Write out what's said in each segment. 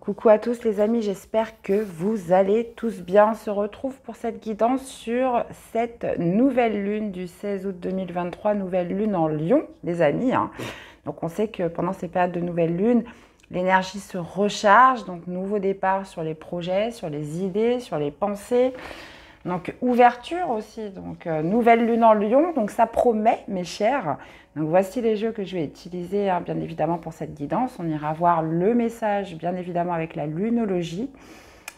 Coucou à tous les amis, j'espère que vous allez tous bien. On se retrouve pour cette guidance sur cette nouvelle lune du 16 août 2023, nouvelle lune en Lion, les amis. Donc on sait que pendant ces périodes de nouvelle lune, l'énergie se recharge, donc nouveau départ sur les projets, sur les idées, sur les pensées. Donc ouverture aussi, donc nouvelle lune en Lion, donc ça promet mes chers. Donc voici les jeux que je vais utiliser bien évidemment pour cette guidance. On ira voir le message bien évidemment avec la lunologie,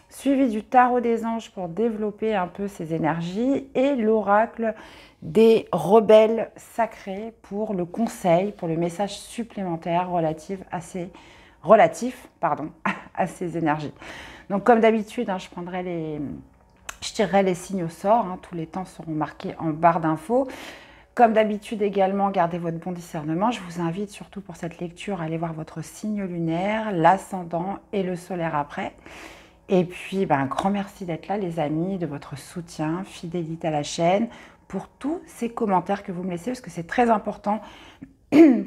suivi du tarot des anges pour développer un peu ces énergies et l'oracle des rebelles sacrés pour le conseil, pour le message supplémentaire relatif à ces énergies. Donc comme d'habitude, je tirerai les signes au sort, tous les temps seront marqués en barre d'infos. Comme d'habitude également, gardez votre bon discernement. Je vous invite surtout pour cette lecture à aller voir votre signe lunaire, l'ascendant et le solaire après. Et puis, un grand merci d'être là les amis, de votre soutien, fidélité à la chaîne, pour tous ces commentaires que vous me laissez, parce que c'est très important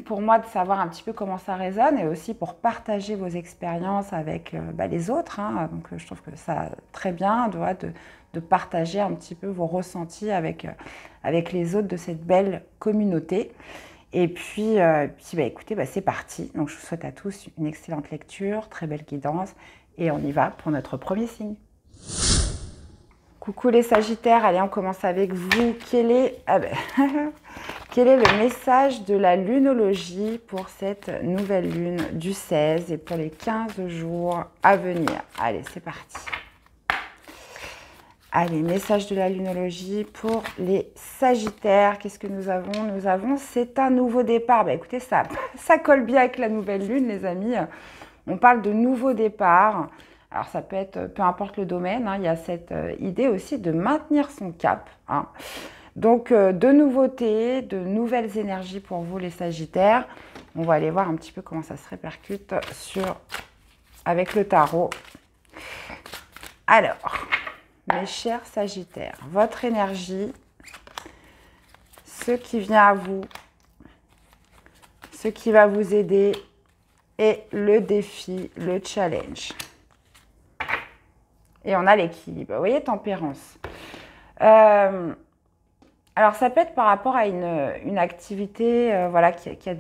pour moi de savoir un petit peu comment ça résonne et aussi pour partager vos expériences avec les autres. Donc je trouve que ça très bien de partager un petit peu vos ressentis avec les autres de cette belle communauté. Et puis, écoutez, c'est parti. Donc je vous souhaite à tous une excellente lecture, très belle guidance et on y va pour notre premier signe. Coucou les Sagittaires, allez on commence avec vous. Quel est le message de la lunologie pour cette nouvelle lune du 16 et pour les 15 jours à venir? Allez, c'est parti. Allez, message de la lunologie pour les Sagittaires. Qu'est-ce que nous avons? Nous avons, c'est un nouveau départ. Écoutez, ça colle bien avec la nouvelle lune, les amis. On parle de nouveau départ. Alors, ça peut être, peu importe le domaine, il y a cette idée aussi de maintenir son cap. Donc, de nouveautés, de nouvelles énergies pour vous, les Sagittaires. On va aller voir un petit peu comment ça se répercute avec le tarot. Alors, mes chers Sagittaires, votre énergie, ce qui vient à vous, ce qui va vous aider est le défi, le challenge. Et on a l'équilibre. Vous voyez, tempérance. Alors, ça peut être par rapport à une activité qui a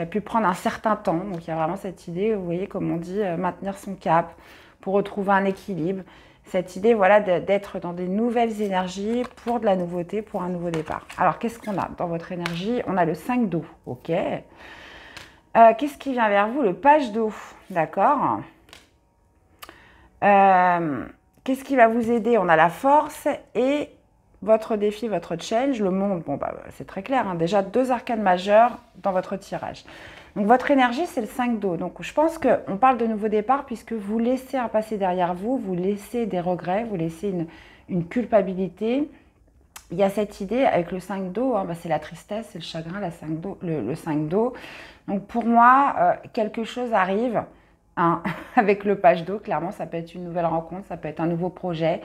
pu prendre un certain temps. Donc, il y a vraiment cette idée, vous voyez, comme on dit, maintenir son cap pour retrouver un équilibre. Cette idée, d'être dans des nouvelles énergies pour de la nouveauté, pour un nouveau départ. Alors, qu'est-ce qu'on a dans votre énergie? On a le 5 d'eau, ok. Qu'est-ce qui vient vers vous? Le page d'eau, d'accord. Qu'est-ce qui va vous aider? On a la force et votre défi, votre challenge, le monde. Bon, c'est très clair. Déjà, 2 arcanes majeures dans votre tirage. Donc, votre énergie, c'est le 5 d'eau. Donc, je pense qu'on parle de nouveau départ puisque vous laissez un passé derrière vous, vous laissez des regrets, vous laissez une culpabilité. Il y a cette idée avec le 5 d'eau, c'est la tristesse, c'est le chagrin, le 5 d'eau. Donc, pour moi, quelque chose arrive. Avec le page d'eau, clairement, ça peut être une nouvelle rencontre, ça peut être un nouveau projet.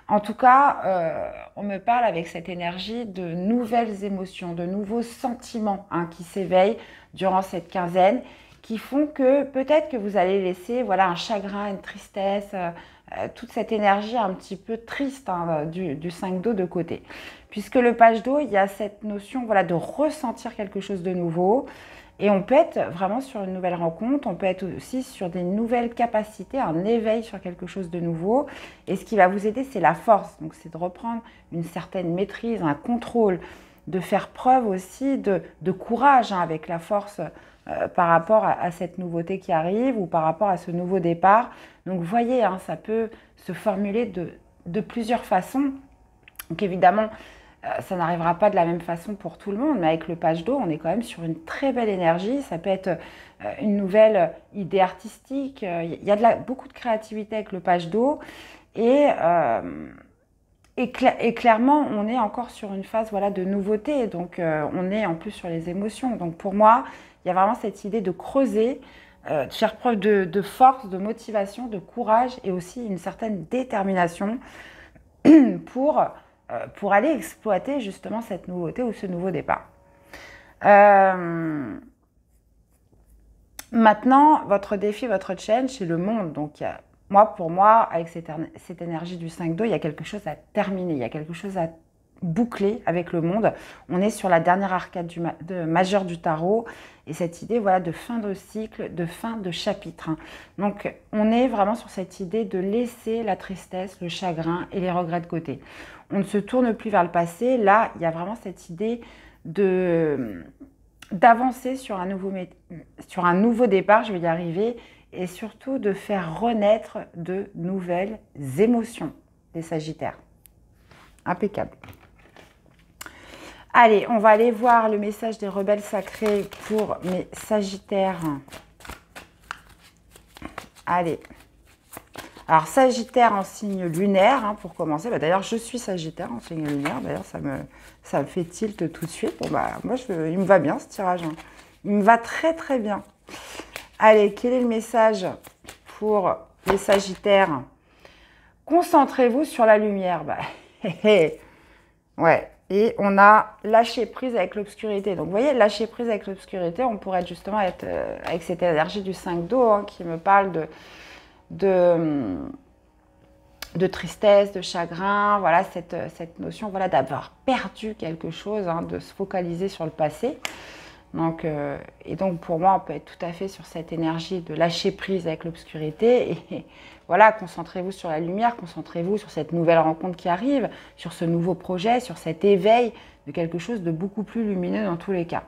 En tout cas, on me parle avec cette énergie de nouvelles émotions, de nouveaux sentiments qui s'éveillent durant cette quinzaine, qui font que peut-être que vous allez laisser un chagrin, une tristesse, toute cette énergie un petit peu triste du 5 d'eau de côté. Puisque le page d'eau, il y a cette notion de ressentir quelque chose de nouveau. Et on peut être vraiment sur une nouvelle rencontre, on peut être aussi sur des nouvelles capacités, un éveil sur quelque chose de nouveau. Et ce qui va vous aider, c'est la force. Donc, c'est de reprendre une certaine maîtrise, un contrôle, de faire preuve aussi de courage avec la force par rapport à cette nouveauté qui arrive ou par rapport à ce nouveau départ. Donc, vous voyez, ça peut se formuler de plusieurs façons. Donc, évidemment, ça n'arrivera pas de la même façon pour tout le monde, mais avec le page d'eau, on est quand même sur une très belle énergie. Ça peut être une nouvelle idée artistique. Il y a beaucoup de créativité avec le page d'eau. Et clairement, on est encore sur une phase de nouveauté. Donc, on est en plus sur les émotions. Donc, pour moi, il y a vraiment cette idée de creuser, de faire preuve de force, de motivation, de courage et aussi une certaine détermination pour aller exploiter justement cette nouveauté ou ce nouveau départ. Maintenant, votre défi, votre challenge, c'est le monde. Donc, pour moi, avec cette énergie du 5-2, il y a quelque chose à terminer, il y a quelque chose à boucler avec le monde. On est sur la dernière arcade majeure du tarot et cette idée voilà, de fin de cycle, de fin de chapitre. Donc, on est vraiment sur cette idée de laisser la tristesse, le chagrin et les regrets de côté. On ne se tourne plus vers le passé. Là, il y a vraiment cette idée d'avancer sur un nouveau départ, je vais y arriver, et surtout de faire renaître de nouvelles émotions des Sagittaires. Impeccable. Allez, on va aller voir le message des rebelles sacrés pour mes Sagittaires. Allez. Alors, Sagittaire en signe lunaire, pour commencer. D'ailleurs, je suis Sagittaire en signe lunaire. D'ailleurs, ça me fait tilt tout de suite. Bon, moi, il me va bien, ce tirage. Il me va très, très bien. Allez, quel est le message pour les Sagittaires? Concentrez-vous sur la lumière. Ouais. Et on a lâché prise avec l'obscurité. Donc, vous voyez, lâcher prise avec l'obscurité, on pourrait justement être avec cette énergie du 5 d'eau qui me parle de tristesse, de chagrin, voilà, cette notion voilà, d'avoir perdu quelque chose, de se focaliser sur le passé. Donc, et donc, pour moi, on peut être tout à fait sur cette énergie de lâcher prise avec l'obscurité. Et voilà, concentrez-vous sur la lumière, concentrez-vous sur cette nouvelle rencontre qui arrive, sur ce nouveau projet, sur cet éveil de quelque chose de beaucoup plus lumineux dans tous les cas.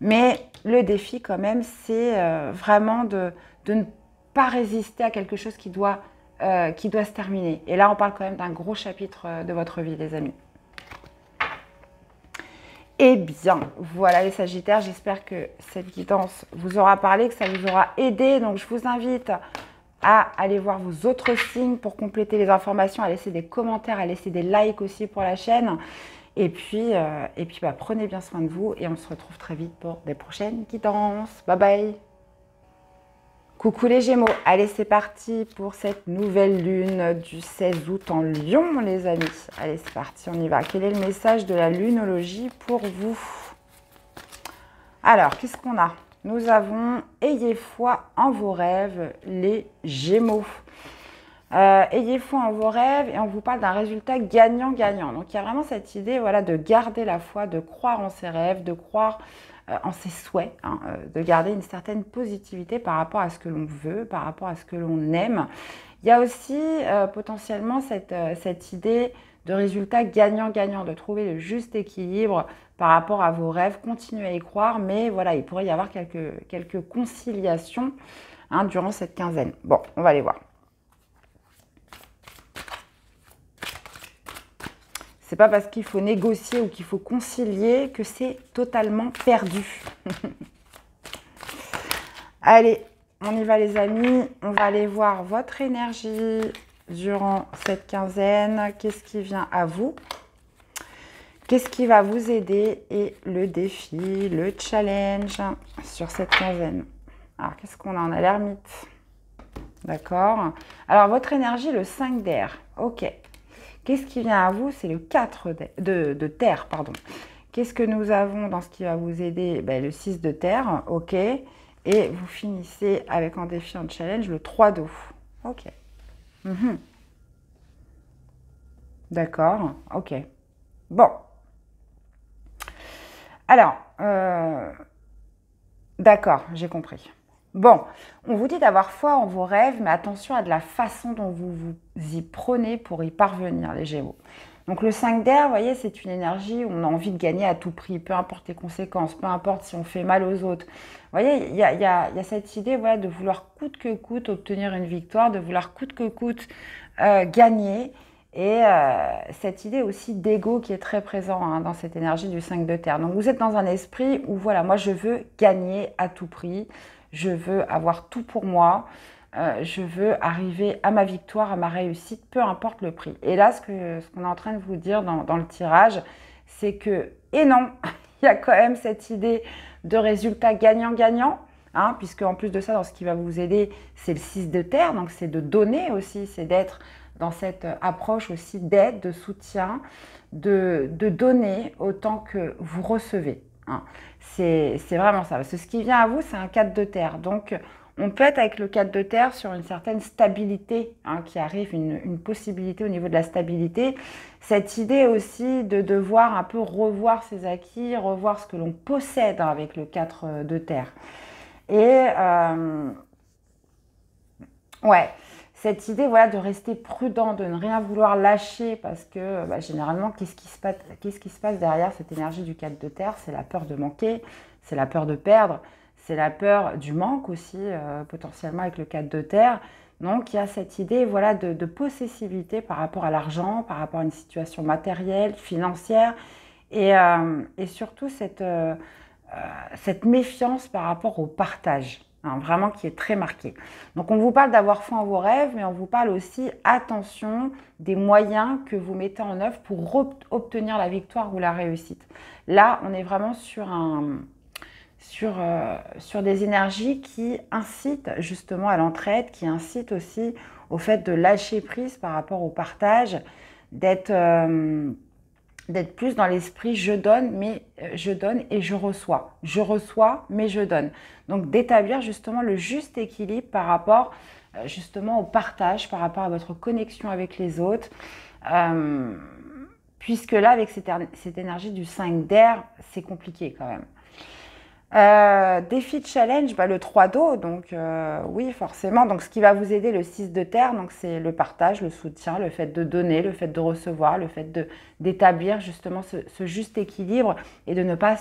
Mais le défi, quand même, c'est vraiment de ne pas résister à quelque chose qui doit se terminer. Et là, on parle quand même d'un gros chapitre de votre vie, les amis. Eh bien, voilà les Sagittaires, j'espère que cette guidance vous aura parlé, que ça vous aura aidé. Donc, je vous invite à aller voir vos autres signes pour compléter les informations, à laisser des commentaires, à laisser des likes aussi pour la chaîne. Et puis prenez bien soin de vous et on se retrouve très vite pour des prochaines guidances. Bye bye. Coucou les Gémeaux, allez c'est parti pour cette nouvelle lune du 16 août en Lion les amis. Allez c'est parti, on y va. Quel est le message de la lunologie pour vous? Alors, qu'est-ce qu'on a? Nous avons « Ayez foi en vos rêves, les Gémeaux ». Ayez foi en vos rêves et on vous parle d'un résultat gagnant-gagnant. Donc, il y a vraiment cette idée voilà, de garder la foi, de croire en ses rêves, de croire en ses souhaits, de garder une certaine positivité par rapport à ce que l'on veut, par rapport à ce que l'on aime. Il y a aussi potentiellement cette idée de résultat gagnant-gagnant, de trouver le juste équilibre par rapport à vos rêves. Continuez à y croire, mais voilà, il pourrait y avoir quelques conciliations durant cette quinzaine. Bon, on va aller voir. C'est pas parce qu'il faut négocier ou qu'il faut concilier que c'est totalement perdu. Allez, on y va les amis. On va aller voir votre énergie durant cette quinzaine. Qu'est-ce qui vient à vous? Qu'est-ce qui va vous aider? Et le défi, le challenge sur cette quinzaine. Alors, qu'est-ce qu'on a? On a l'ermite. D'accord. Alors, votre énergie, le 5 d'air. Ok. Qu'est-ce qui vient à vous? C'est le 4 de terre, pardon. Qu'est-ce que nous avons dans ce qui va vous aider? Le 6 de terre, ok. Et vous finissez avec en défi, en challenge, le 3 d'eau. Ok. D'accord, ok. Bon. Alors, d'accord, j'ai compris. Bon, on vous dit d'avoir foi en vos rêves, mais attention à de la façon dont vous vous y prenez pour y parvenir, les Gémeaux. Donc le 5 d'air, vous voyez, c'est une énergie où on a envie de gagner à tout prix, peu importe les conséquences, peu importe si on fait mal aux autres. Vous voyez, il y a cette idée voilà, de vouloir coûte que coûte obtenir une victoire, de vouloir coûte que coûte gagner. Et cette idée aussi d'ego qui est très présent dans cette énergie du 5 de terre. Donc vous êtes dans un esprit où voilà, moi je veux gagner à tout prix. Je veux avoir tout pour moi, je veux arriver à ma victoire, à ma réussite, peu importe le prix. Et là, ce qu'on est en train de vous dire dans le tirage, c'est que, et non, il y a quand même cette idée de résultat gagnant-gagnant, puisque en plus de ça, dans ce qui va vous aider, c'est le 6 de terre, donc c'est de donner aussi, c'est d'être dans cette approche aussi d'aide, de soutien, de donner autant que vous recevez. hein. C'est vraiment ça. Parce que ce qui vient à vous, c'est un 4 de terre. Donc, on peut être avec le 4 de terre sur une certaine stabilité, hein, qui arrive, une possibilité au niveau de la stabilité. Cette idée aussi de devoir un peu revoir ses acquis, revoir ce que l'on possède, hein, avec le 4 de terre. Et ouais, cette idée, voilà, de rester prudent, de ne rien vouloir lâcher, parce que bah, généralement, qu'est-ce qui se passe derrière cette énergie du 4 de terre? C'est la peur de manquer, c'est la peur de perdre, c'est la peur du manque aussi, potentiellement avec le 4 de terre. Donc, il y a cette idée, voilà, de possessivité par rapport à l'argent, par rapport à une situation matérielle, financière, et surtout cette méfiance par rapport au partage, hein, vraiment qui est très marquée. Donc on vous parle d'avoir foi en vos rêves, mais on vous parle aussi, attention, des moyens que vous mettez en œuvre pour obtenir la victoire ou la réussite. Là, on est vraiment sur des énergies qui incitent justement à l'entraide, qui incitent aussi au fait de lâcher prise par rapport au partage, d'être plus dans l'esprit je donne, mais je donne et je reçois. Je reçois, mais je donne. Donc d'établir justement le juste équilibre par rapport justement au partage, par rapport à votre connexion avec les autres. Puisque là, avec cette énergie du 5 d'air, c'est compliqué quand même. Défi de challenge, bah, le 3 d'eau, donc oui, forcément. Donc ce qui va vous aider, le 6 de terre, donc c'est le partage, le soutien, le fait de donner, le fait de recevoir, le fait d'établir justement ce juste équilibre et de ne pas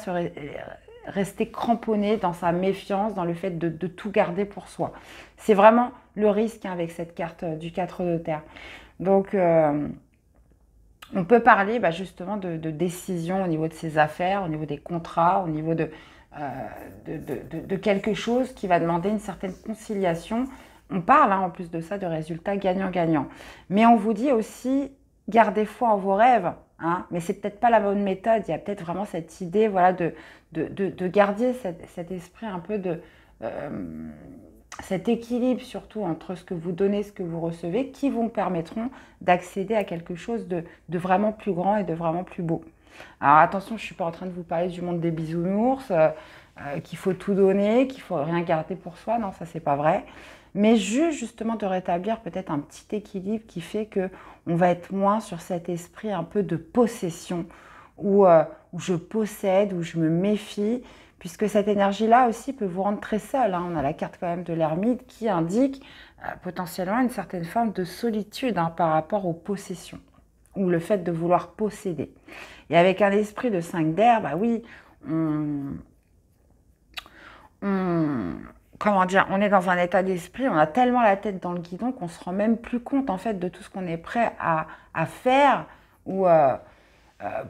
rester cramponné dans sa méfiance, dans le fait de tout garder pour soi. C'est vraiment le risque, hein, avec cette carte du 4 de terre. Donc on peut parler, bah, justement de décision au niveau de ses affaires, au niveau des contrats, au niveau de quelque chose qui va demander une certaine conciliation. On parle, hein, en plus de ça, de résultats gagnant-gagnant. Mais on vous dit aussi, gardez foi en vos rêves, hein, mais c'est peut-être pas la bonne méthode. Il y a peut-être vraiment cette idée, voilà, de garder cet esprit un peu cet équilibre surtout entre ce que vous donnez, ce que vous recevez, qui vous permettront d'accéder à quelque chose de vraiment plus grand et de vraiment plus beau. Alors attention, je ne suis pas en train de vous parler du monde des bisounours, qu'il faut tout donner, qu'il faut rien garder pour soi. Non, ça c'est pas vrai. Mais juste justement de rétablir peut-être un petit équilibre qui fait qu'on va être moins sur cet esprit un peu de possession, où je possède, où je me méfie, puisque cette énergie-là aussi peut vous rendre très seul, hein. On a la carte quand même de l'ermite qui indique potentiellement une certaine forme de solitude, hein, par rapport aux possessions, ou le fait de vouloir posséder. Et avec un esprit de 5 d'air, bah oui, comment dire, on est dans un état d'esprit, on a tellement la tête dans le guidon qu'on se rend même plus compte en fait de tout ce qu'on est prêt à faire ou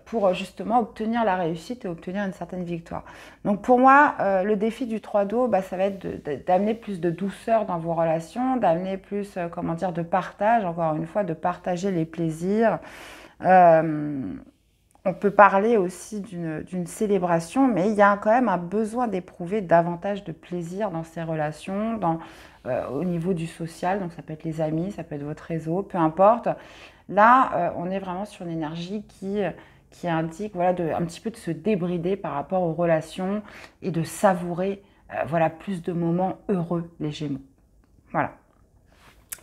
pour justement obtenir la réussite et obtenir une certaine victoire. Donc pour moi, le défi du 3 d'eau, bah, ça va être d'amener plus de douceur dans vos relations, d'amener plus, comment dire, de partage, encore une fois, de partager les plaisirs. On peut parler aussi d'une célébration, mais il y a quand même un besoin d'éprouver davantage de plaisir dans ces relations, au niveau du social, donc ça peut être les amis, ça peut être votre réseau, peu importe. Là, on est vraiment sur une énergie qui indique, voilà, un petit peu de se débrider par rapport aux relations et de savourer, voilà, plus de moments heureux, les Gémeaux. Voilà.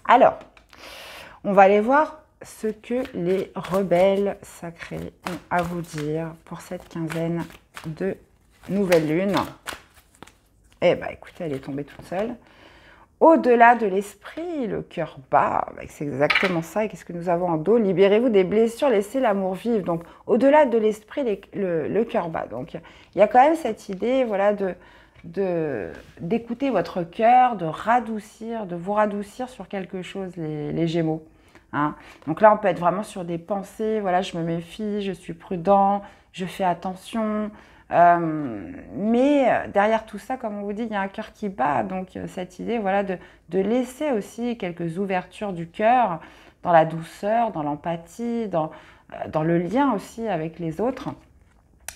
Alors, on va aller voir ce que les rebelles sacrés ont à vous dire pour cette quinzaine de nouvelle lune. Eh bien, écoutez, elle est tombée toute seule. Au-delà de l'esprit, le cœur bat, c'est exactement ça. Et qu'est-ce que nous avons en dos? Libérez-vous des blessures, laissez l'amour vivre. Donc, au-delà de l'esprit, le cœur bat. Donc, il y a quand même cette idée, voilà, d'écouter votre cœur, de vous radoucir sur quelque chose, les Gémeaux. Hein. Donc là, on peut être vraiment sur des pensées, voilà, je me méfie, je suis prudent, je fais attention. Mais derrière tout ça, comme on vous dit, il y a un cœur qui bat. Donc cette idée, voilà, de laisser aussi quelques ouvertures du cœur dans la douceur, dans l'empathie, dans le lien aussi avec les autres.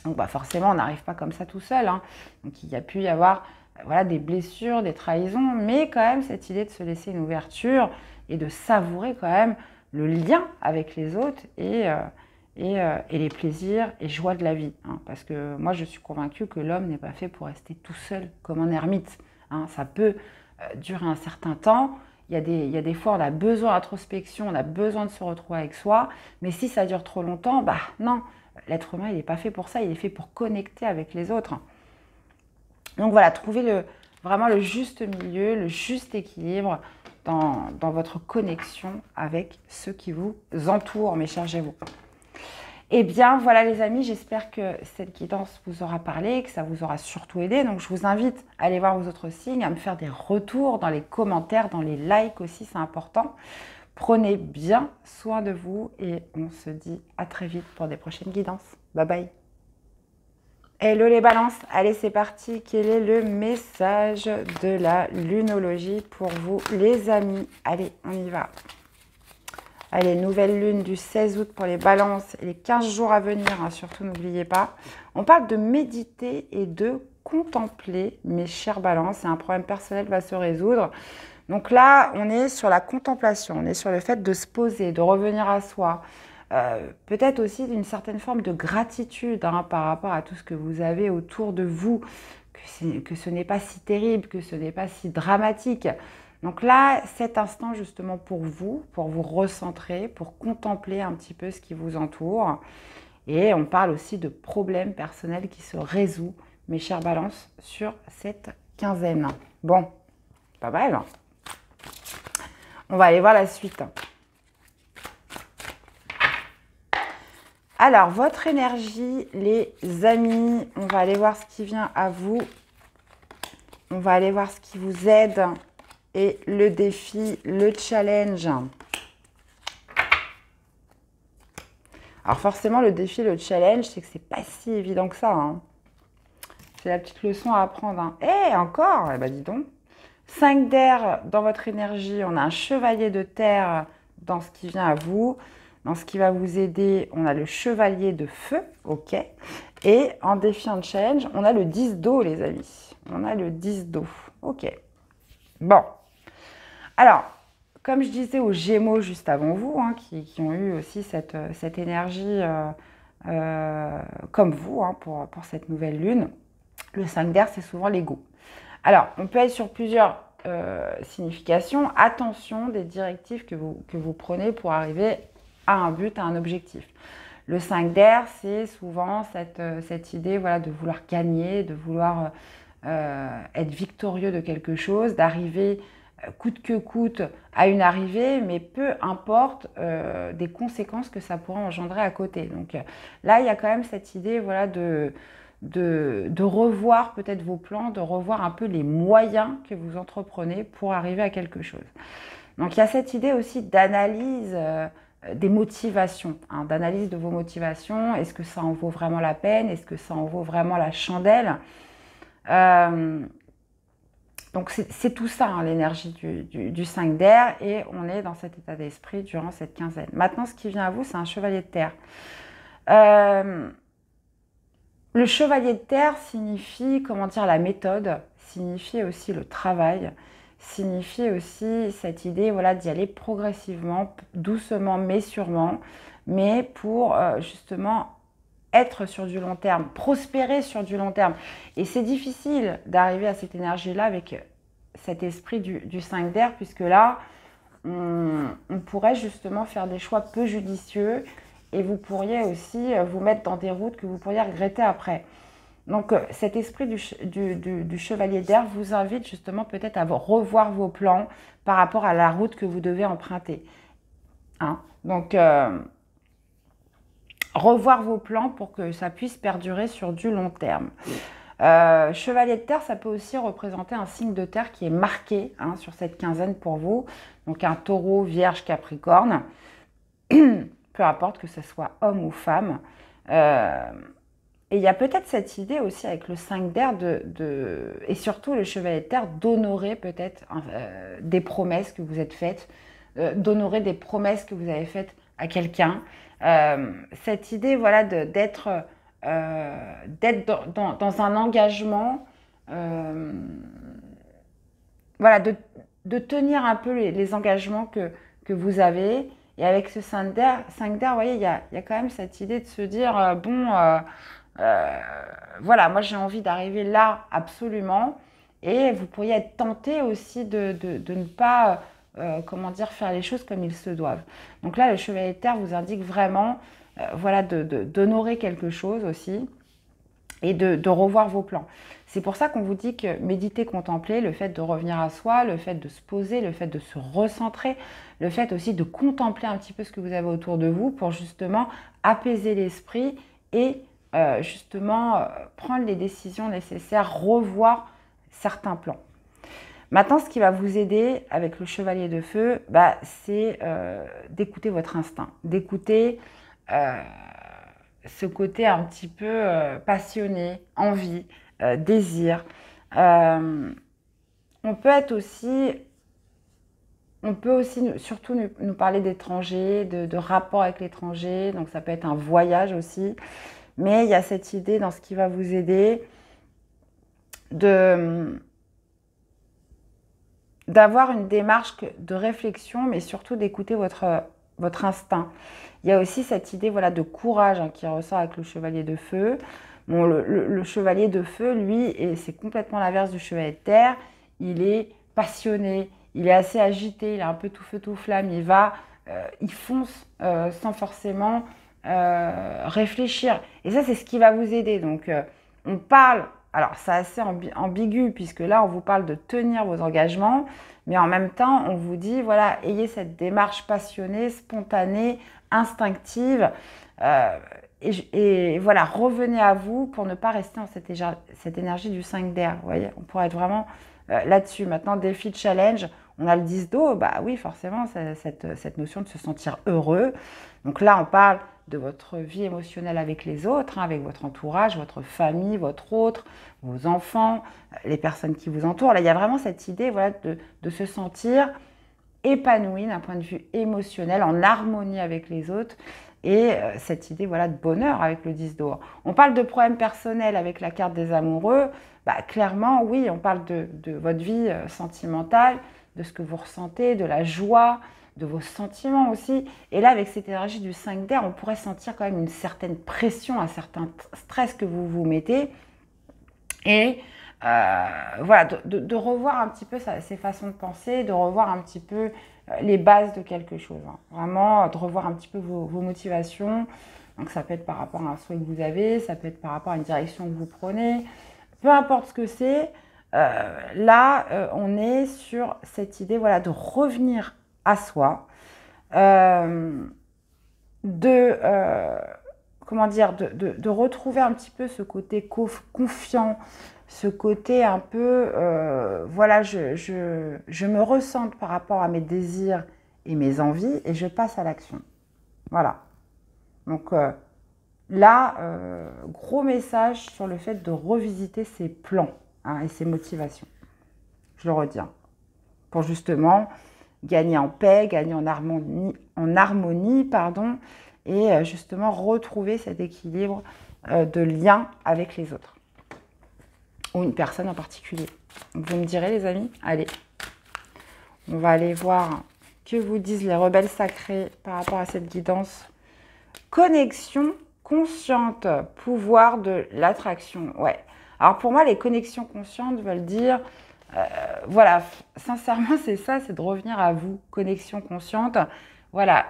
Donc bah, forcément, on n'arrive pas comme ça tout seul, hein. Donc il y a pu y avoir, voilà, des blessures, des trahisons, mais quand même cette idée de se laisser une ouverture et de savourer quand même le lien avec les autres et et les plaisirs et joies de la vie. Hein, parce que moi, je suis convaincue que l'homme n'est pas fait pour rester tout seul comme un ermite. Hein, ça peut durer un certain temps. Il y a des fois, on a besoin d'introspection, on a besoin de se retrouver avec soi. Mais si ça dure trop longtemps, bah non, l'être humain, il n'est pas fait pour ça. Il est fait pour connecter avec les autres. Donc voilà, trouvez vraiment le juste milieu, le juste équilibre dans votre connexion avec ceux qui vous entourent, mes chers Gémeaux. Eh bien, voilà les amis, j'espère que cette guidance vous aura parlé, que ça vous aura surtout aidé. Donc, je vous invite à aller voir vos autres signes, à me faire des retours dans les commentaires, dans les likes aussi, c'est important. Prenez bien soin de vous et on se dit à très vite pour des prochaines guidances. Bye bye. Hello les balances, allez c'est parti, quel est le message de la lunologie pour vous les amis? Allez, on y va. Allez, nouvelle lune du 16 août pour les balances et les 15 jours à venir, hein, surtout n'oubliez pas. On parle de méditer et de contempler, mes chers balances, et un problème personnel va se résoudre. Donc là, on est sur la contemplation, on est sur le fait de se poser, de revenir à soi. Peut-être aussi d'une certaine forme de gratitude hein, par rapport à tout ce que vous avez autour de vous, que ce n'est pas si terrible, que ce n'est pas si dramatique. Donc là, cet instant justement pour vous recentrer, pour contempler un petit peu ce qui vous entoure. Et on parle aussi de problèmes personnels qui se résout, mes chers balances, sur cette quinzaine. Bon, pas mal. On va aller voir la suite. Alors, votre énergie, les amis, on va aller voir ce qui vient à vous. On va aller voir ce qui vous aide. Et le défi, le challenge. Alors forcément, le défi, le challenge, c'est que c'est pas si évident que ça. Hein. C'est la petite leçon à apprendre. Hein. Et encore, eh ben dis donc. 5 d'air dans votre énergie. On a un chevalier de terre dans ce qui vient à vous. Dans ce qui va vous aider, on a le chevalier de feu. OK. Et en défi, en challenge, on a le 10 d'eau, les amis. On a le 10 d'eau. OK. Bon. Alors, comme je disais aux Gémeaux juste avant vous, hein, qui ont eu aussi cette énergie comme vous hein, pour cette nouvelle lune, le 5 d'air, c'est souvent l'ego. Alors, on peut être sur plusieurs significations. Attention des directives que vous prenez pour arriver à un but, à un objectif. Le 5 d'air, c'est souvent cette idée voilà, de vouloir gagner, de vouloir être victorieux de quelque chose, d'arriver coûte que coûte à une arrivée, mais peu importe des conséquences que ça pourrait engendrer à côté. Donc là, il y a quand même cette idée voilà, de revoir peut-être vos plans, de revoir un peu les moyens que vous entreprenez pour arriver à quelque chose. Donc il y a cette idée aussi d'analyse des motivations, hein, d'analyse de vos motivations. Est-ce que ça en vaut vraiment la peine? Est-ce que ça en vaut vraiment la chandelle? Donc c'est tout ça, hein, l'énergie du 5 d'air, et on est dans cet état d'esprit durant cette quinzaine. Maintenant, ce qui vient à vous, c'est un chevalier de terre. Le chevalier de terre signifie, comment dire, la méthode, signifie aussi le travail, signifie aussi cette idée voilà, d'y aller progressivement, doucement mais sûrement, mais pour justement être sur du long terme, prospérer sur du long terme. Et c'est difficile d'arriver à cette énergie-là avec cet esprit du 5 d'air, puisque là, on pourrait justement faire des choix peu judicieux et vous pourriez aussi vous mettre dans des routes que vous pourriez regretter après. Donc cet esprit du chevalier d'air vous invite justement peut-être à revoir vos plans par rapport à la route que vous devez emprunter. Hein? Donc revoir vos plans pour que ça puisse perdurer sur du long terme. Chevalier de terre, ça peut aussi représenter un signe de terre qui est marqué hein, sur cette quinzaine pour vous. Donc un taureau, vierge, capricorne, peu importe que ce soit homme ou femme. Et il y a peut-être cette idée aussi avec le 5 d'air et surtout le chevalier de terre d'honorer peut-être des promesses que vous êtes faites, d'honorer des promesses que vous avez faites à quelqu'un. Cette idée voilà, d'être dans un engagement, voilà, de tenir un peu les engagements que vous avez Et avec ce 5 d'air, vous voyez, il y a quand même cette idée de se dire, voilà, moi j'ai envie d'arriver là absolument. Et vous pourriez être tenté aussi de ne pas, comment dire, faire les choses comme ils se doivent. Donc là, le chevalier de terre vous indique vraiment, voilà, d'honorer quelque chose aussi et de revoir vos plans. C'est pour ça qu'on vous dit que méditer, contempler, le fait de revenir à soi, le fait de se poser, le fait de se recentrer, le fait aussi de contempler un petit peu ce que vous avez autour de vous pour justement apaiser l'esprit et justement prendre les décisions nécessaires, revoir certains plans. Maintenant, ce qui va vous aider avec le chevalier de feu, c'est d'écouter votre instinct, d'écouter ce côté un petit peu passionné, envie, désir. On peut aussi surtout nous parler d'étrangers, de rapport avec l'étranger, donc ça peut être un voyage aussi, mais il y a cette idée dans ce qui va vous aider d'avoir une démarche de réflexion, mais surtout d'écouter votre instinct. Il y a aussi cette idée voilà, de courage qui ressort avec le chevalier de feu. Bon, le chevalier de feu, lui, et c'est complètement l'inverse du chevalier de terre, il est passionné, il est assez agité, il est un peu tout feu tout flamme, il fonce sans forcément réfléchir. Et ça, c'est ce qui va vous aider. Donc, on parle, alors c'est assez ambigu, puisque là, on vous parle de tenir vos engagements, mais en même temps, on vous dit, voilà, ayez cette démarche passionnée, spontanée, instinctive, et voilà, revenez à vous pour ne pas rester dans cette énergie du 5 d'air. Vous voyez, on pourrait être vraiment là-dessus. Maintenant, défi de challenge, on a le 10 d'eau, oui, forcément, cette notion de se sentir heureux. Donc là, on parle de votre vie émotionnelle avec les autres, avec votre entourage, votre famille, votre autre, vos enfants, les personnes qui vous entourent. Là, il y a vraiment cette idée voilà, de se sentir épanoui d'un point de vue émotionnel, en harmonie avec les autres, et cette idée voilà, de bonheur avec le 10 d'or. On parle de problèmes personnels avec la carte des amoureux. Clairement, oui, on parle de votre vie sentimentale, de ce que vous ressentez, de la joie, de vos sentiments aussi. Et là, avec cette énergie du 5 d'air, on pourrait sentir quand même une certaine pression, un certain stress que vous vous mettez. Et voilà, de revoir un petit peu ces façons de penser, de revoir un petit peu les bases de quelque chose. Vraiment, de revoir un petit peu vos motivations. Donc ça peut être par rapport à un souhait que vous avez, ça peut être par rapport à une direction que vous prenez. Peu importe ce que c'est, on est sur cette idée voilà, de revenir à soi, comment dire, de retrouver un petit peu ce côté confiant, ce côté un peu, voilà, je me ressente par rapport à mes désirs et mes envies et je passe à l'action. Voilà. Donc là, gros message sur le fait de revisiter ses plans et ses motivations. Je le retiens. Pour justement gagner en paix, gagner en harmonie, pardon, et justement retrouver cet équilibre de lien avec les autres. Ou une personne en particulier. Donc, vous me direz les amis, allez, on va aller voir que vous disent les rebelles sacrés par rapport à cette guidance. Connexion consciente, pouvoir de l'attraction. Ouais. Alors pour moi, les connexions conscientes veulent dire, voilà, sincèrement, c'est ça, c'est de revenir à vous. Connexion consciente, voilà,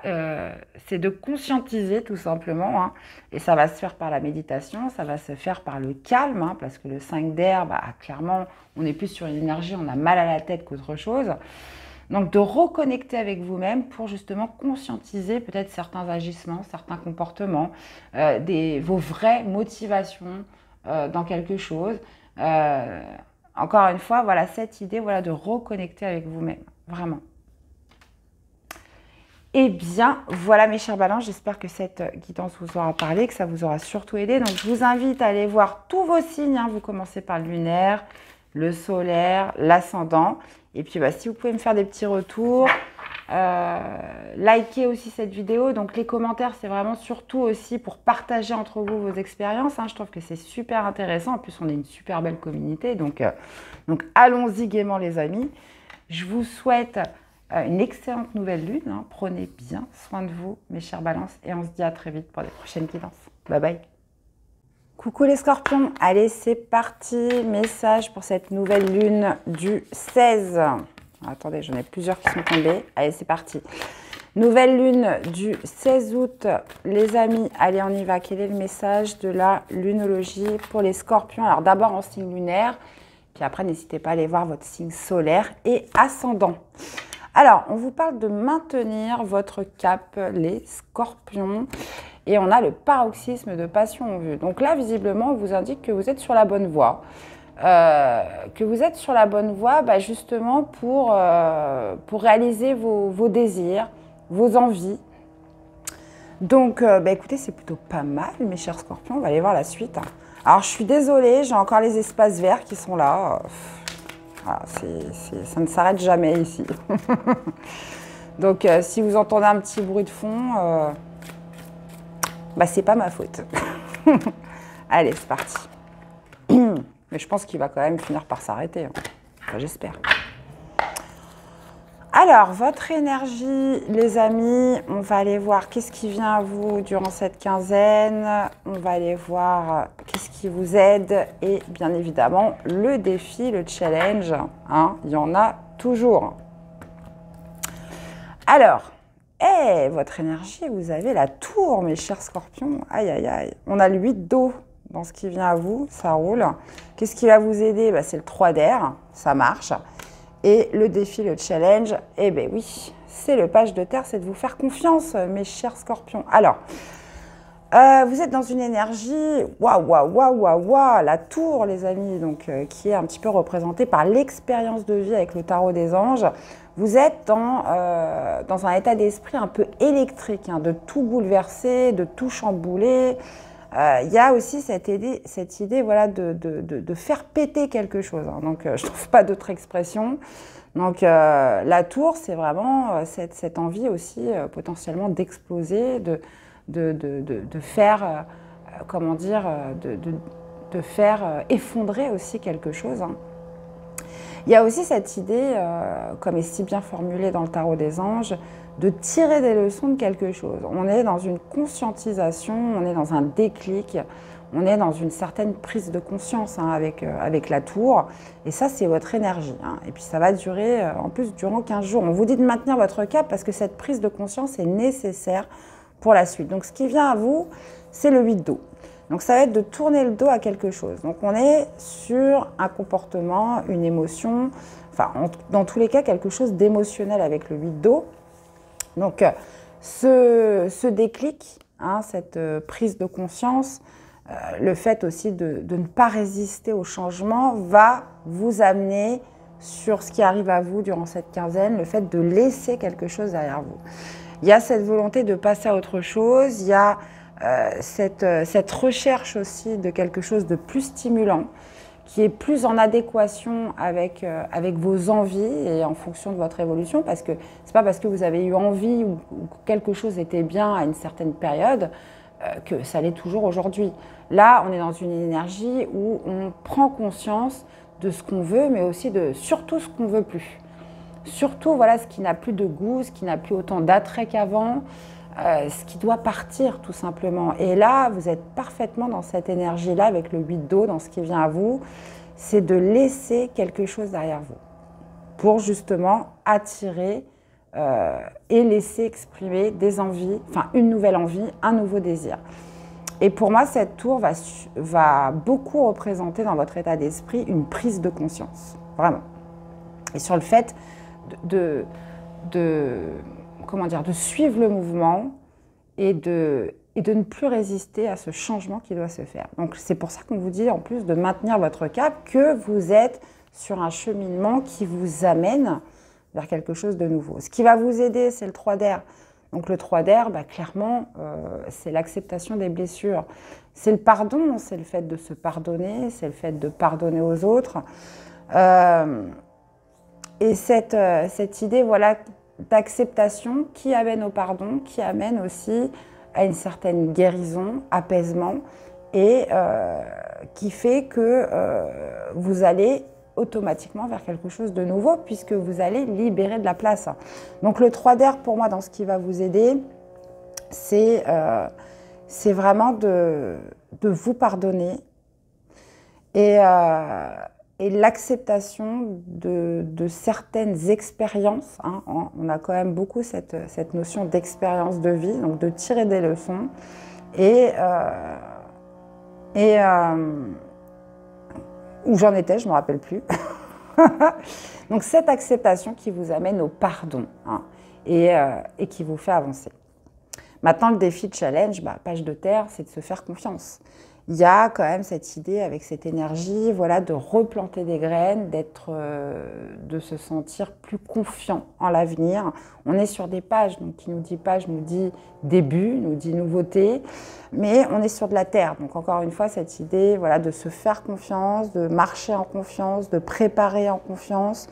c'est de conscientiser tout simplement. Et ça va se faire par la méditation, ça va se faire par le calme, parce que le 5 d'air, clairement, on est plus sur une énergie, on a mal à la tête qu'autre chose. Donc, de reconnecter avec vous-même pour justement conscientiser peut-être certains agissements, certains comportements, vos vraies motivations dans quelque chose. Encore une fois, voilà cette idée voilà, de reconnecter avec vous-même, vraiment. Eh bien, voilà mes chers balances, j'espère que cette guidance vous aura parlé, que ça vous aura surtout aidé. Donc, je vous invite à aller voir tous vos signes. Vous commencez par le lunaire, le solaire, l'ascendant. Et puis, si vous pouvez me faire des petits retours, likez aussi cette vidéo. Donc, les commentaires, c'est vraiment surtout aussi pour partager entre vous vos expériences. Je trouve que c'est super intéressant. En plus, on est une super belle communauté. Donc allons-y gaiement, les amis. Je vous souhaite une excellente nouvelle lune. Hein. Prenez bien soin de vous, mes chers balances, et on se dit à très vite pour les prochaines guidances. Bye bye. Coucou les scorpions, allez c'est parti, message pour cette nouvelle lune du 16. Attendez, j'en ai plusieurs qui sont tombés. Allez c'est parti. Nouvelle lune du 16 août, les amis, allez on y va. Quel est le message de la lunologie pour les scorpions? Alors d'abord en signe lunaire, puis après n'hésitez pas à aller voir votre signe solaire et ascendant. Alors, on vous parle de maintenir votre cap, les scorpions. Et on a le paroxysme de passion en vue. Donc là, visiblement, on vous indique que vous êtes sur la bonne voie. Justement pour réaliser vos désirs, vos envies. Donc, écoutez, c'est plutôt pas mal, mes chers scorpions. On va aller voir la suite. Alors, je suis désolée, j'ai encore les espaces verts qui sont là. Voilà, ça ne s'arrête jamais ici. Donc, si vous entendez un petit bruit de fond... c'est pas ma faute. Allez, c'est parti. Mais je pense qu'il va quand même finir par s'arrêter. Hein. Enfin, j'espère. Alors, votre énergie, les amis, on va aller voir qu'est-ce qui vient à vous durant cette quinzaine. On va aller voir qu'est-ce qui vous aide. Et bien évidemment, le défi, le challenge, hein, il y en a toujours. Alors... votre énergie, vous avez la tour, mes chers scorpions. Aïe, aïe, aïe. On a le 8 d'eau dans ce qui vient à vous, ça roule. Qu'est-ce qui va vous aider? C'est le 3 d'air, ça marche. Et le défi, le challenge, oui, c'est le page de terre, c'est de vous faire confiance, mes chers scorpions. Alors, vous êtes dans une énergie, waouh, la tour, les amis, donc, qui est un petit peu représentée par l'expérience de vie avec le tarot des anges. Vous êtes dans un état d'esprit un peu électrique, hein, de tout bouleverser, de tout chambouler. Il y a aussi cette idée voilà, de faire péter quelque chose. Hein. Donc, je ne trouve pas d'autre expression. Donc, la tour, c'est vraiment cette envie aussi potentiellement d'exploser, de faire, de faire effondrer aussi quelque chose. Hein. Il y a aussi cette idée, comme est si bien formulée dans le tarot des anges, de tirer des leçons de quelque chose. On est dans une conscientisation, on est dans un déclic, on est dans une certaine prise de conscience hein, avec la tour. Et ça, c'est votre énergie. Hein. Et puis ça va durer, en plus, durant 15 jours. On vous dit de maintenir votre cap parce que cette prise de conscience est nécessaire pour la suite. Donc ce qui vient à vous, c'est le 8 d'eau. Donc ça va être de tourner le dos à quelque chose. Donc on est sur un comportement, une émotion, enfin dans tous les cas quelque chose d'émotionnel avec le 8 d'eau. Donc ce déclic, hein, cette prise de conscience, le fait aussi de ne pas résister au changement va vous amener sur ce qui arrive à vous durant cette quinzaine, le fait de laisser quelque chose derrière vous. Il y a cette volonté de passer à autre chose, il y a cette recherche aussi de quelque chose de plus stimulant, qui est plus en adéquation avec vos envies et en fonction de votre évolution, parce que c'est pas parce que vous avez eu envie ou quelque chose était bien à une certaine période que ça l'est toujours aujourd'hui. Là, on est dans une énergie où on prend conscience de ce qu'on veut, mais aussi de surtout ce qu'on ne veut plus. Surtout, voilà, ce qui n'a plus de goût, ce qui n'a plus autant d'attrait qu'avant, ce qui doit partir tout simplement. Et là, vous êtes parfaitement dans cette énergie-là avec le 8 d'eau, dans ce qui vient à vous, c'est de laisser quelque chose derrière vous pour justement attirer et laisser exprimer des envies, enfin une nouvelle envie, un nouveau désir. Et pour moi, cette tour va beaucoup représenter dans votre état d'esprit une prise de conscience, vraiment. Et sur le fait de suivre le mouvement et de ne plus résister à ce changement qui doit se faire. Donc c'est pour ça qu'on vous dit en plus de maintenir votre cap, que vous êtes sur un cheminement qui vous amène vers quelque chose de nouveau. Ce qui va vous aider, c'est le 3 d'air. Donc le 3 d'air, clairement, c'est l'acceptation des blessures. C'est le pardon, c'est le fait de se pardonner, c'est le fait de pardonner aux autres. Et cette idée, voilà, d'acceptation qui amène au pardon, qui amène aussi à une certaine guérison, apaisement, et qui fait que vous allez automatiquement vers quelque chose de nouveau puisque vous allez libérer de la place. Donc le 3 d'air, pour moi, dans ce qui va vous aider, c'est vraiment de vous pardonner et l'acceptation de certaines expériences. Hein. On a quand même beaucoup cette notion d'expérience de vie, donc de tirer des leçons où j'en étais, je ne me rappelle plus. Donc cette acceptation qui vous amène au pardon, hein, et qui vous fait avancer. Maintenant, le défi de challenge, page de terre, c'est de se faire confiance. Il y a quand même cette idée avec cette énergie, voilà, de replanter des graines, de se sentir plus confiant en l'avenir. On est sur des pages, donc qui nous dit page nous dit début, nous dit nouveauté, mais on est sur de la terre. Donc encore une fois, cette idée, voilà, de se faire confiance, de marcher en confiance, de préparer en confiance.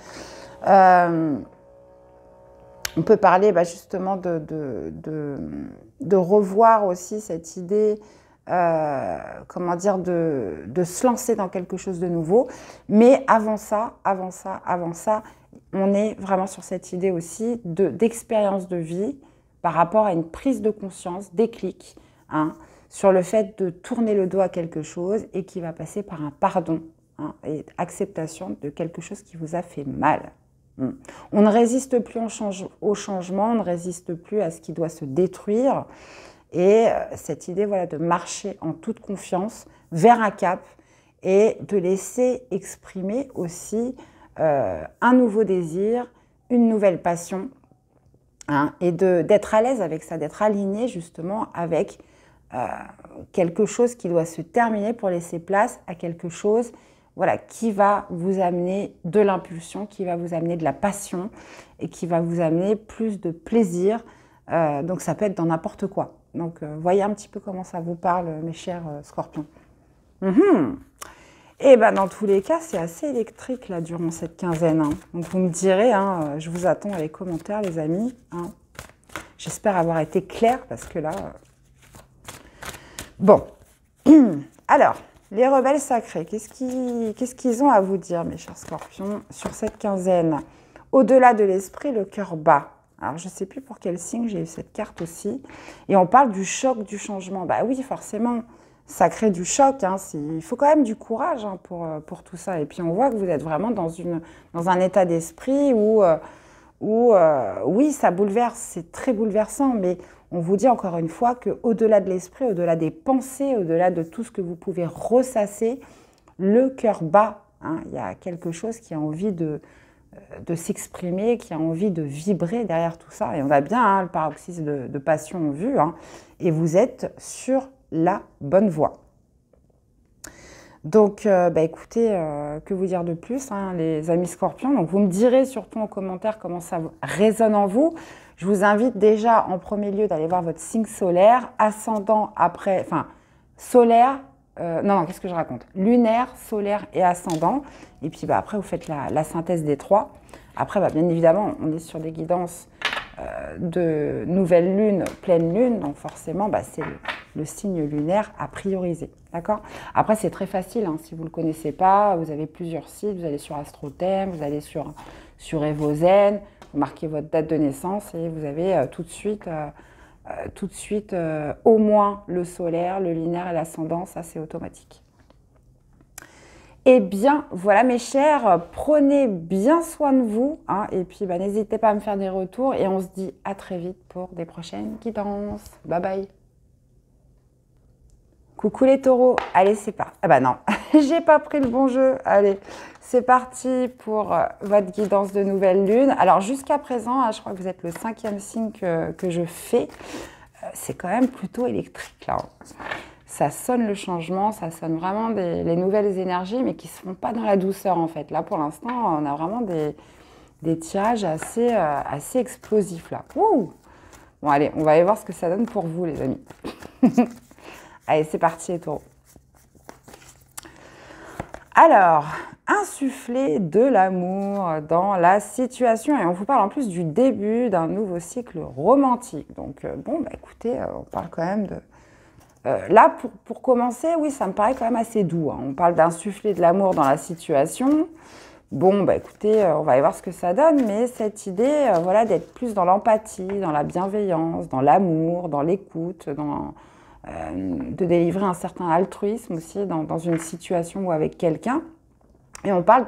On peut parler justement de revoir aussi cette idée, comment dire, de se lancer dans quelque chose de nouveau. Mais avant ça, on est vraiment sur cette idée aussi d'expérience de vie par rapport à une prise de conscience, déclic, hein, sur le fait de tourner le dos à quelque chose et qui va passer par un pardon, hein, et acceptation de quelque chose qui vous a fait mal. On ne résiste plus au changement, on ne résiste plus à ce qui doit se détruire. Et cette idée, voilà, de marcher en toute confiance vers un cap et de laisser exprimer aussi un nouveau désir, une nouvelle passion, hein, et d'être à l'aise avec ça, d'être aligné justement avec quelque chose qui doit se terminer pour laisser place à quelque chose, voilà, qui va vous amener de l'impulsion, qui va vous amener de la passion et qui va vous amener plus de plaisir. Donc ça peut être dans n'importe quoi. Donc voyez un petit peu comment ça vous parle, mes chers scorpions. Et dans tous les cas, c'est assez électrique là durant cette quinzaine. Hein. Donc vous me direz, hein, je vous attends dans les commentaires, les amis. Hein. J'espère avoir été claire parce que là... Bon, alors... Les rebelles sacrés, qu'est-ce qu'ils ont à vous dire, mes chers scorpions, sur cette quinzaine? Au-delà de l'esprit, le cœur bat. Alors, je ne sais plus pour quel signe j'ai eu cette carte aussi. Et on parle du choc du changement. Bah oui, forcément, ça crée du choc. Hein, il faut quand même du courage, hein, pour tout ça. Et puis, on voit que vous êtes vraiment dans un état d'esprit où oui, ça bouleverse, c'est très bouleversant, mais... On vous dit encore une fois qu'au-delà de l'esprit, au-delà des pensées, au-delà de tout ce que vous pouvez ressasser, le cœur bat. Hein, il y a quelque chose qui a envie de s'exprimer, qui a envie de vibrer derrière tout ça. Et on a bien le paroxysme de passion en vue. Hein, et vous êtes sur la bonne voie. Donc, écoutez, que vous dire de plus, hein, les amis scorpions. Donc, vous me direz surtout en commentaire comment ça résonne en vous. Je vous invite déjà en premier lieu d'aller voir votre signe solaire, ascendant après, enfin solaire, non, qu'est-ce que je raconte? Lunaire, solaire et ascendant. Et puis après, vous faites la synthèse des trois. Après, bien évidemment, on est sur des guidances de nouvelle lune, pleine lune. Donc forcément, c'est le signe lunaire à prioriser. D'accord? Après, c'est très facile. Hein, si vous ne le connaissez pas, vous avez plusieurs sites. Vous allez sur AstroThème, vous allez sur Evozen. Vous marquez votre date de naissance et vous avez tout de suite au moins le solaire, le lunaire et l'ascendant, ça c'est automatique. Eh bien, voilà mes chers, prenez bien soin de vous, hein, et puis n'hésitez pas à me faire des retours et on se dit à très vite pour des prochaines guidances. Bye bye. Coucou les taureaux, allez c'est parti. Ah non, j'ai pas pris le bon jeu, allez. C'est parti pour votre guidance de nouvelle lune. Alors jusqu'à présent, hein, je crois que vous êtes le 5e signe que je fais. C'est quand même plutôt électrique là. Ça sonne le changement, ça sonne vraiment les nouvelles énergies, mais qui ne se font pas dans la douceur en fait. Là pour l'instant, on a vraiment des tirages assez explosifs là. Ouh. Bon allez, on va aller voir ce que ça donne pour vous les amis. Allez, c'est parti les taureaux. Alors, insuffler de l'amour dans la situation. Et on vous parle en plus du début d'un nouveau cycle romantique. Donc, écoutez, on parle quand même de... là, pour commencer, oui, ça me paraît quand même assez doux. Hein. On parle d'insuffler de l'amour dans la situation. Bon, bah écoutez, on va aller voir ce que ça donne, mais cette idée, voilà, d'être plus dans l'empathie, dans la bienveillance, dans l'amour, dans l'écoute, de délivrer un certain altruisme aussi dans une situation ou avec quelqu'un. Et on parle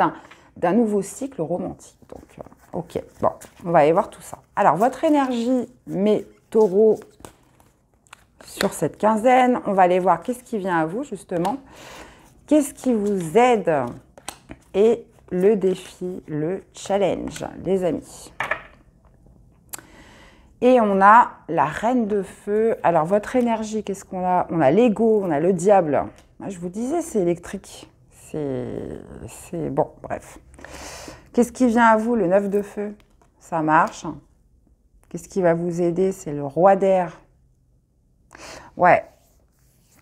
d'un nouveau cycle romantique. Donc, ok, bon, on va aller voir tout ça. Alors, votre énergie, mes taureaux, sur cette quinzaine, on va aller voir qu'est-ce qui vient à vous, justement. Qu'est-ce qui vous aide et le défi, le challenge, les amis. Et on a la reine de feu. Alors, votre énergie, qu'est-ce qu'on a? On a l'ego, on a le diable. Je vous disais, c'est électrique. C'est bon, bref. Qu'est-ce qui vient à vous? Le 9 de feu, ça marche. Qu'est-ce qui va vous aider? C'est le roi d'air. Ouais.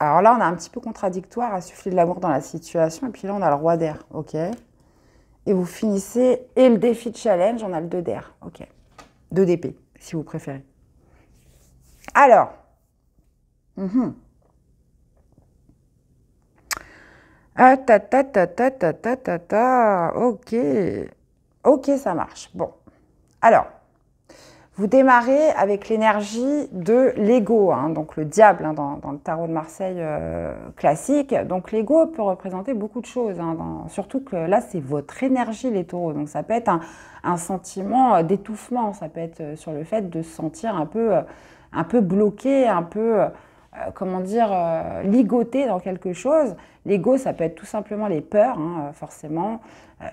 Alors là, on a un petit peu contradictoire, à souffler de l'amour dans la situation. Et puis là, on a le roi d'air. Ok. Et vous finissez, et le défi de challenge, on a le 2 d'air. Ok. 2 d'épée, si vous préférez. Alors. Ah, ok. Ok, ça marche. Bon. Alors. Vous démarrez avec l'énergie de l'ego, hein, donc le diable hein, dans le tarot de Marseille classique. Donc l'ego peut représenter beaucoup de choses, hein, surtout que là c'est votre énergie les taureaux. Donc ça peut être un sentiment d'étouffement, ça peut être sur le fait de se sentir un peu bloqué, un peu, comment dire, ligoté dans quelque chose. L'ego ça peut être tout simplement les peurs, hein, forcément.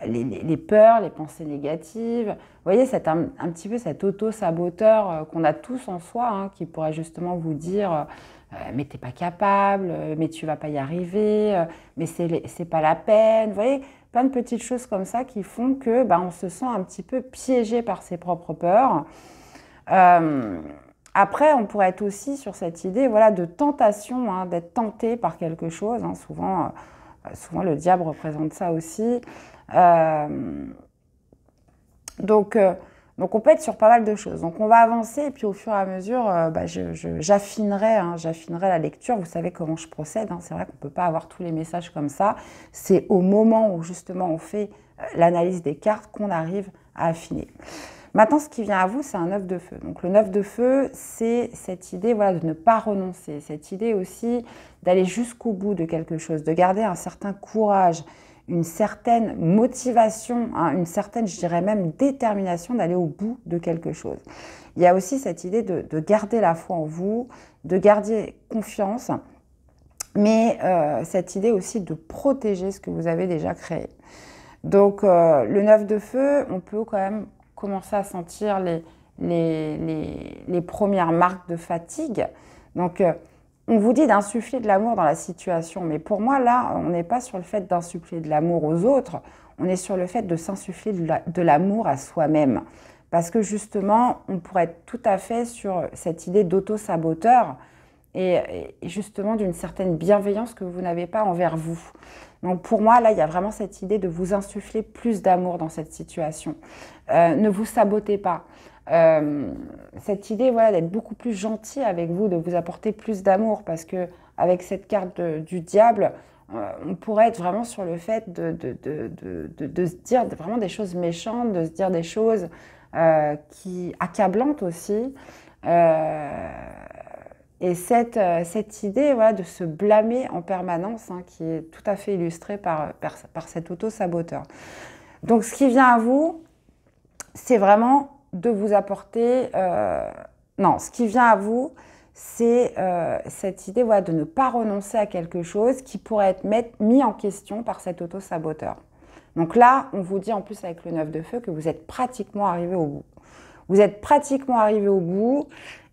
Les peurs, les pensées négatives. Vous voyez, un petit peu cet auto-saboteur qu'on a tous en soi, hein, qui pourrait justement vous dire mais t'es pas capable, mais tu vas pas y arriver, mais c'est pas la peine. Vous voyez, plein de petites choses comme ça qui font que on se sent un petit peu piégé par ses propres peurs. Après, on pourrait être aussi sur cette idée voilà, de tentation, hein, d'être tenté par quelque chose. Hein, souvent, le diable représente ça aussi. Donc, on peut être sur pas mal de choses. Donc, on va avancer et puis au fur et à mesure, j'affinerai la lecture. Vous savez comment je procède. Hein. C'est vrai qu'on ne peut pas avoir tous les messages comme ça. C'est au moment où justement on fait l'analyse des cartes qu'on arrive à affiner. Maintenant, ce qui vient à vous, c'est un 9 de feu. Donc, le 9 de feu, c'est cette idée voilà, de ne pas renoncer. Cette idée aussi d'aller jusqu'au bout de quelque chose, de garder un certain courage, une certaine motivation, hein, une certaine, je dirais même, détermination d'aller au bout de quelque chose. Il y a aussi cette idée de garder la foi en vous, de garder confiance, mais cette idée aussi de protéger ce que vous avez déjà créé. Donc, le 9 de feu, on peut quand même commencer à sentir les premières marques de fatigue. Donc, on vous dit d'insuffler de l'amour dans la situation, mais pour moi, là, on n'est pas sur le fait d'insuffler de l'amour aux autres, on est sur le fait de s'insuffler de l'amour à soi-même. Parce que justement, on pourrait être tout à fait sur cette idée d'auto-saboteur et justement d'une certaine bienveillance que vous n'avez pas envers vous. Donc pour moi, là, il y a vraiment cette idée de vous insuffler plus d'amour dans cette situation. Ne vous sabotez pas. Cette idée voilà, d'être beaucoup plus gentil avec vous, de vous apporter plus d'amour, parce que avec cette carte du diable, on pourrait être vraiment sur le fait de se dire vraiment des choses méchantes, de se dire des choses accablantes aussi. Et cette idée voilà, de se blâmer en permanence, hein, qui est tout à fait illustrée par cet auto-saboteur. Donc ce qui vient à vous, c'est vraiment de vous apporter... non, ce qui vient à vous, c'est cette idée voilà, de ne pas renoncer à quelque chose qui pourrait être mis en question par cet auto-saboteur. Donc là, on vous dit en plus avec le 9 de feu que vous êtes pratiquement arrivé au bout. Vous êtes pratiquement arrivé au bout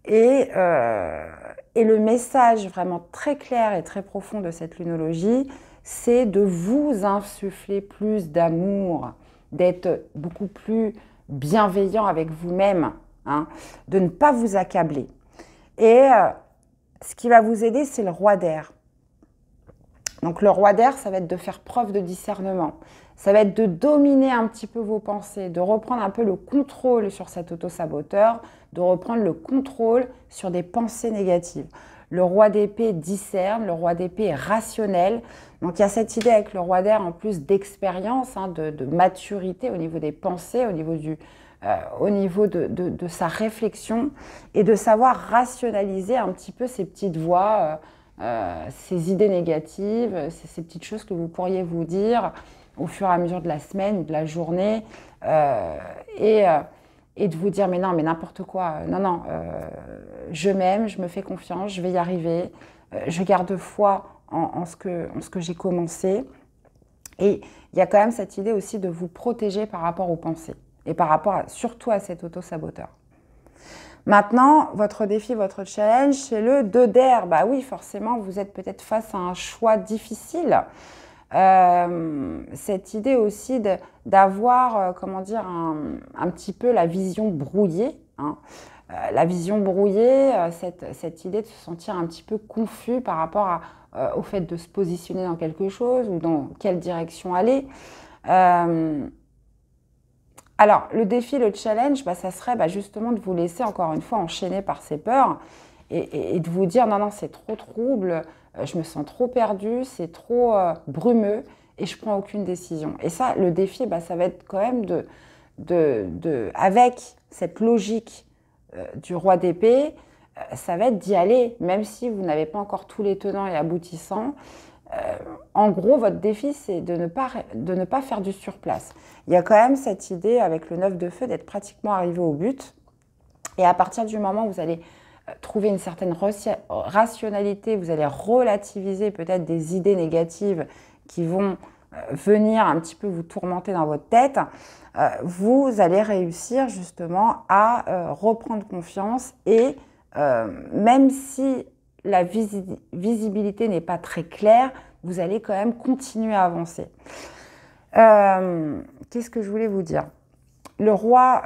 et le message vraiment très clair et très profond de cette lunologie, c'est de vous insuffler plus d'amour, d'être beaucoup plus bienveillant avec vous-même, hein, de ne pas vous accabler. Et ce qui va vous aider, c'est le roi d'air. Donc le roi d'air, ça va être de faire preuve de discernement. Ça va être de dominer un petit peu vos pensées, de reprendre un peu le contrôle sur cet auto-saboteur, de reprendre le contrôle sur des pensées négatives. Le roi d'épée discerne, le roi d'épée est rationnel. Donc il y a cette idée avec le roi d'air en plus d'expérience, hein, de maturité au niveau des pensées, au niveau de sa réflexion et de savoir rationaliser un petit peu ces petites voix, ces idées négatives, ces petites choses que vous pourriez vous dire au fur et à mesure de la semaine ou de la journée et de vous dire mais non, mais n'importe quoi, non, je m'aime, je me fais confiance, je vais y arriver, je garde foi en ce que j'ai commencé. Et il y a quand même cette idée aussi de vous protéger par rapport aux pensées et par rapport surtout à cet auto-saboteur. Maintenant, votre défi, votre challenge, c'est le 2 d'air. Bah oui, forcément, vous êtes peut-être face à un choix difficile. Cette idée aussi d'avoir, comment dire, un petit peu la vision brouillée. Hein. La vision brouillée, cette idée de se sentir un petit peu confus par rapport au fait de se positionner dans quelque chose ou dans quelle direction aller. Alors, le défi, le challenge, ça serait justement de vous laisser encore une fois enchaîner par ces peurs et de vous dire non, non, c'est trop trouble, je me sens trop perdue, c'est trop brumeux et je ne prends aucune décision. Et ça, le défi, ça va être quand même avec cette logique du roi d'épée, ça va être d'y aller, même si vous n'avez pas encore tous les tenants et aboutissants. En gros, votre défi, c'est de ne pas faire du surplace. Il y a quand même cette idée avec le 9 de feu d'être pratiquement arrivé au but. Et à partir du moment où vous allez trouver une certaine rationalité, vous allez relativiser peut-être des idées négatives qui vont venir un petit peu vous tourmenter dans votre tête, vous allez réussir justement à reprendre confiance et même si la visibilité n'est pas très claire, vous allez quand même continuer à avancer. Qu'est-ce que je voulais vous dire? Le roi,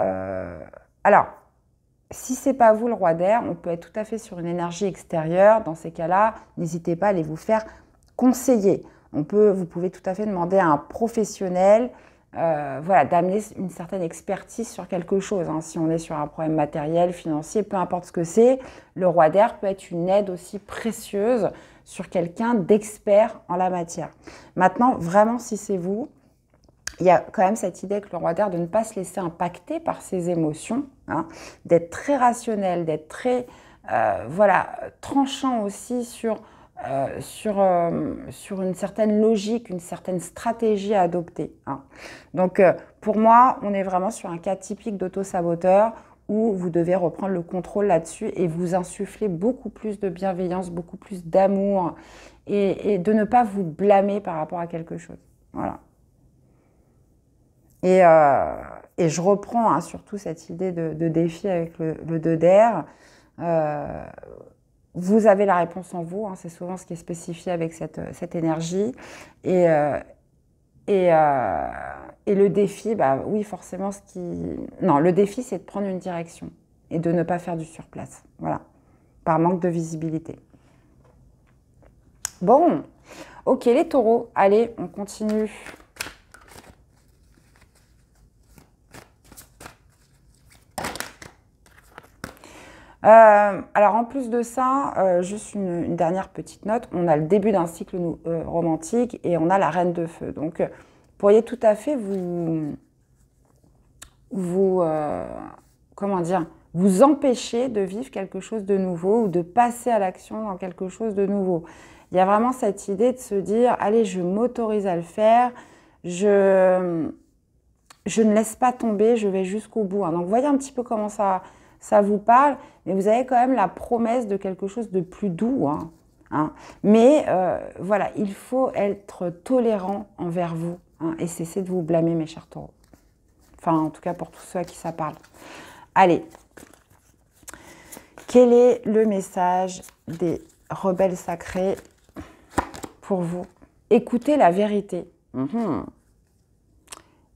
alors, si ce n'est pas vous le roi d'air, on peut être tout à fait sur une énergie extérieure. Dans ces cas-là, n'hésitez pas à aller vous faire conseiller. Vous pouvez tout à fait demander à un professionnel d'amener une certaine expertise sur quelque chose. Hein. Si on est sur un problème matériel, financier, peu importe ce que c'est, le roi d'air peut être une aide aussi précieuse sur quelqu'un d'expert en la matière. Maintenant, vraiment, si c'est vous, il y a quand même cette idée avec le roi d'air de ne pas se laisser impacter par ses émotions, hein, d'être très rationnel, d'être très tranchant aussi sur une certaine logique, une certaine stratégie à adopter. Hein. Donc, pour moi, on est vraiment sur un cas typique d'auto-saboteur où vous devez reprendre le contrôle là-dessus et vous insuffler beaucoup plus de bienveillance, beaucoup plus d'amour et de ne pas vous blâmer par rapport à quelque chose. Voilà. Et je reprends surtout cette idée de défi avec le 2 d'air. Vous avez la réponse en vous, hein, c'est souvent ce qui est spécifié avec cette énergie. Et le défi, oui, forcément, le défi, c'est de prendre une direction et de ne pas faire du surplace. Voilà, par manque de visibilité. Bon, ok, les taureaux, allez, on continue. Alors en plus de ça, juste une dernière petite note, on a le début d'un cycle romantique et on a la reine de feu. Donc vous pourriez tout à fait vous empêcher de vivre quelque chose de nouveau ou de passer à l'action dans quelque chose de nouveau. Il y a vraiment cette idée de se dire, allez, je m'autorise à le faire, je ne laisse pas tomber, je vais jusqu'au bout. Hein. Donc voyez un petit peu comment ça vous parle, mais vous avez quand même la promesse de quelque chose de plus doux. Hein. Mais voilà, il faut être tolérant envers vous et cesser de vous blâmer, mes chers taureaux. Enfin, en tout cas, pour tous ceux à qui ça parle. Allez, quel est le message des rebelles sacrés pour vous? Écoutez la vérité.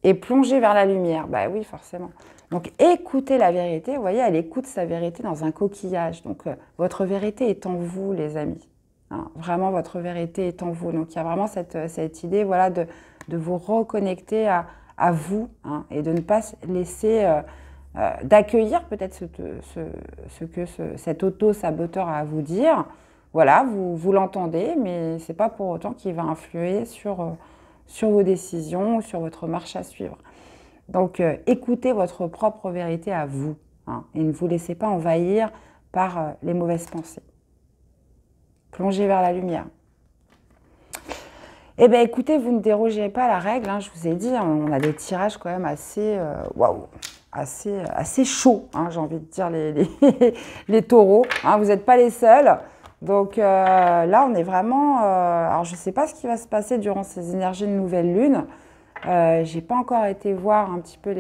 Et plongez vers la lumière. Bah oui, forcément. Donc, écoutez la vérité. Vous voyez, elle écoute sa vérité dans un coquillage. Donc, votre vérité est en vous, les amis. Hein, vraiment, votre vérité est en vous. Donc, il y a vraiment cette idée voilà, de vous reconnecter à vous hein, et de ne pas laisser... d'accueillir peut-être ce que cet auto-saboteur a à vous dire. voilà, vous l'entendez, mais ce n'est pas pour autant qu'il va influer sur vos décisions ou sur votre marche à suivre. Donc, écoutez votre propre vérité à vous, hein, et ne vous laissez pas envahir par les mauvaises pensées. Plongez vers la lumière. Eh bien, écoutez, vous ne dérogez pas à la règle, hein, je vous ai dit, on a des tirages quand même assez, waouh, assez chauds, hein, j'ai envie de dire, les taureaux. Hein, vous n'êtes pas les seuls. Donc là, on est vraiment... alors, je ne sais pas ce qui va se passer durant ces énergies de nouvelle lune. Je n'ai pas encore été voir un petit peu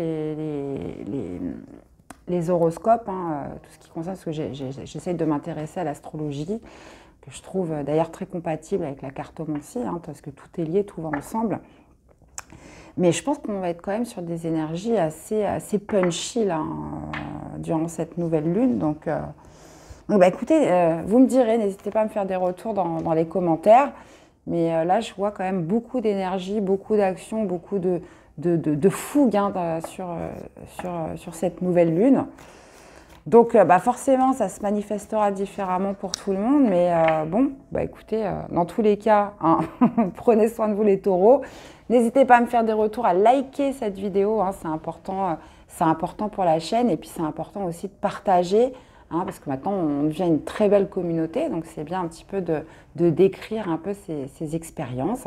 les horoscopes, hein, tout ce qui concerne, parce que j'essaie de m'intéresser à l'astrologie, que je trouve d'ailleurs très compatible avec la cartomancie, hein, parce que tout est lié, tout va ensemble. Mais je pense qu'on va être quand même sur des énergies assez punchy là, durant cette nouvelle lune. Donc bah, écoutez, vous me direz, n'hésitez pas à me faire des retours dans les commentaires. Mais là, je vois quand même beaucoup d'énergie, beaucoup d'action, beaucoup de fougue, hein, sur cette nouvelle lune. Donc bah forcément, ça se manifestera différemment pour tout le monde. Mais bon, bah écoutez, dans tous les cas, hein, prenez soin de vous les taureaux. N'hésitez pas à me faire des retours, à liker cette vidéo, hein, c'est important pour la chaîne. Et puis c'est important aussi de partager, hein, parce que maintenant on devient une très belle communauté. Donc c'est bien un petit peu de décrire un peu ces expériences.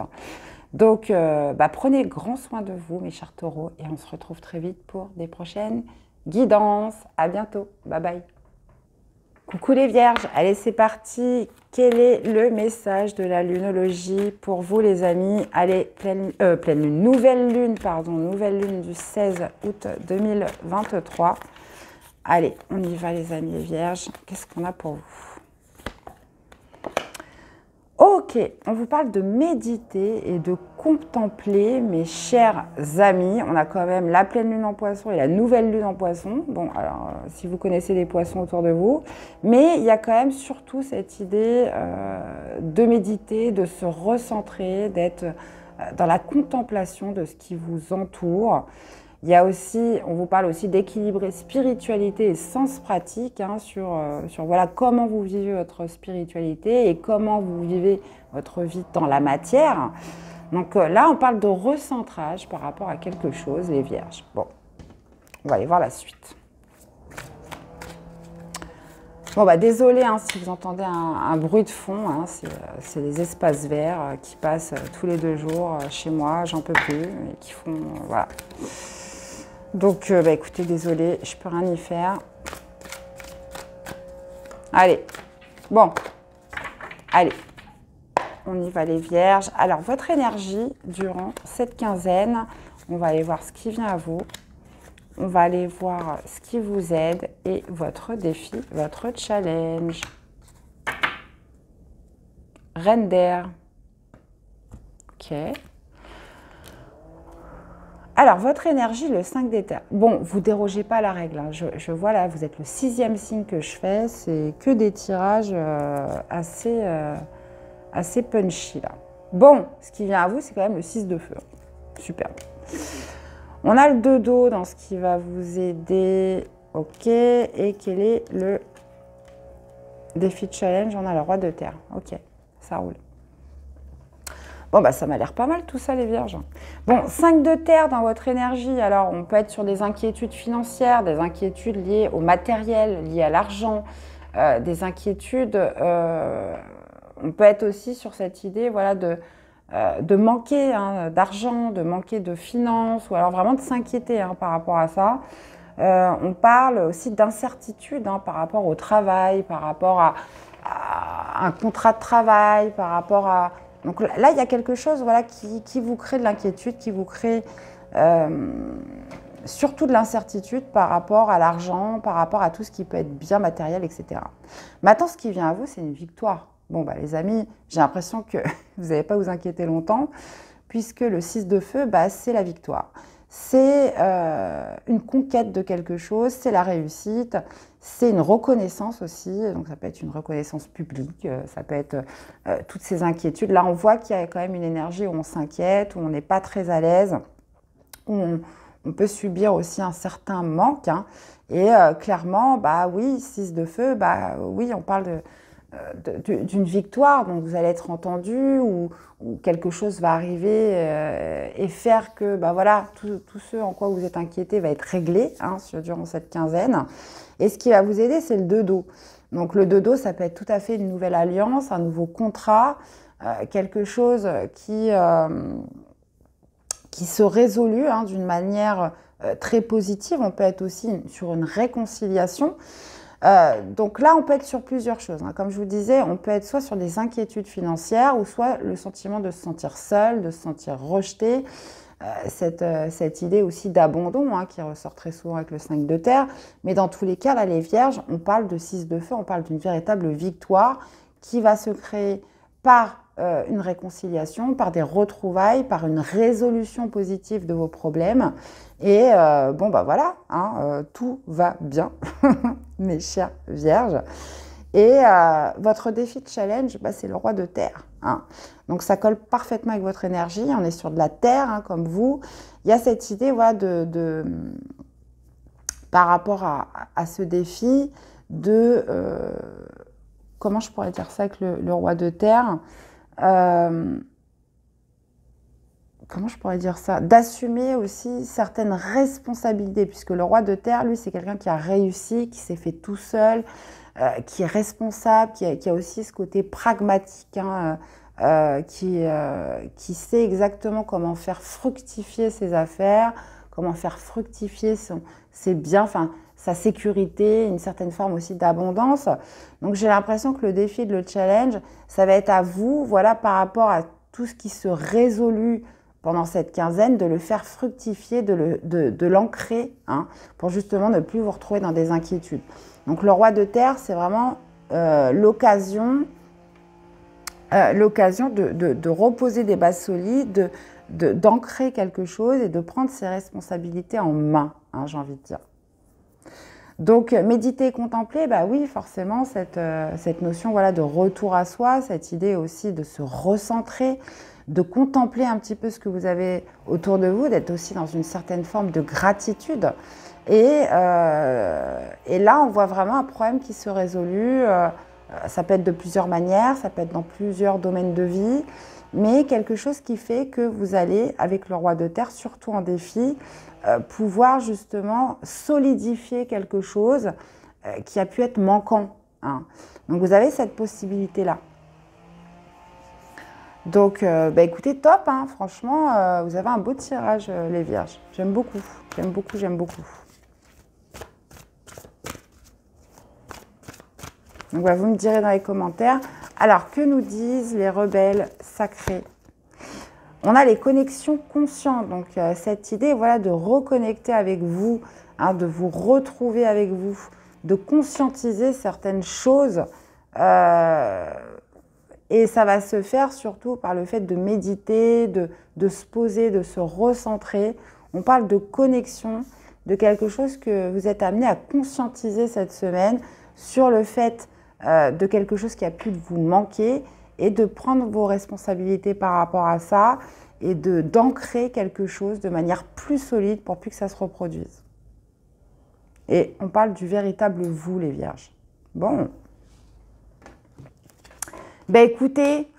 Donc bah, prenez grand soin de vous, mes chers taureaux. Et on se retrouve très vite pour des prochaines guidance. À bientôt. Bye bye. Coucou les vierges. Allez, c'est parti. Quel est le message de la lunologie pour vous, les amis? Allez, pleine lune, nouvelle lune du 16 août 2023. Allez, on y va, les amis les vierges. Qu'est-ce qu'on a pour vous? Ok, on vous parle de méditer et de contempler, mes chers amis. On a quand même la pleine lune en poisson et la nouvelle lune en poisson. Bon, alors, si vous connaissez les poissons autour de vous. Mais il y a quand même surtout cette idée de méditer, de se recentrer, d'être dans la contemplation de ce qui vous entoure. Il y a aussi, on vous parle aussi d'équilibrer spiritualité et sens pratique, hein, sur voilà, comment vous vivez votre spiritualité et comment vous vivez votre vie dans la matière. Donc là, on parle de recentrage par rapport à quelque chose, les vierges. Bon, on va aller voir la suite. Bon, bah désolé, hein, si vous entendez un bruit de fond, hein, c'est les espaces verts qui passent tous les 2 jours chez moi, j'en peux plus, et qui font, voilà. Donc, bah, écoutez, désolé, je peux rien y faire. Allez, bon, allez, on y va les vierges. Alors, votre énergie durant cette quinzaine, on va aller voir ce qui vient à vous. On va aller voir ce qui vous aide et votre défi, votre challenge. Reine d'air. Ok. Alors, votre énergie, le 5 d'éther. Bon, vous ne dérogez pas à la règle. Hein. Je vois là, vous êtes le 6e signe que je fais. C'est que des tirages assez punchy là. Bon, ce qui vient à vous, c'est quand même le 6 de feu. Super. On a le 2 d'eau dans ce qui va vous aider. Ok. Et quel est le défi de challenge? On a le roi de terre. Ok, ça roule. Bon, bah ça m'a l'air pas mal tout ça, les vierges. Bon, 5 de terre dans votre énergie. Alors, on peut être sur des inquiétudes financières, des inquiétudes liées au matériel, liées à l'argent, des inquiétudes. On peut être aussi sur cette idée, voilà, de manquer, hein, d'argent, de manquer de finances, ou alors vraiment de s'inquiéter, hein, par rapport à ça. On parle aussi d'incertitude, hein, par rapport au travail, par rapport à un contrat de travail, par rapport à... Donc là, il y a quelque chose, voilà, qui vous crée de l'inquiétude, qui vous crée surtout de l'incertitude par rapport à l'argent, par rapport à tout ce qui peut être bien matériel, etc. Maintenant, ce qui vient à vous, c'est une victoire. Bon, bah, les amis, j'ai l'impression que vous n'allez pas vous inquiéter longtemps, puisque le 6 de feu, bah, c'est la victoire. C'est une conquête de quelque chose, c'est la réussite, c'est une reconnaissance aussi, donc ça peut être une reconnaissance publique, ça peut être toutes ces inquiétudes. Là, on voit qu'il y a quand même une énergie où on s'inquiète, où on n'est pas très à l'aise, où on peut subir aussi un certain manque, hein. Et clairement, bah oui, 6 de feu, bah oui, on parle d'une victoire, donc vous allez être entendu ou quelque chose va arriver et faire que bah voilà, tout ce en quoi vous êtes inquiété va être réglé durant cette quinzaine. Et ce qui va vous aider, c'est le 2 dos. Donc le 2 dos, ça peut être tout à fait une nouvelle alliance, un nouveau contrat, quelque chose qui se résolue d'une manière très positive. On peut être aussi sur une réconciliation. Donc là, on peut être sur plusieurs choses. Comme je vous disais, on peut être soit sur des inquiétudes financières ou soit le sentiment de se sentir seul, de se sentir rejeté. Cette idée aussi d'abandon qui ressort très souvent avec le 5 de terre. Mais dans tous les cas, là, les vierges, on parle de 6 de feu, on parle d'une véritable victoire qui va se créer par une réconciliation, par des retrouvailles, par une résolution positive de vos problèmes. Et bon, bah voilà, tout va bien, mes chers vierges. Et votre défi de challenge, c'est le roi de terre. Donc ça colle parfaitement avec votre énergie. On est sur de la terre, comme vous. Il y a cette idée voilà, par rapport à ce défi de... comment je pourrais dire ça avec le roi de terre comment je pourrais dire ça, d'assumer aussi certaines responsabilités, puisque le roi de terre, lui, c'est quelqu'un qui a réussi, qui s'est fait tout seul, qui est responsable, qui a aussi ce côté pragmatique, qui sait exactement comment faire fructifier ses affaires, comment faire fructifier ses biens, enfin, sa sécurité, une certaine forme aussi d'abondance. Donc j'ai l'impression que le défi de le challenge, ça va être à vous, voilà, par rapport à tout ce qui se résolut pendant cette quinzaine, de le faire fructifier, de l'ancrer, pour justement ne plus vous retrouver dans des inquiétudes. Donc le roi de terre, c'est vraiment l'occasion de reposer des bases solides, d'ancrer quelque chose et de prendre ses responsabilités en main, j'ai envie de dire. Donc, méditer et contempler, bah oui, forcément, cette notion voilà, de retour à soi, cette idée aussi de se recentrer, de contempler un petit peu ce que vous avez autour de vous, d'être aussi dans une certaine forme de gratitude. Et là, on voit vraiment un problème qui se résolue. Ça peut être de plusieurs manières, ça peut être dans plusieurs domaines de vie, mais quelque chose qui fait que vous allez, avec le roi de terre, surtout en défi, pouvoir justement solidifier quelque chose qui a pu être manquant. Donc vous avez cette possibilité-là. Donc écoutez, top, franchement, vous avez un beau tirage, les vierges. J'aime beaucoup, j'aime beaucoup, j'aime beaucoup. Donc vous me direz dans les commentaires. Alors, que nous disent les rebelles sacrés? On a les connexions conscientes, donc cette idée voilà, de reconnecter avec vous, de vous retrouver avec vous, de conscientiser certaines choses. Et ça va se faire surtout par le fait de méditer, de se poser, de se recentrer. On parle de connexion, de quelque chose que vous êtes amené à conscientiser cette semaine sur le fait de quelque chose qui a pu vous manquer et de prendre vos responsabilités par rapport à ça et d'ancrer quelque chose de manière plus solide pour plus que ça se reproduise. Et on parle du véritable vous, les vierges. Bon. Écoutez,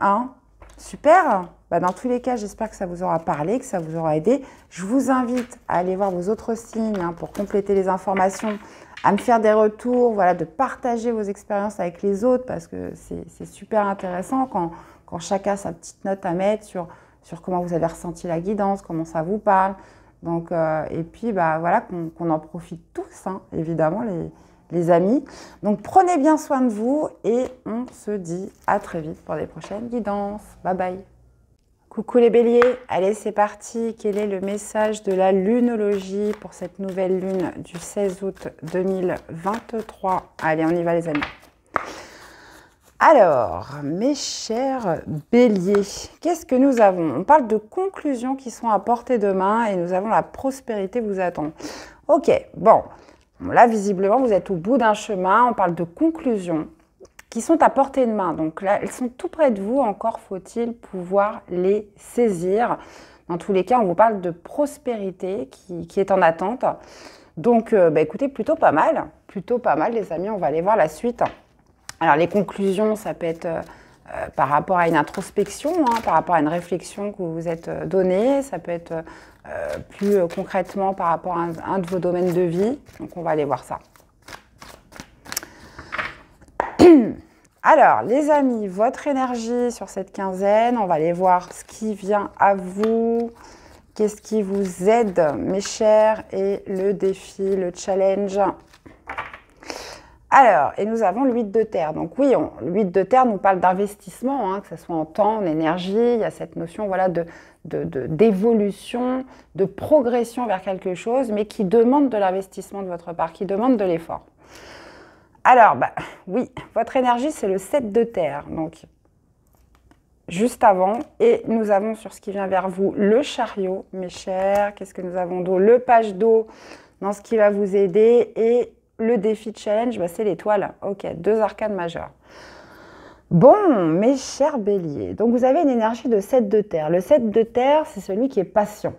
super. Dans tous les cas, j'espère que ça vous aura parlé, que ça vous aura aidé. Je vous invite à aller voir vos autres signes pour compléter les informations, à me faire des retours, voilà, de partager vos expériences avec les autres parce que c'est super intéressant quand chacun a sa petite note à mettre sur comment vous avez ressenti la guidance, comment ça vous parle. Donc, et puis, voilà, qu'on en profite tous, évidemment, les amis. Donc, prenez bien soin de vous et on se dit à très vite pour les prochaines guidances. Bye bye. Coucou les béliers, allez c'est parti. Quel est le message de la lunologie pour cette nouvelle lune du 16 août 2023? Allez, on y va les amis. Alors, mes chers béliers, qu'est-ce que nous avons? On parle de conclusions qui sont à portée de main et nous avons la prospérité vous attend. Ok, bon, là visiblement vous êtes au bout d'un chemin, on parle de conclusions qui sont à portée de main. Donc là, elles sont tout près de vous, encore faut-il pouvoir les saisir. Dans tous les cas, on vous parle de prospérité qui est en attente. Donc, écoutez, plutôt pas mal les amis, on va aller voir la suite. Alors, les conclusions, ça peut être par rapport à une introspection, hein, par rapport à une réflexion que vous vous êtes donnée. Ça peut être plus concrètement par rapport à un de vos domaines de vie. Donc, on va aller voir ça. Alors, les amis, votre énergie sur cette quinzaine, on va aller voir ce qui vient à vous, qu'est-ce qui vous aide, mes chers, et le défi, le challenge. Alors, et nous avons l'huile de terre. Donc oui, l'huile de terre nous parle d'investissement, hein, que ce soit en temps, en énergie. Il y a cette notion voilà, d'évolution, de progression vers quelque chose, mais qui demande de l'investissement de votre part, qui demande de l'effort. Alors, oui, votre énergie, c'est le 7 de terre, donc juste avant. Et nous avons sur ce qui vient vers vous le chariot, mes chers. Qu'est-ce que nous avons d'autre? Le page d'eau dans ce qui va vous aider. Et le défi challenge, c'est l'étoile. Ok, 2 arcanes majeures. Bon, mes chers béliers, donc vous avez une énergie de 7 de terre. Le 7 de terre, c'est celui qui est patient.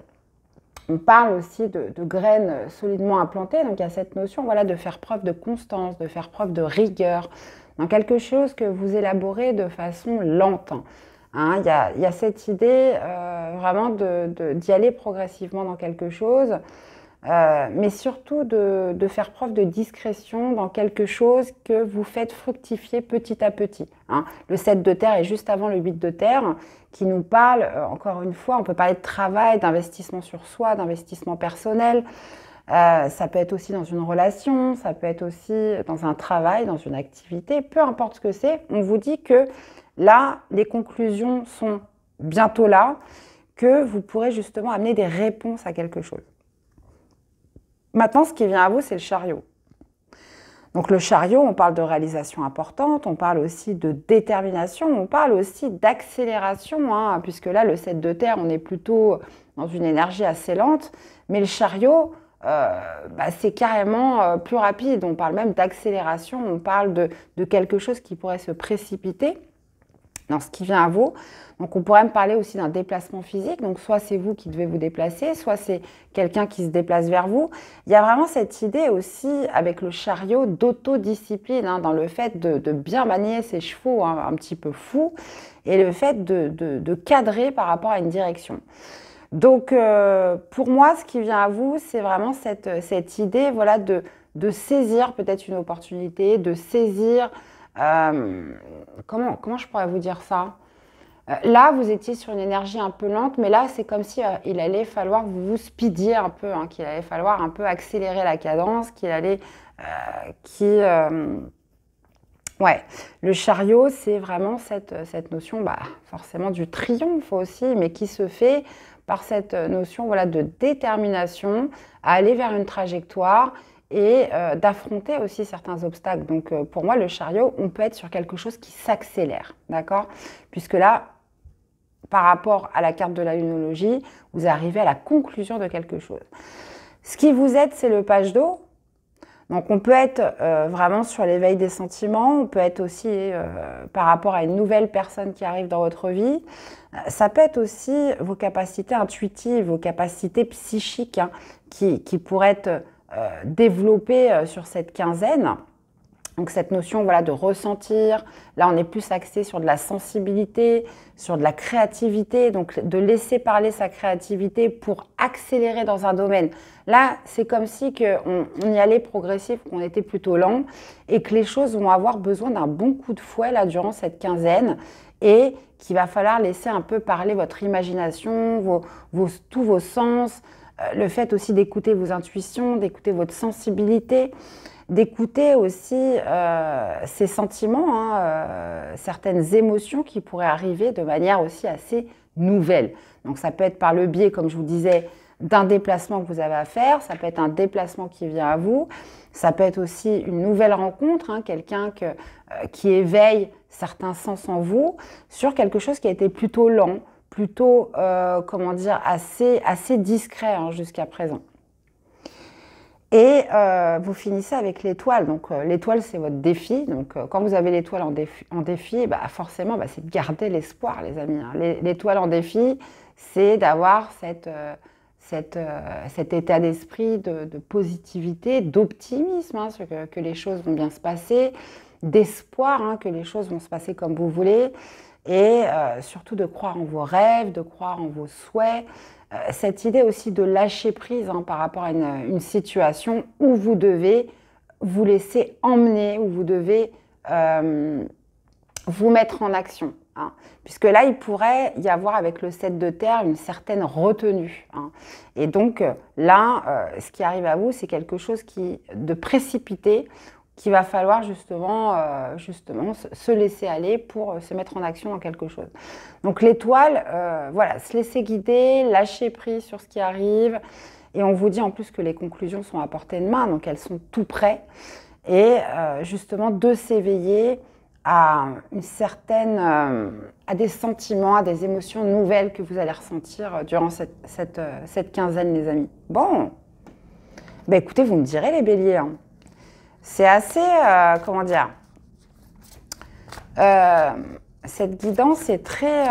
On parle aussi de graines solidement implantées, donc il y a cette notion voilà, de faire preuve de constance, de faire preuve de rigueur, dans quelque chose que vous élaborez de façon lente. Hein, il y a cette idée vraiment d'y aller progressivement dans quelque chose, mais surtout de faire preuve de discrétion dans quelque chose que vous faites fructifier petit à petit. Hein. Le 7 de terre est juste avant le 8 de terre, qui nous parle, encore une fois, on peut parler de travail, d'investissement sur soi, d'investissement personnel. Ça peut être aussi dans une relation, ça peut être aussi dans un travail, dans une activité, peu importe ce que c'est. On vous dit que là, les conclusions sont bientôt là, que vous pourrez justement amener des réponses à quelque chose. Maintenant, ce qui vient à vous, c'est le chariot. Donc le chariot, on parle de réalisation importante, on parle aussi de détermination, on parle aussi d'accélération, hein, puisque là, le 7 de terre, on est plutôt dans une énergie assez lente, mais le chariot, c'est carrément plus rapide. On parle même d'accélération, on parle de quelque chose qui pourrait se précipiter dans ce qui vient à vous. Donc on pourrait me parler aussi d'un déplacement physique, donc soit c'est vous qui devez vous déplacer, soit c'est quelqu'un qui se déplace vers vous. Il y a vraiment cette idée aussi avec le chariot d'autodiscipline, hein, dans le fait de bien manier ses chevaux, hein, un petit peu fous, et le fait de cadrer par rapport à une direction. Donc pour moi, ce qui vient à vous, c'est vraiment cette idée voilà, de saisir peut-être une opportunité, de saisir... comment je pourrais vous dire ça? Là, vous étiez sur une énergie un peu lente, mais là, c'est comme si il allait falloir que vous vous speediez un peu, hein, qu'il allait falloir un peu accélérer la cadence, qu'il allait... Ouais, le chariot, c'est vraiment cette notion, forcément du triomphe aussi, mais qui se fait par cette notion voilà, de détermination à aller vers une trajectoire et d'affronter aussi certains obstacles. Donc pour moi, le chariot, on peut être sur quelque chose qui s'accélère, d'accord? Puisque là, par rapport à la carte de la lunologie, vous arrivez à la conclusion de quelque chose. Ce qui vous aide, c'est le page d'eau. Donc on peut être vraiment sur l'éveil des sentiments, on peut être aussi par rapport à une nouvelle personne qui arrive dans votre vie. Ça peut être aussi vos capacités intuitives, vos capacités psychiques, hein, qui pourraient être développées sur cette quinzaine. Donc cette notion voilà, de ressentir, là on est plus axé sur de la sensibilité, sur de la créativité, donc de laisser parler sa créativité pour accélérer dans un domaine. Là c'est comme si on y allait progressif, qu'on était plutôt lent et que les choses vont avoir besoin d'un bon coup de fouet là, durant cette quinzaine et qu'il va falloir laisser un peu parler votre imagination, tous vos sens, le fait aussi d'écouter vos intuitions, d'écouter votre sensibilité, d'écouter aussi ces sentiments, hein, certaines émotions qui pourraient arriver de manière aussi assez nouvelle. Donc ça peut être par le biais, comme je vous disais, d'un déplacement que vous avez à faire, ça peut être un déplacement qui vient à vous, ça peut être aussi une nouvelle rencontre, hein, quelqu'un qui éveille certains sens en vous sur quelque chose qui a été plutôt lent, plutôt, comment dire, assez discret hein, jusqu'à présent. Et vous finissez avec l'étoile. Donc l'étoile, c'est votre défi. Donc quand vous avez l'étoile en défi, forcément, c'est de garder l'espoir, les amis. Hein. L'étoile en défi, c'est d'avoir cet état d'esprit de positivité, d'optimisme, hein, que les choses vont bien se passer, d'espoir, hein, que les choses vont se passer comme vous voulez, et surtout de croire en vos rêves, de croire en vos souhaits. Cette idée aussi de lâcher prise, hein, par rapport à une situation où vous devez vous laisser emmener, où vous devez vous mettre en action. Hein. Puisque là, il pourrait y avoir avec le 7 de terre une certaine retenue. Hein. Et donc là, ce qui arrive à vous, c'est quelque chose de précipité, qu'il va falloir justement se laisser aller pour se mettre en action dans quelque chose. Donc l'étoile, voilà, se laisser guider, lâcher prise sur ce qui arrive. Et on vous dit en plus que les conclusions sont à portée de main, donc elles sont tout près. Et justement de s'éveiller à à des sentiments, à des émotions nouvelles que vous allez ressentir durant cette quinzaine, les amis. Bon, ben écoutez, vous me direz les béliers. Hein. C'est assez, comment dire, cette guidance est très,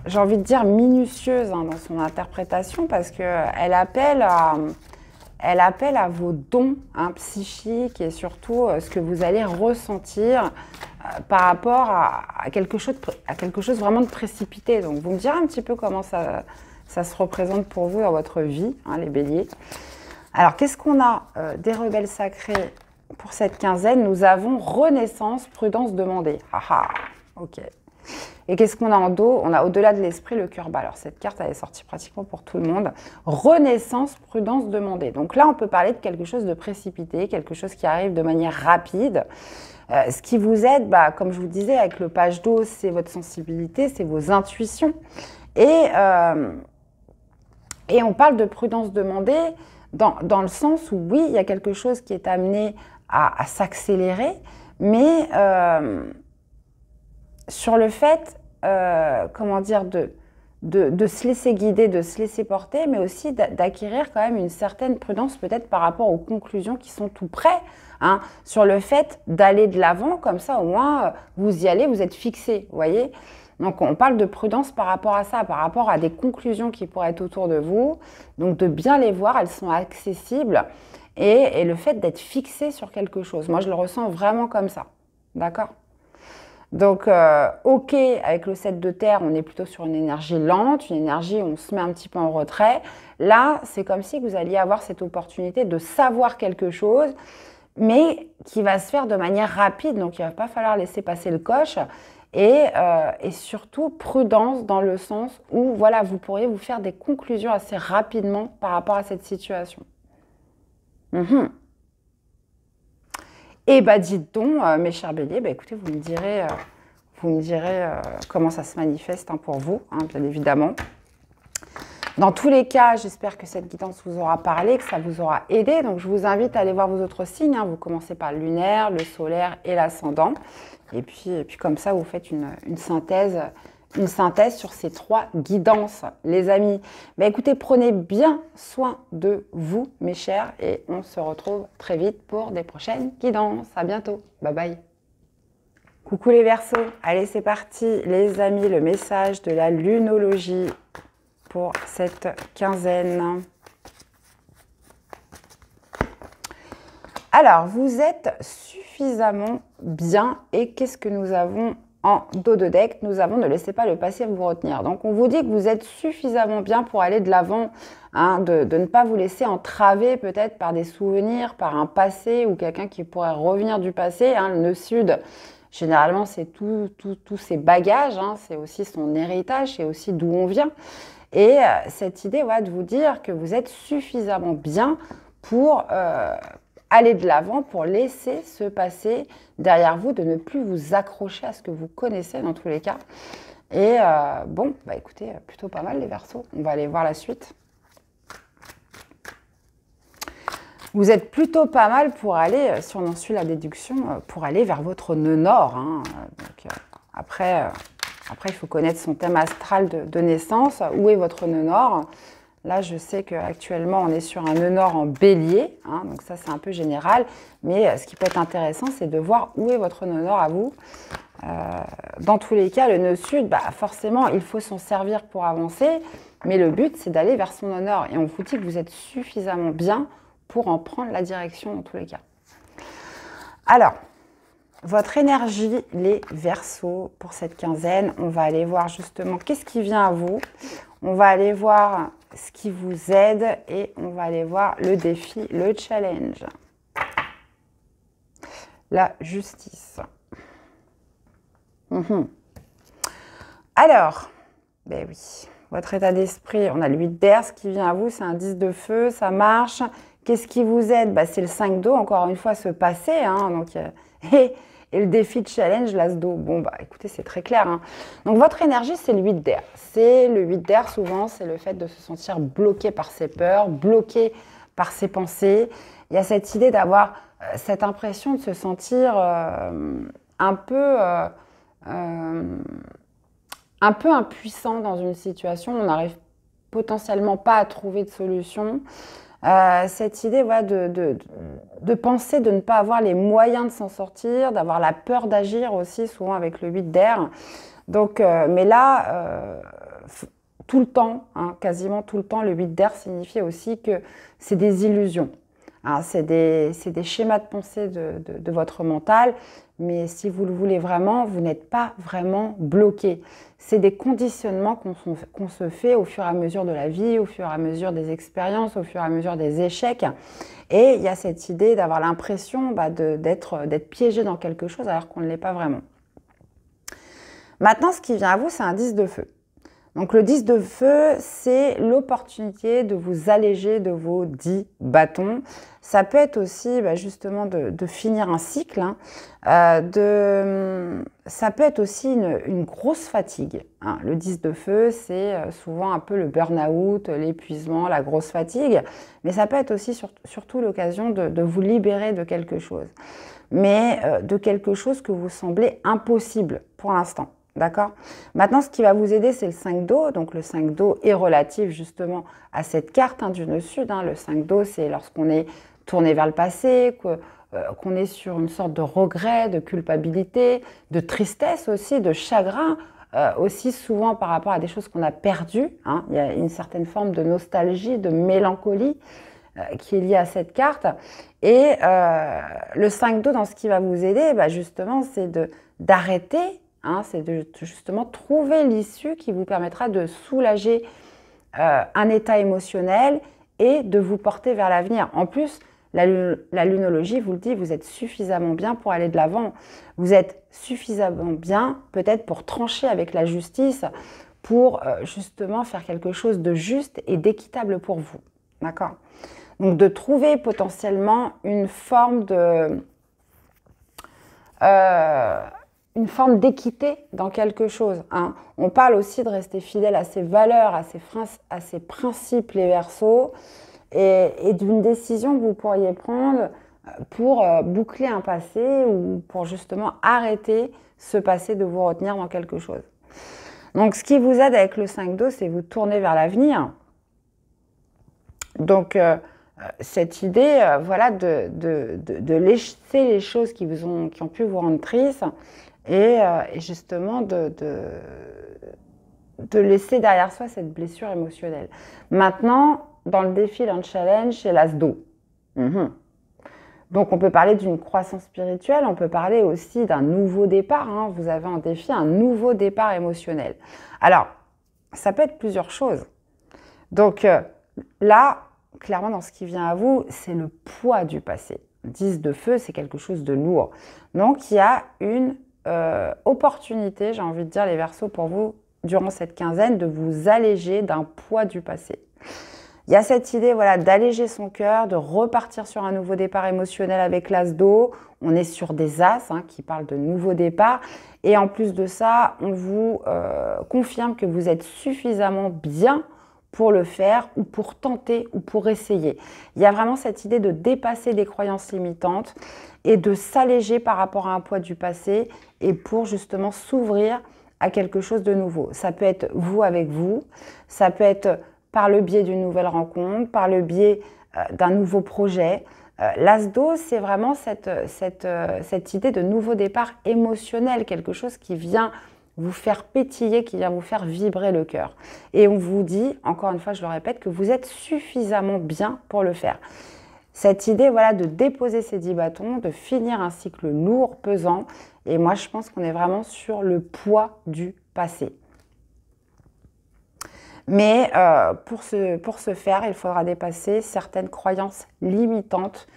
j'ai envie de dire, minutieuse, hein, dans son interprétation, parce qu'elle appelle à vos dons, hein, psychiques, et surtout ce que vous allez ressentir par rapport à quelque chose vraiment de précipité. Donc vous me direz un petit peu comment ça se représente pour vous dans votre vie, hein, les béliers. Alors qu'est-ce qu'on a des rebelles sacrés pour cette quinzaine? Nous avons renaissance, prudence demandée. Ah ah, ok. Et qu'est-ce qu'on a en dos? On a au-delà de l'esprit le cœur bas. Alors cette carte, elle est sortie pratiquement pour tout le monde. Renaissance, prudence demandée. Donc là, on peut parler de quelque chose de précipité, quelque chose qui arrive de manière rapide. Ce qui vous aide, comme je vous disais, avec le page d'eau, c'est votre sensibilité, c'est vos intuitions. Et on parle de prudence demandée dans le sens où, oui, il y a quelque chose qui est amené à s'accélérer, mais sur le fait, comment dire, de se laisser guider, de se laisser porter, mais aussi d'acquérir quand même une certaine prudence peut-être par rapport aux conclusions qui sont tout près, hein, sur le fait d'aller de l'avant, comme ça au moins vous y allez, vous êtes fixé, vous voyez. Donc on parle de prudence par rapport à ça, par rapport à des conclusions qui pourraient être autour de vous, donc de bien les voir, elles sont accessibles, et le fait d'être fixé sur quelque chose. Moi je le ressens vraiment comme ça, d'accord ? Donc, ok, avec le 7 de terre, on est plutôt sur une énergie lente, une énergie où on se met un petit peu en retrait. Là, c'est comme si vous alliez avoir cette opportunité de savoir quelque chose, mais qui va se faire de manière rapide. Donc, il ne va pas falloir laisser passer le coche. Et surtout, prudence dans le sens où, voilà, vous pourriez vous faire des conclusions assez rapidement par rapport à cette situation. Et dites donc, mes chers béliers, écoutez, vous me direz comment ça se manifeste, hein, pour vous, hein, bien évidemment. Dans tous les cas, j'espère que cette guidance vous aura parlé, que ça vous aura aidé. Donc, je vous invite à aller voir vos autres signes. Hein. Vous commencez par le lunaire, le solaire et l'ascendant. Et puis comme ça, vous faites une synthèse sur ces 3 guidances, les amis. Écoutez, prenez bien soin de vous, mes chers, et on se retrouve très vite pour des prochaines guidances. À bientôt. Bye bye. Coucou les Verseaux. Allez, c'est parti, les amis, le message de la lunologie pour cette quinzaine. Alors, vous êtes suffisamment bien, et qu'est-ce que nous avons en dos de deck? Nous avons ne laissez pas le passé vous retenir. Donc, on vous dit que vous êtes suffisamment bien pour aller de l'avant, hein, de ne pas vous laisser entraver peut-être par des souvenirs, par un passé ou quelqu'un qui pourrait revenir du passé. Hein. Le nœud sud, généralement, c'est tous ses bagages, hein, c'est aussi son héritage, c'est aussi d'où on vient. Et cette idée, ouais, de vous dire que vous êtes suffisamment bien pour aller de l'avant, pour laisser ce passé derrière vous, de ne plus vous accrocher à ce que vous connaissez dans tous les cas. Et bon, écoutez, plutôt pas mal les Verseaux. On va aller voir la suite. Vous êtes plutôt pas mal pour aller, si on en suit la déduction, pour aller vers votre nœud nord. Hein. Donc, après, il faut connaître son thème astral de naissance. Où est votre nœud nord? Là, je sais qu'actuellement, on est sur un nœud nord en bélier, hein, donc ça, c'est un peu général. Mais ce qui peut être intéressant, c'est de voir où est votre nœud nord à vous. Dans tous les cas, le nœud sud, forcément, il faut s'en servir pour avancer. Mais le but, c'est d'aller vers son honneur. Et on vous dit que vous êtes suffisamment bien pour en prendre la direction dans tous les cas. Alors, votre énergie, les Verseaux, pour cette quinzaine, on va aller voir justement qu'est-ce qui vient à vous. On va aller voir ce qui vous aide et on va aller voir le défi, le challenge. La justice. Alors, ben oui, votre état d'esprit, on a le 8 d'air, ce qui vient à vous, c'est un 10 de feu, ça marche. Qu'est-ce qui vous aide? Ben, c'est le 5 d'eau, encore une fois, se passer. Hein, donc, et le défi de challenge, l'as d'eau. Bon, bah écoutez, c'est très clair. Hein. Donc, votre énergie, c'est le 8 d'air. C'est le 8 d'air, souvent, c'est le fait de se sentir bloqué par ses peurs, bloqué par ses pensées. Il y a cette idée d'avoir cette impression de se sentir un peu impuissant dans une situation. On n'arrive potentiellement pas à trouver de solution. Cette idée voilà, de penser de ne pas avoir les moyens de s'en sortir, d'avoir la peur d'agir aussi, souvent avec le 8 d'air. Donc, mais là, tout le temps, hein, quasiment tout le temps, le 8 d'air signifie aussi que c'est des illusions. Hein, c'est des schémas de pensée de votre mental, mais si vous le voulez vraiment, vous n'êtes pas vraiment bloqué. C'est des conditionnements qu'on se fait au fur et à mesure de la vie, au fur et à mesure des expériences, au fur et à mesure des échecs. Et il y a cette idée d'avoir l'impression d'être piégé dans quelque chose alors qu'on ne l'est pas vraiment. Maintenant, ce qui vient à vous, c'est un 10 de feu. Donc le 10 de feu, c'est l'opportunité de vous alléger de vos 10 bâtons. Ça peut être aussi justement de finir un cycle. Hein. Ça peut être aussi une grosse fatigue. Hein. Le 10 de feu, c'est souvent un peu le burn-out, l'épuisement, la grosse fatigue. Mais ça peut être aussi surtout l'occasion de vous libérer de quelque chose. Mais de quelque chose que vous semblez impossible pour l'instant. D'accord? Maintenant, ce qui va vous aider, c'est le 5 d'eau. Donc, le 5 d'eau est relatif justement à cette carte du nœud-sud. Hein. Le 5 d'eau, c'est lorsqu'on est tourné vers le passé, qu'on est sur une sorte de regret, de culpabilité, de tristesse aussi, de chagrin, aussi souvent par rapport à des choses qu'on a perdues. Hein. Il y a une certaine forme de nostalgie, de mélancolie qui est liée à cette carte. Et le 5 d'eau, dans ce qui va vous aider, justement, c'est d'arrêter. Hein, c'est de justement trouver l'issue qui vous permettra de soulager un état émotionnel et de vous porter vers l'avenir. En plus, la lunologie vous le dit, vous êtes suffisamment bien pour aller de l'avant. Vous êtes suffisamment bien peut-être pour trancher avec la justice, pour justement faire quelque chose de juste et d'équitable pour vous. D'accord? Donc de trouver potentiellement une forme d'équité dans quelque chose. Hein. On parle aussi de rester fidèle à ses valeurs, à ses principes, les Verseaux, et d'une décision que vous pourriez prendre pour boucler un passé ou pour justement arrêter ce passé de vous retenir dans quelque chose. Donc, ce qui vous aide avec le 5 d'eau, c'est vous tourner vers l'avenir. Donc, cette idée voilà, de laisser les choses qui ont pu vous rendre triste, et justement de laisser derrière soi cette blessure émotionnelle. Maintenant, dans le défi, dans le challenge, c'est l'as d'eau. Donc, on peut parler d'une croissance spirituelle, on peut parler aussi d'un nouveau départ. Hein. Vous avez en défi un nouveau départ émotionnel. Alors, ça peut être plusieurs choses. Donc, là, clairement, dans ce qui vient à vous, c'est le poids du passé. 10 de feu, c'est quelque chose de lourd. Donc, il y a une opportunité, j'ai envie de dire, les Verseaux, pour vous, durant cette quinzaine, de vous alléger d'un poids du passé. Il y a cette idée voilà, d'alléger son cœur, de repartir sur un nouveau départ émotionnel avec l'as d'eau. On est sur des as qui parlent de nouveau départ. Et en plus de ça, on vous confirme que vous êtes suffisamment bien pour le faire ou pour tenter ou pour essayer. Il y a vraiment cette idée de dépasser des croyances limitantes et de s'alléger par rapport à un poids du passé et pour justement s'ouvrir à quelque chose de nouveau. Ça peut être vous avec vous, ça peut être par le biais d'une nouvelle rencontre, par le biais d'un nouveau projet. L'as d'eau, c'est vraiment cette idée de nouveau départ émotionnel, quelque chose qui vient vous faire pétiller, qui vient vous faire vibrer le cœur. Et on vous dit, encore une fois, je le répète, que vous êtes suffisamment bien pour le faire. Cette idée, voilà, de déposer ces 10 bâtons, de finir un cycle lourd, pesant. Et moi, je pense qu'on est vraiment sur le poids du passé. Mais pour ce faire, il faudra dépasser certaines croyances limitantes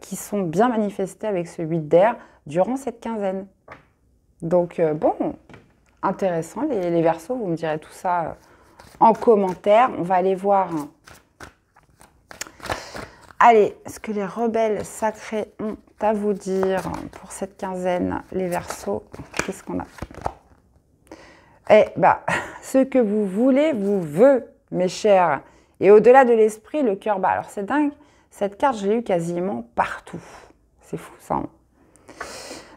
qui sont bien manifestées avec ce 8 d'air durant cette quinzaine. Donc, bon, intéressant, les Verseaux, vous me direz tout ça en commentaire. On va aller voir... Allez, ce que les rebelles sacrés ont à vous dire pour cette quinzaine, les Verseaux, qu'est-ce qu'on a? Eh bien, ce que vous voulez vous veut, mes chers. Et au-delà de l'esprit, le cœur bat. Alors, c'est dingue, cette carte, je l'ai eu quasiment partout. C'est fou, ça. Hein.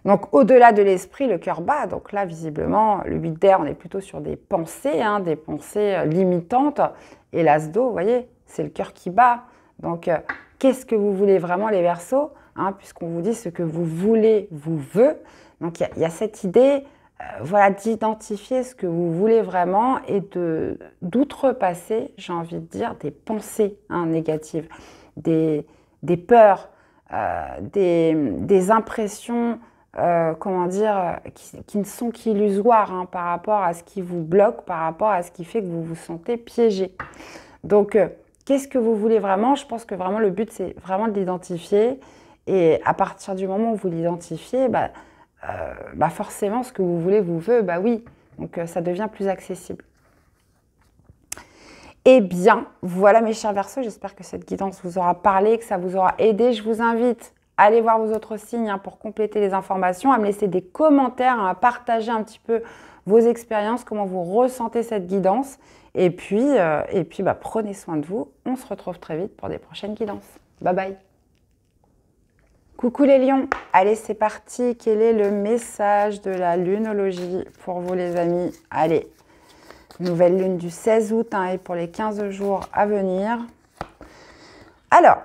Donc, au-delà de l'esprit, le cœur bat. Donc là, visiblement, le 8 d'air, on est plutôt sur des pensées, hein, des pensées limitantes. Et l'as d'eau, vous voyez, c'est le cœur qui bat. Donc, qu'est-ce que vous voulez vraiment, les Verseaux, hein, puisqu'on vous dit ce que vous voulez vous veut. Donc, il y a cette idée, voilà, d'identifier ce que vous voulez vraiment et d'outrepasser, j'ai envie de dire, des pensées négatives, des peurs, des impressions, comment dire, qui ne sont qu'illusoires hein, par rapport à ce qui vous bloque, par rapport à ce qui fait que vous vous sentez piégé. Donc, qu'est-ce que vous voulez vraiment? Je pense que vraiment le but, c'est vraiment de l'identifier. Et à partir du moment où vous l'identifiez, forcément, ce que vous voulez vous veut, bah oui. Donc, ça devient plus accessible. Eh bien, voilà mes chers Verseaux. J'espère que cette guidance vous aura parlé, que ça vous aura aidé. Je vous invite à aller voir vos autres signes hein, pour compléter les informations, à me laisser des commentaires, hein, à partager un petit peu vos expériences, comment vous ressentez cette guidance. Et puis, prenez soin de vous. On se retrouve très vite pour des prochaines guidances. Bye bye. Coucou les lions. Allez, c'est parti. Quel est le message de la lunologie pour vous les amis? Allez, nouvelle lune du 16 août hein, et pour les 15 jours à venir. Alors,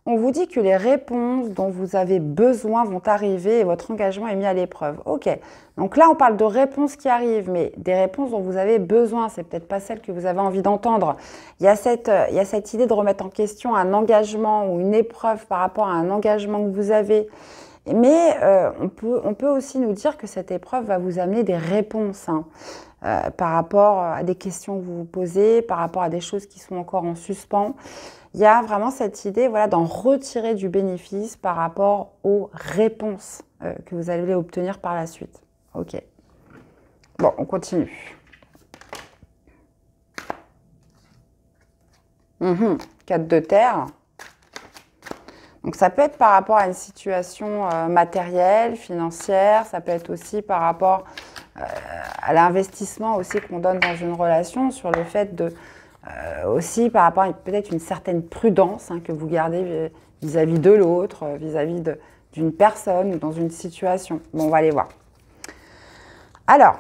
on vous dit que les réponses dont vous avez besoin vont arriver et votre engagement est mis à l'épreuve. Ok, donc là on parle de réponses qui arrivent, mais des réponses dont vous avez besoin, c'est peut-être pas celles que vous avez envie d'entendre. Il y a cette idée de remettre en question un engagement ou une épreuve par rapport à un engagement que vous avez. Mais on peut aussi nous dire que cette épreuve va vous amener des réponses hein, par rapport à des questions que vous vous posez, par rapport à des choses qui sont encore en suspens. Il y a vraiment cette idée voilà, d'en retirer du bénéfice par rapport aux réponses que vous allez obtenir par la suite. Ok. Bon, on continue. 4 de terre. Donc ça peut être par rapport à une situation matérielle, financière, ça peut être aussi par rapport à l'investissement aussi qu'on donne dans une relation, sur le fait de aussi par rapport à peut-être une certaine prudence hein, que vous gardez vis-à-vis de l'autre, vis-à-vis d'une personne ou dans une situation. Bon, on va aller voir. Alors,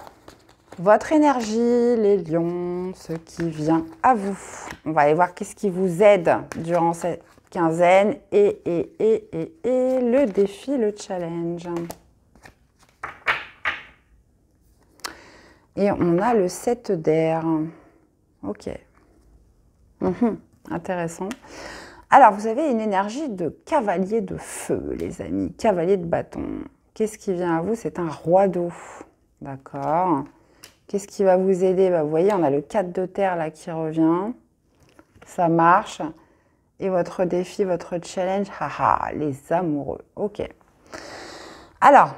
votre énergie, les lions, ce qui vient à vous. On va aller voir qu'est-ce qui vous aide durant cette quinzaine et le défi, le challenge. Et on a le 7 d'air. Ok. Intéressant. Alors, vous avez une énergie de cavalier de feu, les amis. Cavalier de bâton. Qu'est-ce qui vient à vous? C'est un roi d'eau. D'accord. Qu'est-ce qui va vous aider? Vous voyez, on a le 4 de terre là qui revient. Ça marche. Et votre défi, votre challenge, les amoureux. Ok. Alors,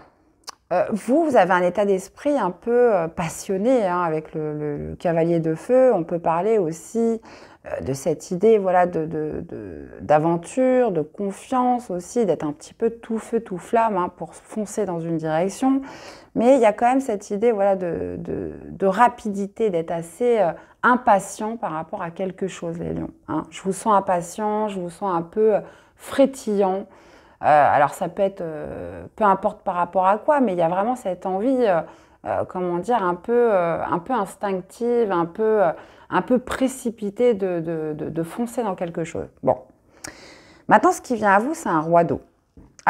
vous avez un état d'esprit un peu passionné hein, avec le cavalier de feu. On peut parler aussi de cette idée voilà, d'aventure, de confiance aussi, d'être un petit peu tout feu, tout flamme hein, pour foncer dans une direction. Mais il y a quand même cette idée voilà, de rapidité, d'être assez impatient par rapport à quelque chose, les lions. Hein. Je vous sens impatient, je vous sens un peu frétillant. Alors ça peut être, peu importe par rapport à quoi, mais il y a vraiment cette envie, comment dire, un peu instinctive, un peu précipitée de foncer dans quelque chose. Bon. Maintenant, ce qui vient à vous, c'est un roi d'eau.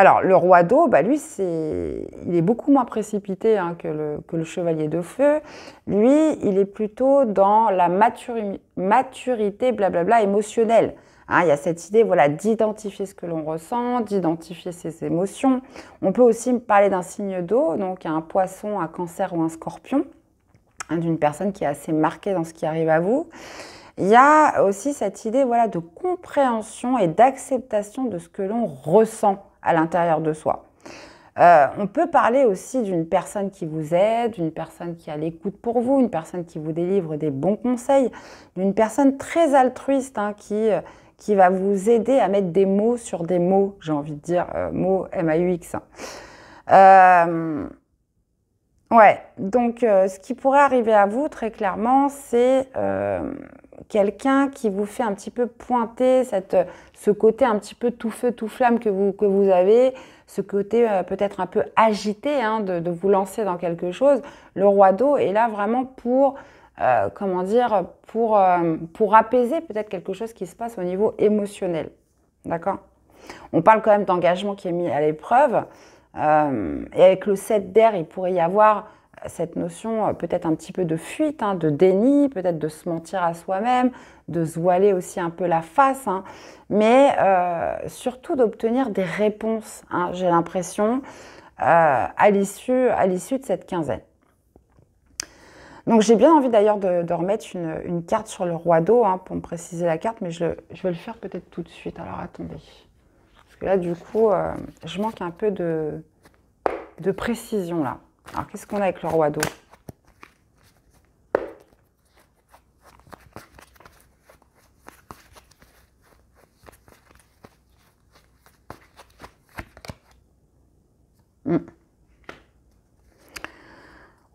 Alors, le roi d'eau, bah, lui, il est beaucoup moins précipité hein, que le chevalier de feu. Lui, il est plutôt dans la maturité, blablabla, émotionnelle. Hein, il y a cette idée voilà, d'identifier ce que l'on ressent, d'identifier ses émotions. On peut aussi parler d'un signe d'eau, donc un poisson, un cancer ou un scorpion, hein, d'une personne qui est assez marquée dans ce qui arrive à vous. Il y a aussi cette idée voilà, de compréhension et d'acceptation de ce que l'on ressent à l'intérieur de soi. On peut parler aussi d'une personne qui vous aide, d'une personne qui est à l'écoute pour vous, une personne qui vous délivre des bons conseils, d'une personne très altruiste hein, qui va vous aider à mettre des mots sur des mots, j'ai envie de dire mots M-A-U-X. Ouais, donc ce qui pourrait arriver à vous très clairement, c'est quelqu'un qui vous fait un petit peu pointer ce côté un petit peu tout feu, tout flamme que vous avez, ce côté peut-être un peu agité hein, de vous lancer dans quelque chose. Le roi d'eau est là vraiment pour, comment dire, pour apaiser peut-être quelque chose qui se passe au niveau émotionnel. D'accord ? On parle quand même d'engagement qui est mis à l'épreuve. Et avec le 7 d'air, il pourrait y avoir cette notion peut-être un petit peu de fuite, hein, de déni, peut-être de se mentir à soi-même, de se voiler aussi un peu la face, hein, mais surtout d'obtenir des réponses, hein, j'ai l'impression, à l'issue de cette quinzaine. Donc j'ai bien envie d'ailleurs de remettre une carte sur le roi d'eau hein, pour me préciser la carte, mais je vais le faire peut-être tout de suite. Alors attendez, parce que là du coup, je manque un peu de précision là. Alors, qu'est-ce qu'on a avec le roi d'eau?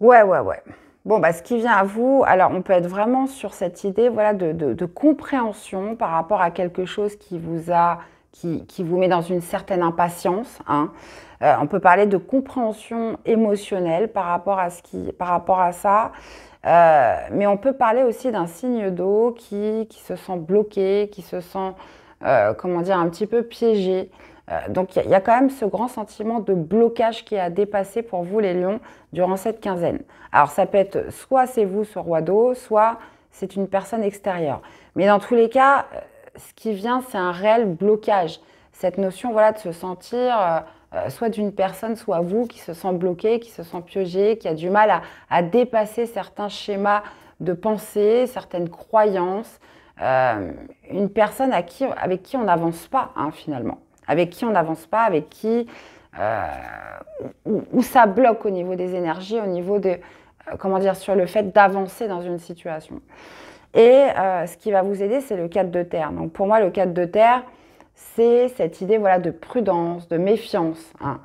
Ouais. Bon, bah, ce qui vient à vous, alors on peut être vraiment sur cette idée voilà, de compréhension par rapport à quelque chose qui vous met dans une certaine impatience. Hein. On peut parler de compréhension émotionnelle par rapport à ça. Mais on peut parler aussi d'un signe d'eau qui se sent bloqué, qui se sent, comment dire, un petit peu piégé. Donc il y a quand même ce grand sentiment de blocage qui est à dépasser pour vous les lions durant cette quinzaine. Alors ça peut être soit c'est vous ce roi d'eau, soit c'est une personne extérieure. Mais dans tous les cas, ce qui vient c'est un réel blocage. Cette notion voilà, de se sentir soit d'une personne, soit vous qui se sent bloqué, qui se sent piégé, qui a du mal à dépasser certains schémas de pensée, certaines croyances. Une personne avec qui on n'avance pas hein, finalement. Avec qui on n'avance pas, avec qui où ça bloque au niveau des énergies, au niveau de, comment dire, sur le fait d'avancer dans une situation. Et ce qui va vous aider, c'est le 4 de terre. Donc pour moi, le 4 de terre, c'est cette idée voilà, de prudence, de méfiance. Hein.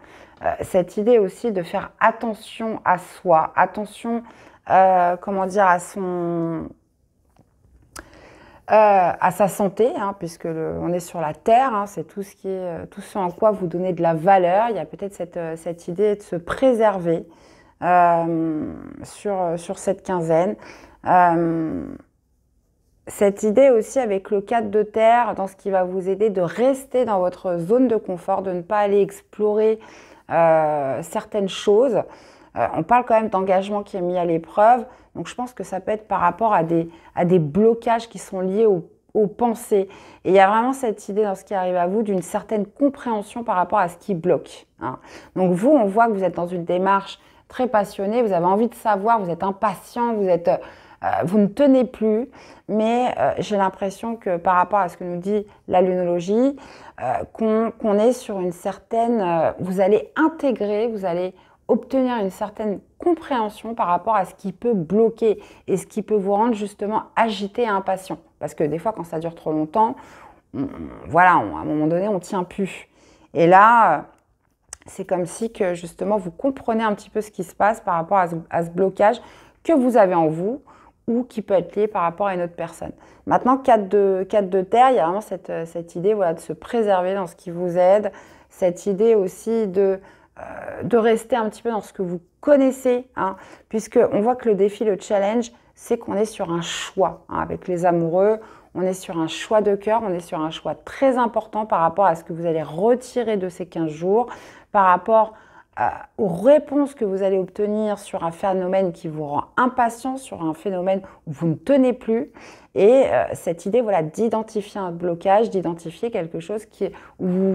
Cette idée aussi de faire attention à soi, attention, comment dire, à sa santé, hein, puisque on est sur la terre, hein, c'est tout ce en quoi vous donnez de la valeur. Il y a peut-être cette idée de se préserver sur cette quinzaine. Cette idée aussi avec le 4 de terre, dans ce qui va vous aider de rester dans votre zone de confort, de ne pas aller explorer certaines choses. On parle quand même d'engagement qui est mis à l'épreuve. Donc je pense que ça peut être par rapport à des blocages qui sont liés aux pensées. Et il y a vraiment cette idée dans ce qui arrive à vous d'une certaine compréhension par rapport à ce qui bloque. Hein. Donc vous, on voit que vous êtes dans une démarche très passionnée, vous avez envie de savoir, vous êtes impatient, vous ne tenez plus. Mais j'ai l'impression que par rapport à ce que nous dit la lunologie, qu'on est sur une certaine... vous allez intégrer, vous allez obtenir une certaine compréhension par rapport à ce qui peut bloquer et ce qui peut vous rendre justement agité et impatient. Parce que des fois, quand ça dure trop longtemps, voilà, à un moment donné, on ne tient plus. Et là, c'est comme si que justement, vous comprenez un petit peu ce qui se passe par rapport à ce blocage que vous avez en vous ou qui peut être lié par rapport à une autre personne. Maintenant, 4 de terre, il y a vraiment cette idée voilà, de se préserver dans ce qui vous aide, cette idée aussi de rester un petit peu dans ce que vous connaissez, hein, puisqu'on voit que le défi, le challenge, c'est qu'on est sur un choix. Hein, avec les amoureux, On est sur un choix de cœur, on est sur un choix très important par rapport à ce que vous allez retirer de ces 15 jours, par rapport aux réponses que vous allez obtenir sur un phénomène qui vous rend impatient, sur un phénomène où vous ne tenez plus. Et cette idée, voilà, d'identifier un blocage, d'identifier quelque chose où vous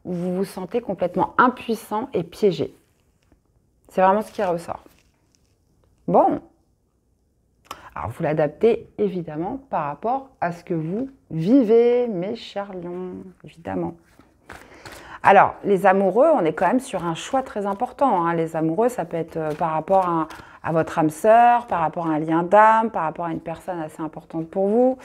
vous sentez complètement impuissant et piégé. C'est vraiment ce qui ressort. Bon. Alors, vous l'adaptez évidemment par rapport à ce que vous vivez, mes chers lions, évidemment. Alors, les amoureux, on est quand même sur un choix très important. Hein. Les amoureux, ça peut être par rapport à votre âme sœur, par rapport à un lien d'âme, par rapport à une personne assez importante pour vous.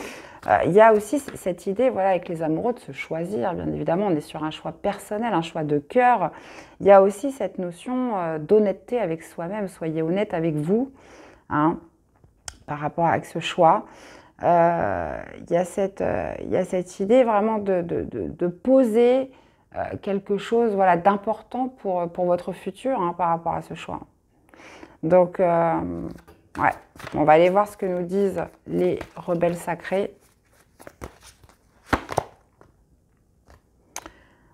Il y a aussi cette idée, voilà, avec les amoureux, de se choisir. Bien évidemment, on est sur un choix personnel, un choix de cœur. Il y a aussi cette notion d'honnêteté avec soi-même. Soyez honnête avec vous, hein, par rapport à ce choix. Il y a cette idée vraiment de poser quelque chose, voilà, d'important pour votre futur, hein, par rapport à ce choix. Donc, ouais, on va aller voir ce que nous disent les rebelles sacrés.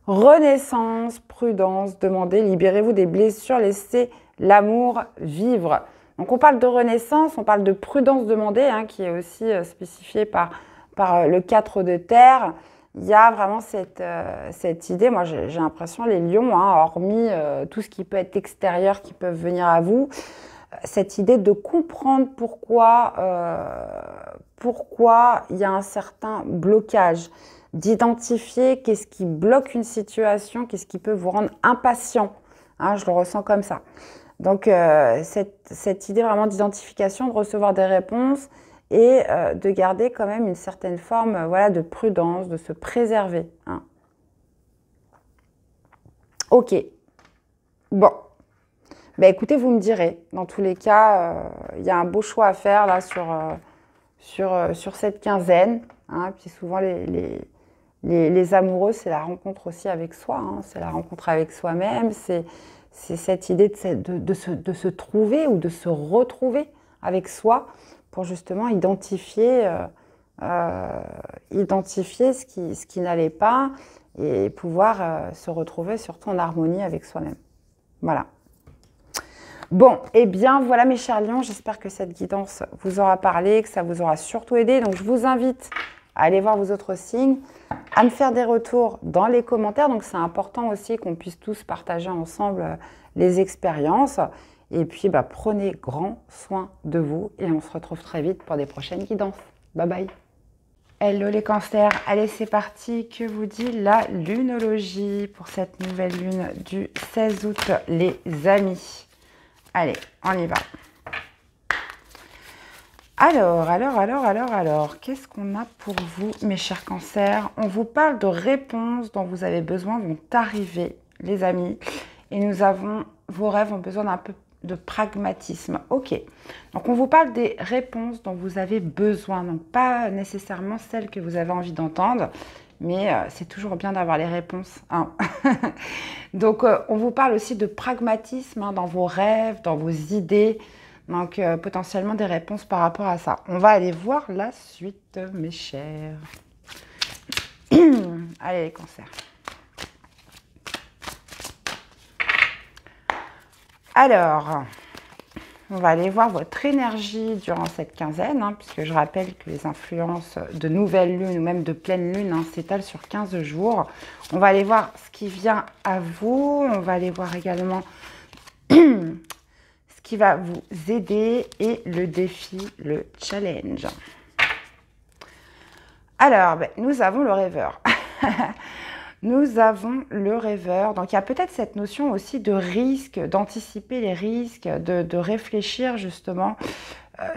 Renaissance, prudence, demandez, libérez-vous des blessures, laissez l'amour vivre. Donc on parle de renaissance, on parle de prudence demandée, hein, qui est aussi spécifiée par le 4 de terre. Il y a vraiment cette idée, moi j'ai l'impression, les lions, hein, hormis tout ce qui peut être extérieur, qui peuvent venir à vous, cette idée de comprendre pourquoi il y a un certain blocage, d'identifier qu'est-ce qui bloque une situation, qu'est-ce qui peut vous rendre impatient. Hein, je le ressens comme ça. Donc, cette idée vraiment d'identification, de recevoir des réponses et de garder quand même une certaine forme, voilà, de prudence, de se préserver. Hein. Ok. Bon. Ben, écoutez, vous me direz. Dans tous les cas, il y a un beau choix à faire là sur cette quinzaine. Hein. Puis souvent, les amoureux, c'est la rencontre aussi avec soi. Hein. C'est la rencontre avec soi-même. C'est cette idée de se trouver ou de se retrouver avec soi pour justement identifier ce qui n'allait pas et pouvoir se retrouver surtout en harmonie avec soi-même. Voilà. Bon, eh bien voilà mes chers lions, j'espère que cette guidance vous aura parlé, que ça vous aura surtout aidé. Donc je vous invite à aller voir vos autres signes, à me faire des retours dans les commentaires. Donc c'est important aussi qu'on puisse tous partager ensemble les expériences. Et puis prenez grand soin de vous et on se retrouve très vite pour des prochaines guidances. Bye bye. Hello les cancers, allez c'est parti, que vous dit la lunologie pour cette nouvelle lune du 16 août les amis. Allez, on y va. Alors, qu'est-ce qu'on a pour vous, mes chers cancers? On vous parle de réponses dont vous avez besoin vont arriver, les amis. Et vos rêves ont besoin d'un peu de pragmatisme. Ok, donc on vous parle des réponses dont vous avez besoin. Donc pas nécessairement celles que vous avez envie d'entendre, mais c'est toujours bien d'avoir les réponses. Hein. Donc on vous parle aussi de pragmatisme, hein, dans vos rêves, dans vos idées. Donc, potentiellement des réponses par rapport à ça. On va aller voir la suite, mes chers. Allez, les cancers. Alors, on va aller voir votre énergie durant cette quinzaine, hein, puisque je rappelle que les influences de nouvelle lune ou même de pleine lune, hein, s'étalent sur 15 jours. On va aller voir ce qui vient à vous. On va aller voir également qui va vous aider et le défi, le challenge. Alors, nous avons le rêveur. Nous avons le rêveur. Donc, il y a peut-être cette notion aussi de risque, d'anticiper les risques, de réfléchir justement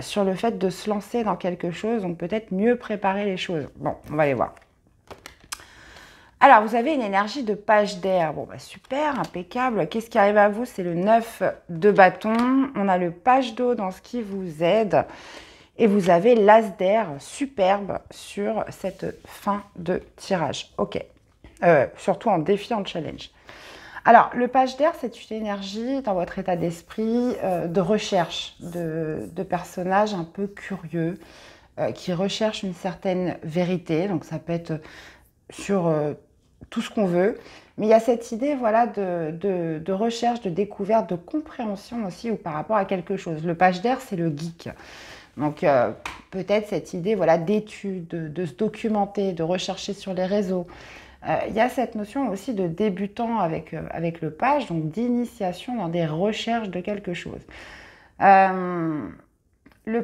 sur le fait de se lancer dans quelque chose. Donc, peut-être mieux préparer les choses. Bon, on va aller voir. Alors, vous avez une énergie de page d'air. Bon, super, impeccable. Qu'est-ce qui arrive à vous? C'est le 9 de bâton. On a le page d'eau dans ce qui vous aide. Et vous avez l'as d'air superbe sur cette fin de tirage. Ok. Surtout en défi, en challenge. Alors, le page d'air, c'est une énergie dans votre état d'esprit de recherche de personnages un peu curieux, qui recherche une certaine vérité. Donc ça peut être sur tout ce qu'on veut. Mais il y a cette idée voilà, de recherche, de découverte, de compréhension aussi ou par rapport à quelque chose. Le page d'air, c'est le geek. Donc peut-être cette idée voilà, d'étude, de se documenter, de rechercher sur les réseaux. Il y a cette notion aussi de débutant avec le page, donc d'initiation dans des recherches de quelque chose. Le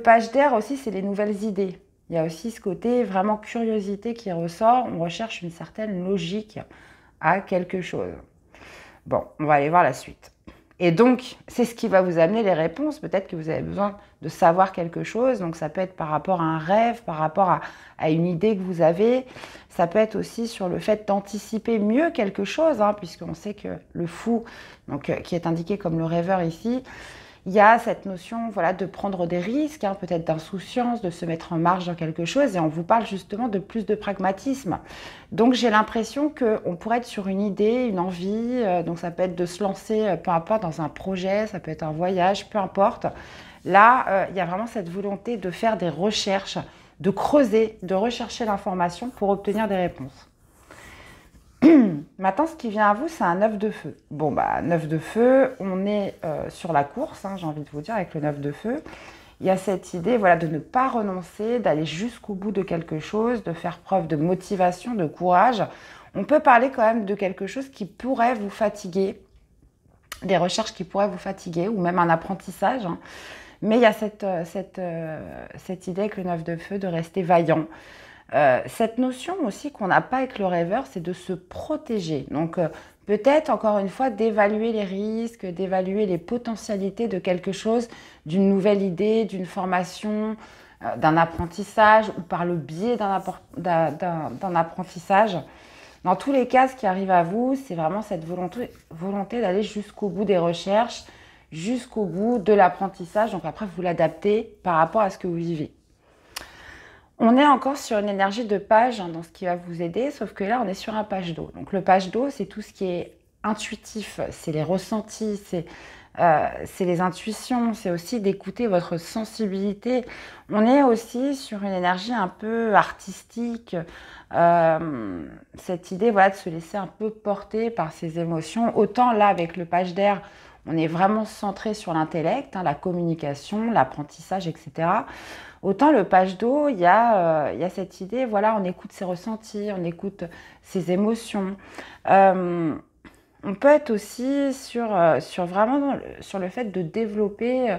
page d'air aussi, c'est les nouvelles idées. Il y a aussi ce côté vraiment curiosité qui ressort. On recherche une certaine logique à quelque chose. Bon, on va aller voir la suite. Et donc, c'est ce qui va vous amener les réponses. Peut-être que vous avez besoin de savoir quelque chose. Donc, ça peut être par rapport à un rêve, par rapport à une idée que vous avez. Ça peut être aussi sur le fait d'anticiper mieux quelque chose, hein, puisqu'on sait que le fou, donc, qui est indiqué comme le rêveur ici, il y a cette notion voilà, de prendre des risques, hein, peut-être d'insouciance, de se mettre en marge dans quelque chose. Et on vous parle justement de plus de pragmatisme. Donc j'ai l'impression qu'on pourrait être sur une idée, une envie. Donc ça peut être de se lancer, peu importe, dans un projet, ça peut être un voyage, peu importe. Là, il y a vraiment cette volonté de faire des recherches, de creuser, de rechercher l'information pour obtenir des réponses. Maintenant, ce qui vient à vous, c'est un 9 de feu. Bon, bah, 9 de feu, on est sur la course, hein, j'ai envie de vous dire, avec le 9 de feu. Il y a cette idée voilà, de ne pas renoncer, d'aller jusqu'au bout de quelque chose, de faire preuve de motivation, de courage. On peut parler quand même de quelque chose qui pourrait vous fatiguer, des recherches qui pourraient vous fatiguer, ou même un apprentissage. Hein. Mais il y a cette idée avec le 9 de feu de rester vaillant. Cette notion aussi qu'on n'a pas avec le rêveur, c'est de se protéger. Donc peut-être encore une fois d'évaluer les risques, d'évaluer les potentialités de quelque chose, d'une nouvelle idée, d'une formation, d'un apprentissage ou par le biais d'un apprentissage. Dans tous les cas, ce qui arrive à vous, c'est vraiment cette volonté d'aller jusqu'au bout des recherches, jusqu'au bout de l'apprentissage. Donc après, vous l'adaptez par rapport à ce que vous vivez. On est encore sur une énergie de page hein, dans ce qui va vous aider, sauf que là, on est sur un page d'eau. Donc le page d'eau, c'est tout ce qui est intuitif, c'est les ressentis, c'est les intuitions, c'est aussi d'écouter votre sensibilité. On est aussi sur une énergie un peu artistique, cette idée voilà, de se laisser un peu porter par ses émotions. Autant là, avec le page d'air, on est vraiment centré sur l'intellect, hein, la communication, l'apprentissage, etc. Autant le page d'eau, il y a cette idée, voilà, on écoute ses ressentis, on écoute ses émotions. On peut être aussi sur le fait de développer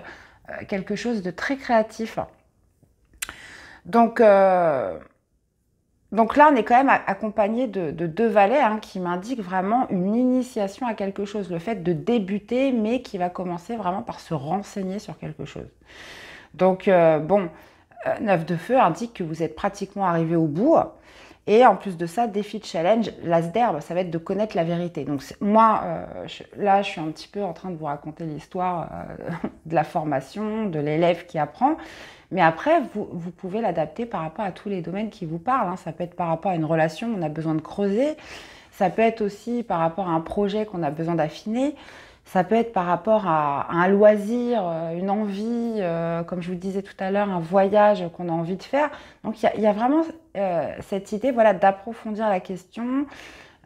quelque chose de très créatif. Donc là, on est quand même accompagné de deux valets hein, qui m'indiquent vraiment une initiation à quelque chose, le fait de débuter, mais qui va commencer vraiment par se renseigner sur quelque chose. Donc, 9 de feu indique que vous êtes pratiquement arrivé au bout. Et en plus de ça, défi de challenge, l'as d'herbe, ça va être de connaître la vérité. Donc moi, là, je suis un petit peu en train de vous raconter l'histoire de la formation, de l'élève qui apprend. Mais après, vous pouvez l'adapter par rapport à tous les domaines qui vous parlent. Hein. Ça peut être par rapport à une relation, on a besoin de creuser. Ça peut être aussi par rapport à un projet qu'on a besoin d'affiner. Ça peut être par rapport à un loisir, une envie, comme je vous le disais tout à l'heure, un voyage qu'on a envie de faire. Donc il y a vraiment cette idée voilà, d'approfondir la question,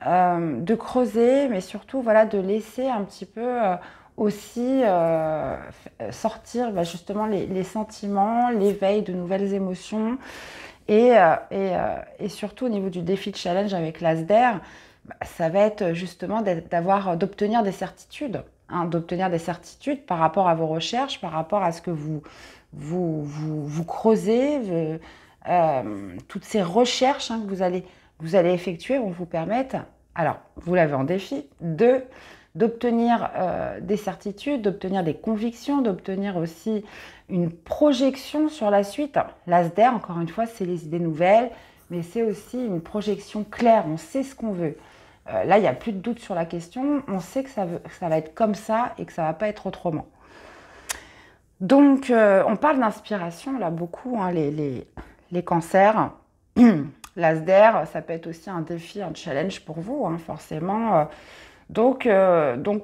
de creuser, mais surtout voilà, de laisser un petit peu aussi sortir justement les sentiments, l'éveil de nouvelles émotions. Et surtout au niveau du défi de challenge avec l'ASDER, ça va être justement d'obtenir des certitudes, hein, d'obtenir des certitudes par rapport à vos recherches, par rapport à ce que vous creusez, toutes ces recherches hein, que vous allez effectuer vont vous permettre, alors vous l'avez en défi, d'obtenir des certitudes, d'obtenir des convictions, d'obtenir aussi une projection sur la suite. L'ASDER, encore une fois, c'est les idées nouvelles, mais c'est aussi une projection claire, on sait ce qu'on veut. Là, il n'y a plus de doute sur la question, on sait que ça va être comme ça et que ça ne va pas être autrement. Donc, on parle d'inspiration, là, beaucoup, hein, les cancers. L'ASDER, ça peut être aussi un défi, un challenge pour vous, hein, forcément. Donc,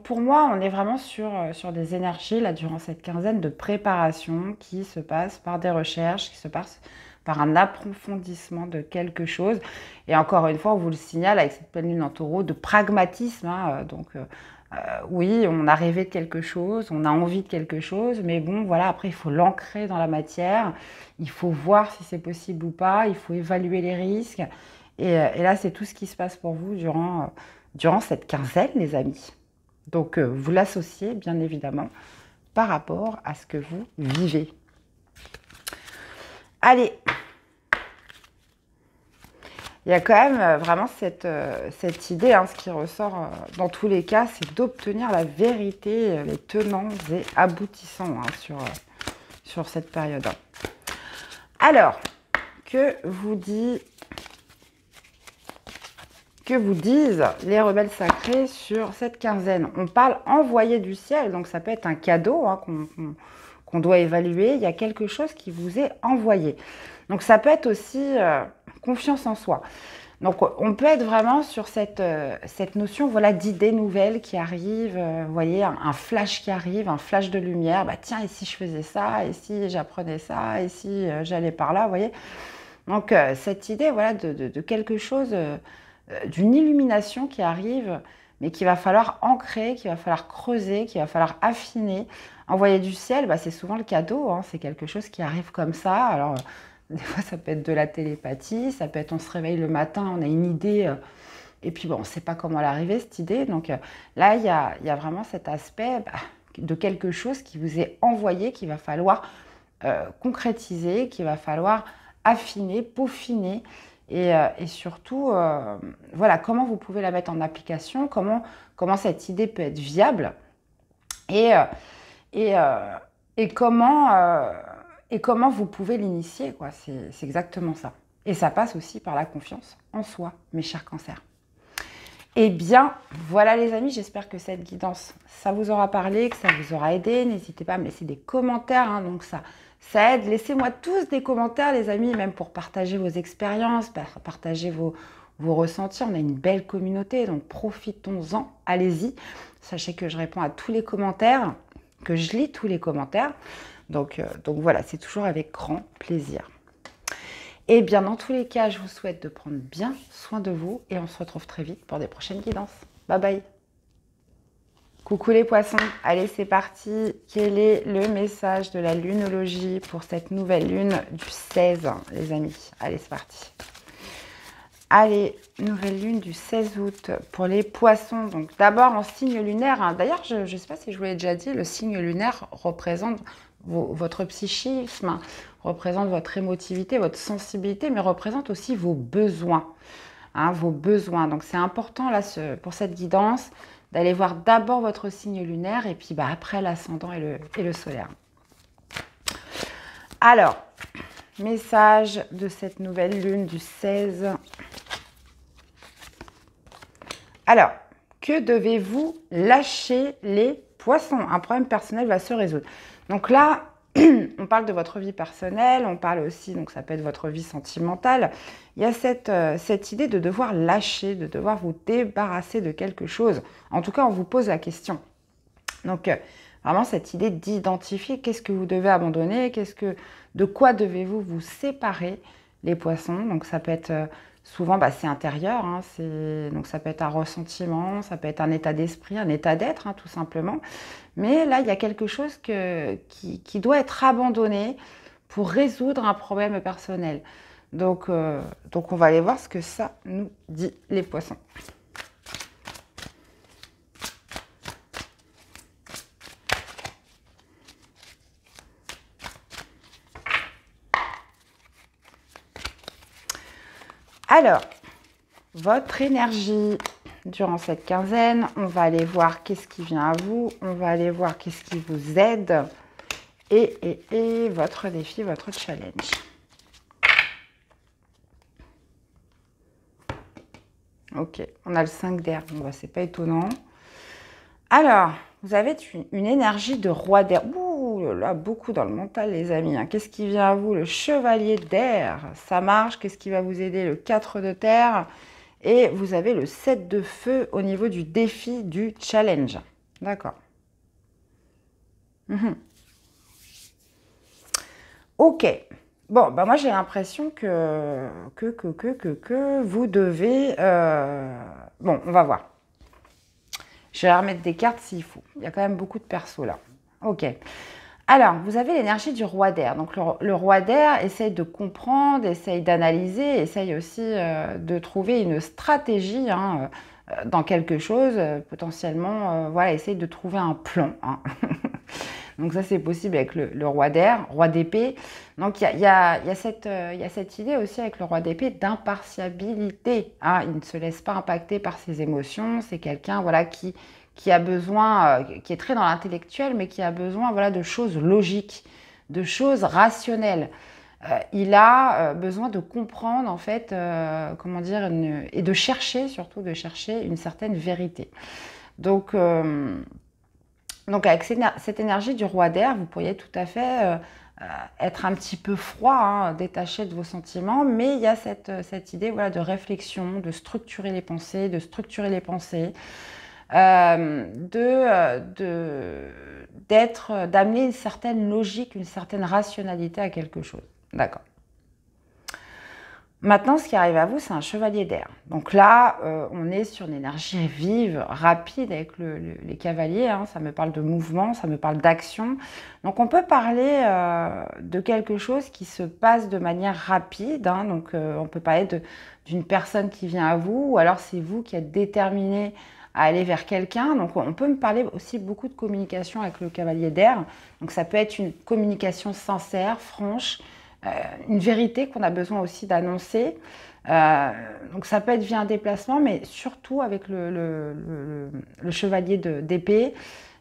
pour moi, on est vraiment sur des énergies, là, durant cette quinzaine de préparation qui se passent par des recherches, qui se passent par un approfondissement de quelque chose. Et encore une fois, on vous le signale avec cette pleine lune en taureau, de pragmatisme. Hein, oui, on a rêvé de quelque chose, on a envie de quelque chose, mais bon, voilà, après, il faut l'ancrer dans la matière, il faut voir si c'est possible ou pas, il faut évaluer les risques. Et là, c'est tout ce qui se passe pour vous durant cette quinzaine, les amis. Donc, vous l'associez, bien évidemment, par rapport à ce que vous vivez. Allez, il y a quand même vraiment cette idée, hein, ce qui ressort dans tous les cas, c'est d'obtenir la vérité, les tenants et aboutissants hein, sur cette période. Alors, que vous disent les rebelles sacrés sur cette quinzaine? On parle envoyé du ciel, donc ça peut être un cadeau hein, qu'on doit évaluer. Il y a quelque chose qui vous est envoyé. Donc ça peut être aussi confiance en soi. Donc on peut être vraiment sur cette notion voilà, d'idées nouvelles qui arrivent. Vous voyez, un flash qui arrive, un flash de lumière. Bah, tiens, et si je faisais ça? Et si j'apprenais ça? Et si j'allais par là? Vous voyez. Donc cette idée voilà, de quelque chose, d'une illumination qui arrive, mais qu'il va falloir ancrer, qu'il va falloir creuser, qu'il va falloir affiner. Envoyer du ciel, bah, c'est souvent le cadeau. Hein, c'est quelque chose qui arrive comme ça. Alors... Des fois, ça peut être de la télépathie, ça peut être on se réveille le matin, on a une idée, et puis bon, on ne sait pas comment elle est arrivée, cette idée. Donc là, il y a vraiment cet aspect de quelque chose qui vous est envoyé, qu'il va falloir concrétiser, qu'il va falloir affiner, peaufiner, et surtout, voilà, comment vous pouvez la mettre en application, comment cette idée peut être viable, et comment... Et comment vous pouvez l'initier, quoi. C'est exactement ça. Et ça passe aussi par la confiance en soi, mes chers cancers. Eh bien, voilà les amis, j'espère que cette guidance, ça vous aura parlé, que ça vous aura aidé. N'hésitez pas à me laisser des commentaires, hein, donc ça aide. Laissez-moi tous des commentaires, les amis, même pour partager vos expériences, partager vos ressentis. On a une belle communauté, donc profitons-en, allez-y. Sachez que je réponds à tous les commentaires, que je lis tous les commentaires. Donc voilà, c'est toujours avec grand plaisir. Et bien, dans tous les cas, je vous souhaite de prendre bien soin de vous et on se retrouve très vite pour des prochaines guidances. Bye bye. Coucou les poissons, allez c'est parti. Quel est le message de la lunologie pour cette nouvelle lune du 16, les amis? Allez, c'est parti. Allez, nouvelle lune du 16 août pour les poissons. Donc d'abord en signe lunaire. Hein. D'ailleurs, je ne sais pas si je vous l'ai déjà dit, le signe lunaire représente votre psychisme, représente votre émotivité, votre sensibilité, mais représente aussi vos besoins. Hein, vos besoins. Donc c'est important là, pour cette guidance d'aller voir d'abord votre signe lunaire et puis après l'ascendant et le solaire. Alors, message de cette nouvelle lune du 16. Alors, que devez-vous lâcher les poissons? Un problème personnel va se résoudre. Donc là, on parle de votre vie personnelle, on parle aussi, donc ça peut être votre vie sentimentale. Il y a cette idée de devoir lâcher, de devoir vous débarrasser de quelque chose. En tout cas, on vous pose la question. Donc, vraiment cette idée d'identifier qu'est-ce que vous devez abandonner, de quoi devez-vous vous séparer, les poissons. Donc, ça peut être... souvent, c'est intérieur, hein, donc ça peut être un ressentiment, ça peut être un état d'esprit, un état d'être, hein, tout simplement. Mais là, il y a quelque chose qui doit être abandonné pour résoudre un problème personnel. Donc on va aller voir ce que ça nous dit, les poissons. Alors, votre énergie durant cette quinzaine, on va aller voir qu'est-ce qui vient à vous, on va aller voir qu'est-ce qui vous aide et votre défi, votre challenge. Ok, on a le 5 d'air, bon, c'est pas étonnant. Alors, vous avez une énergie de roi d'air. Ouh là, beaucoup dans le mental, les amis. Hein. Qu'est-ce qui vient à vous? Le chevalier d'air, ça marche. Qu'est-ce qui va vous aider? Le 4 de terre. Et vous avez le 7 de feu au niveau du défi, du challenge. D'accord. Ok. Bon, bah moi j'ai l'impression que vous devez... Bon, on va voir. Je vais remettre des cartes s'il faut. Il y a quand même beaucoup de persos là. Ok. Alors, vous avez l'énergie du roi d'air. Donc, le roi d'air essaye de comprendre, essaye d'analyser, essaye aussi de trouver une stratégie hein, dans quelque chose. Potentiellement, voilà, essaye de trouver un plan. Hein. Donc, ça, c'est possible avec le roi d'air, roi d'épée. Donc, il y a cette idée aussi avec le roi d'épée d'impartialité. Hein. Il ne se laisse pas impacter par ses émotions. C'est quelqu'un voilà, qui a besoin, qui est très dans l'intellectuel, mais qui a besoin voilà, de choses logiques, de choses rationnelles. Il a besoin de comprendre, en fait, comment dire, et de chercher, surtout de chercher une certaine vérité. Donc avec cette énergie du roi d'air, vous pourriez tout à fait être un petit peu froid, hein, détaché de vos sentiments, mais il y a cette idée voilà, de réflexion, de structurer les pensées, d'amener une certaine logique, une certaine rationalité à quelque chose. D'accord. Maintenant, ce qui arrive à vous, c'est un chevalier d'air. Donc là, on est sur une énergie vive, rapide avec les cavaliers. Hein. Ça me parle de mouvement, ça me parle d'action. Donc on peut parler de quelque chose qui se passe de manière rapide. Hein. Donc on peut parler d'une personne qui vient à vous, ou alors c'est vous qui êtes déterminé à aller vers quelqu'un. Donc on peut me parler aussi beaucoup de communication avec le cavalier d'air. Donc ça peut être une communication sincère, franche, une vérité qu'on a besoin aussi d'annoncer. Donc ça peut être via un déplacement, mais surtout avec le chevalier d'épée,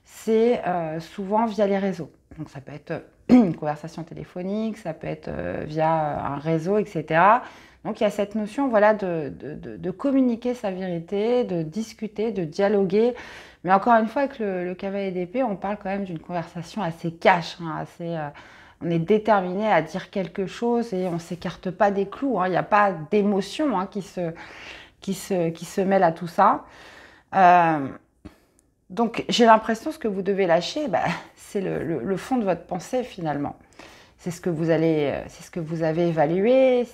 c'est souvent via les réseaux. Donc ça peut être une conversation téléphonique, ça peut être via un réseau, etc. Donc il y a cette notion voilà, de communiquer sa vérité, de discuter, de dialoguer. Mais encore une fois, avec le cavalier d'épée, on parle quand même d'une conversation assez cash, hein, assez... on est déterminé à dire quelque chose et on ne s'écarte pas des clous. Hein. Il n'y a pas d'émotion hein, qui se mêle à tout ça. Donc j'ai l'impression que ce que vous devez lâcher, bah, c'est le fond de votre pensée finalement. C'est ce que vous avez évalué,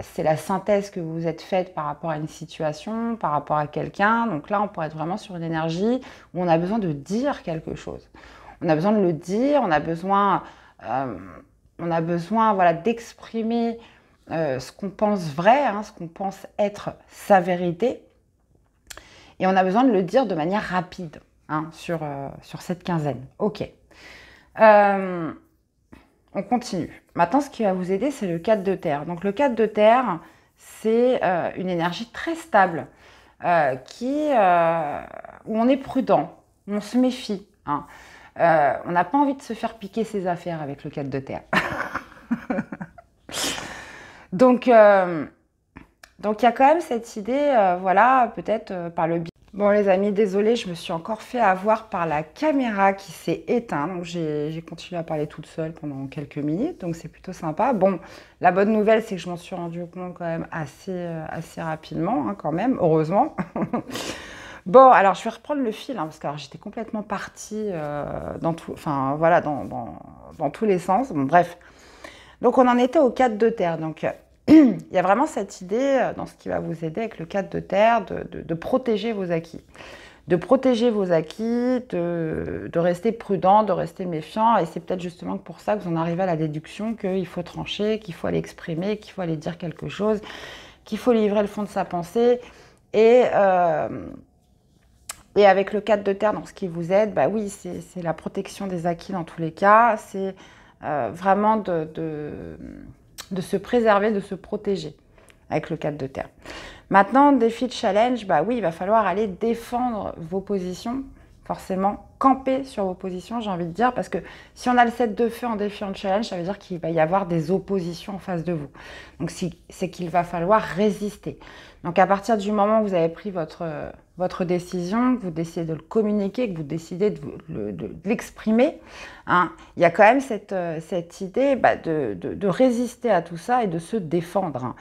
c'est la synthèse que vous vous êtes faite par rapport à une situation, par rapport à quelqu'un. Donc là, on pourrait être vraiment sur une énergie où on a besoin de dire quelque chose. On a besoin de le dire, on a besoin voilà, d'exprimer ce qu'on pense vrai, hein, ce qu'on pense être sa vérité. Et on a besoin de le dire de manière rapide hein, sur cette quinzaine. Ok. On continue. Maintenant, ce qui va vous aider, c'est le 4 de terre. Donc le 4 de terre, c'est une énergie très stable où on est prudent, on se méfie. Hein. On n'a pas envie de se faire piquer ses affaires avec le 4 de terre. Donc, il y a quand même cette idée, voilà, peut-être par le biais. Bon les amis, désolée, je me suis encore fait avoir par la caméra qui s'est éteinte. Donc j'ai continué à parler toute seule pendant quelques minutes, donc c'est plutôt sympa. Bon, la bonne nouvelle, c'est que je m'en suis rendu compte quand même assez rapidement, hein, quand même, heureusement. Bon, alors je vais reprendre le fil, hein, parce que j'étais complètement partie dans tous les sens. Bon, bref. Donc on en était au 4 de terre. Donc il y a vraiment cette idée dans ce qui va vous aider avec le 4 de terre de protéger vos acquis. De protéger vos acquis, de rester prudent, de rester méfiant. Et c'est peut-être justement pour ça que vous en arrivez à la déduction qu'il faut trancher, qu'il faut aller exprimer, qu'il faut aller dire quelque chose, qu'il faut livrer le fond de sa pensée. Et avec le 4 de terre, dans ce qui vous aide, bah oui, c'est la protection des acquis dans tous les cas. C'est vraiment de se préserver, de se protéger avec le 4 de terre. Maintenant, défi de challenge, bah oui, il va falloir aller défendre vos positions, forcément, camper sur vos positions, j'ai envie de dire, parce que si on a le 7 de feu en défi de challenge, ça veut dire qu'il va y avoir des oppositions en face de vous. Donc, c'est qu'il va falloir résister. Donc, à partir du moment où vous avez pris votre décision, que vous décidez de le communiquer, que vous décidez de l'exprimer, hein, il y a quand même cette idée de résister à tout ça et de se défendre. Hein.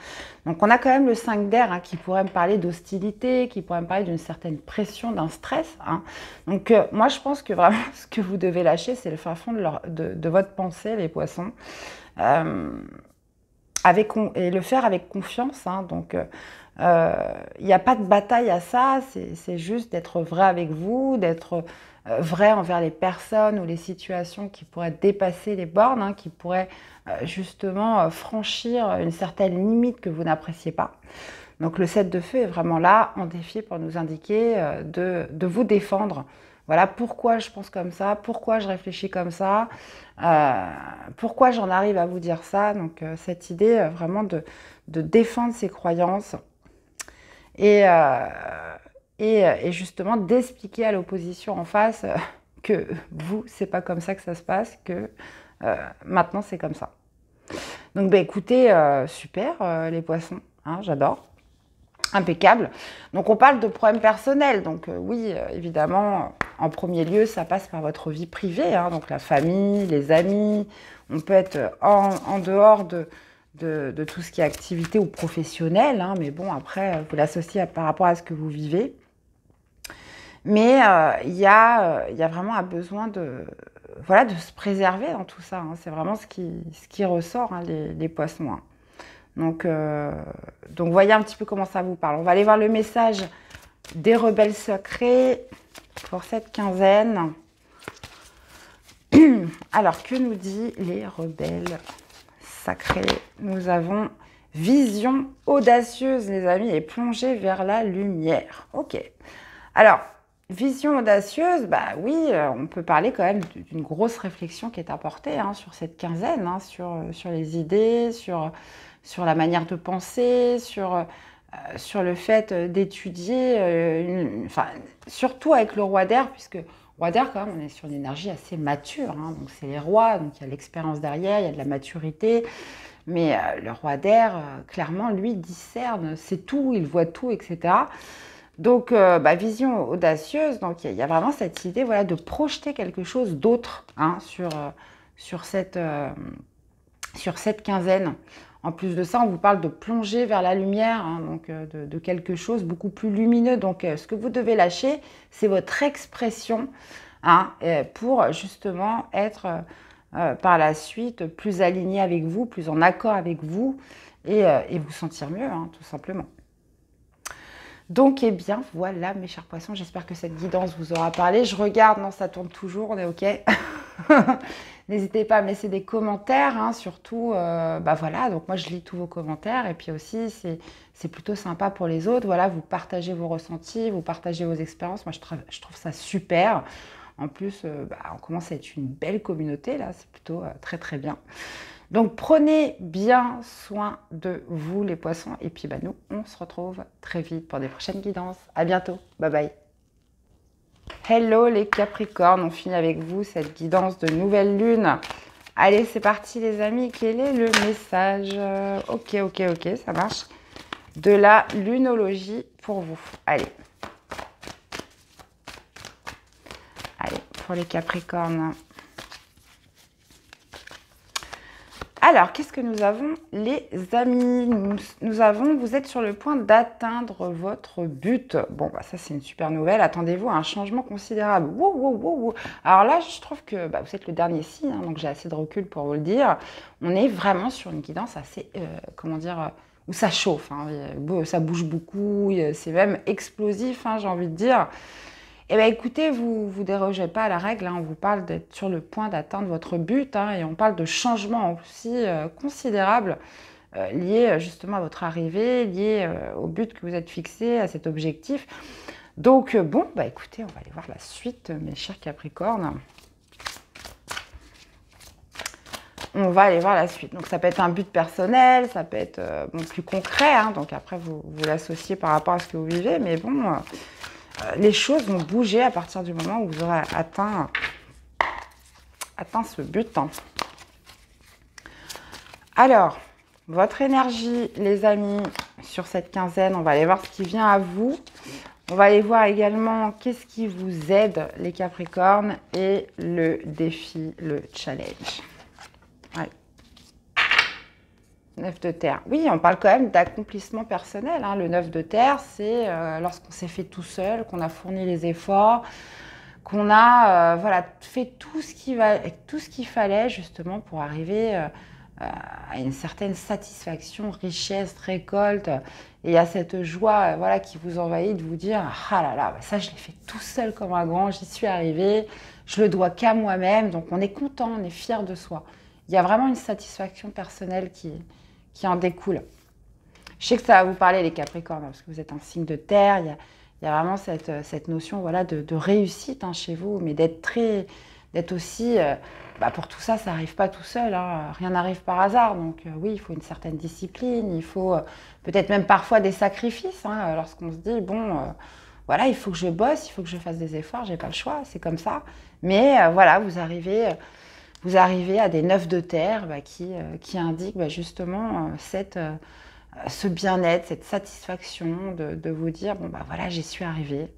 Donc on a quand même le 5 d'air hein, qui pourrait me parler d'hostilité, qui pourrait me parler d'une certaine pression, d'un stress. Hein. Donc moi je pense que vraiment ce que vous devez lâcher, c'est le fin fond de votre pensée, les poissons. et le faire avec confiance. Hein. Donc, il n'y a pas de bataille à ça, c'est juste d'être vrai avec vous, d'être vrai envers les personnes ou les situations qui pourraient dépasser les bornes, hein, qui pourraient justement franchir une certaine limite que vous n'appréciez pas. Donc le 7 de feu est vraiment là en défi pour nous indiquer de vous défendre. Voilà pourquoi je pense comme ça, pourquoi je réfléchis comme ça, pourquoi j'en arrive à vous dire ça. Donc cette idée vraiment de défendre ses croyances et justement d'expliquer à l'opposition en face que vous, c'est pas comme ça que ça se passe, que maintenant c'est comme ça. Donc écoutez, super les poissons, hein, j'adore. Impeccable. Donc on parle de problèmes personnels. Donc oui, évidemment, en premier lieu, ça passe par votre vie privée, hein, donc la famille, les amis. On peut être en dehors de tout ce qui est activité ou professionnel, hein, mais bon, après, vous l'associez par rapport à ce que vous vivez. Mais il y a vraiment un besoin de se préserver dans tout ça. Hein. C'est vraiment ce qui ressort, hein, les poissons. Hein. Donc, voyez un petit peu comment ça vous parle. On va aller voir le message des rebelles secrets pour cette quinzaine. Alors, que nous dit les rebelles sacrés? Nous avons vision audacieuse, les amis, et plongée vers la lumière. Ok. Alors, vision audacieuse, bah oui, on peut parler quand même d'une grosse réflexion qui est apportée hein, sur cette quinzaine, hein, sur les idées, sur la manière de penser, sur le fait d'étudier, surtout avec le roi d'air, puisque roi d'air, quand même, on est sur une énergie assez mature, hein, donc c'est les rois, donc il y a l'expérience derrière, il y a de la maturité, mais le roi d'air, clairement, lui, discerne, c'est tout, il voit tout, etc. Donc, vision audacieuse, donc il y a vraiment cette idée voilà, de projeter quelque chose d'autre hein, sur cette quinzaine. En plus de ça, on vous parle de plonger vers la lumière, hein, donc de quelque chose beaucoup plus lumineux. Donc, ce que vous devez lâcher, c'est votre expression hein, pour justement être par la suite plus aligné avec vous, plus en accord avec vous et vous sentir mieux, hein, tout simplement. Donc, eh bien, voilà mes chers poissons, j'espère que cette guidance vous aura parlé. Je regarde, non, ça tourne toujours, on est OK. N'hésitez pas à me laisser des commentaires, hein, surtout, voilà, donc moi je lis tous vos commentaires et puis aussi c'est plutôt sympa pour les autres, voilà, vous partagez vos ressentis, vous partagez vos expériences, moi je trouve ça super. En plus, on commence à être une belle communauté là, c'est plutôt très très bien. Donc prenez bien soin de vous les poissons et puis nous, on se retrouve très vite pour des prochaines guidances. À bientôt, bye bye. Hello les Capricornes, on finit avec vous cette guidance de nouvelle lune. Allez, c'est parti les amis, quel est le message? Ok, ça marche. De la lunologie pour vous. Allez, pour les Capricornes. Alors, qu'est-ce que nous avons, les amis? Nous avons, vous êtes sur le point d'atteindre votre but. Bon, ça, c'est une super nouvelle. Attendez-vous à un changement considérable. Wow. Alors là, je trouve que vous êtes le dernier signe, hein, donc j'ai assez de recul pour vous le dire. On est vraiment sur une guidance assez, où ça chauffe. Hein, ça bouge beaucoup, c'est même explosif, hein, j'ai envie de dire. Eh bien, écoutez, vous ne dérogez pas à la règle, hein, on vous parle d'être sur le point d'atteindre votre but, hein, et on parle de changements aussi considérables liés justement à votre arrivée, liés au but que vous êtes fixé, à cet objectif. Donc, écoutez, on va aller voir la suite, mes chers Capricornes. On va aller voir la suite. Donc, ça peut être un but personnel, ça peut être plus concret, hein, donc après, vous l'associez par rapport à ce que vous vivez, mais bon... les choses vont bouger à partir du moment où vous aurez atteint ce but. Alors, votre énergie, les amis, sur cette quinzaine, on va aller voir ce qui vient à vous. On va aller voir également qu'est-ce qui vous aide, les Capricornes, et le défi, le challenge. Allez. 9 de terre. Oui, on parle quand même d'accomplissement personnel. Hein. Le 9 de terre, c'est lorsqu'on s'est fait tout seul, qu'on a fourni les efforts, qu'on a fait tout ce qu'il fallait justement pour arriver à une certaine satisfaction, richesse, récolte. Et il y a cette joie voilà, qui vous envahit de vous dire « Ah là là, ça je l'ai fait tout seul comme un grand, j'y suis arrivé, je le dois qu'à moi-même. » Donc on est content, on est fier de soi. Il y a vraiment une satisfaction personnelle qui en découle. Je sais que ça va vous parler les Capricornes, parce que vous êtes un signe de terre, il y a vraiment cette notion voilà, de réussite chez vous, mais d'être aussi... pour tout ça, ça n'arrive pas tout seul, hein. Rien n'arrive par hasard. Donc oui, il faut une certaine discipline, il faut peut-être même parfois des sacrifices, hein, lorsqu'on se dit, bon, voilà, il faut que je bosse, il faut que je fasse des efforts, j'ai pas le choix, c'est comme ça. Mais voilà, vous arrivez à des 9 de terre qui indiquent justement ce bien-être, cette satisfaction de vous dire, bon, voilà, j'y suis arrivée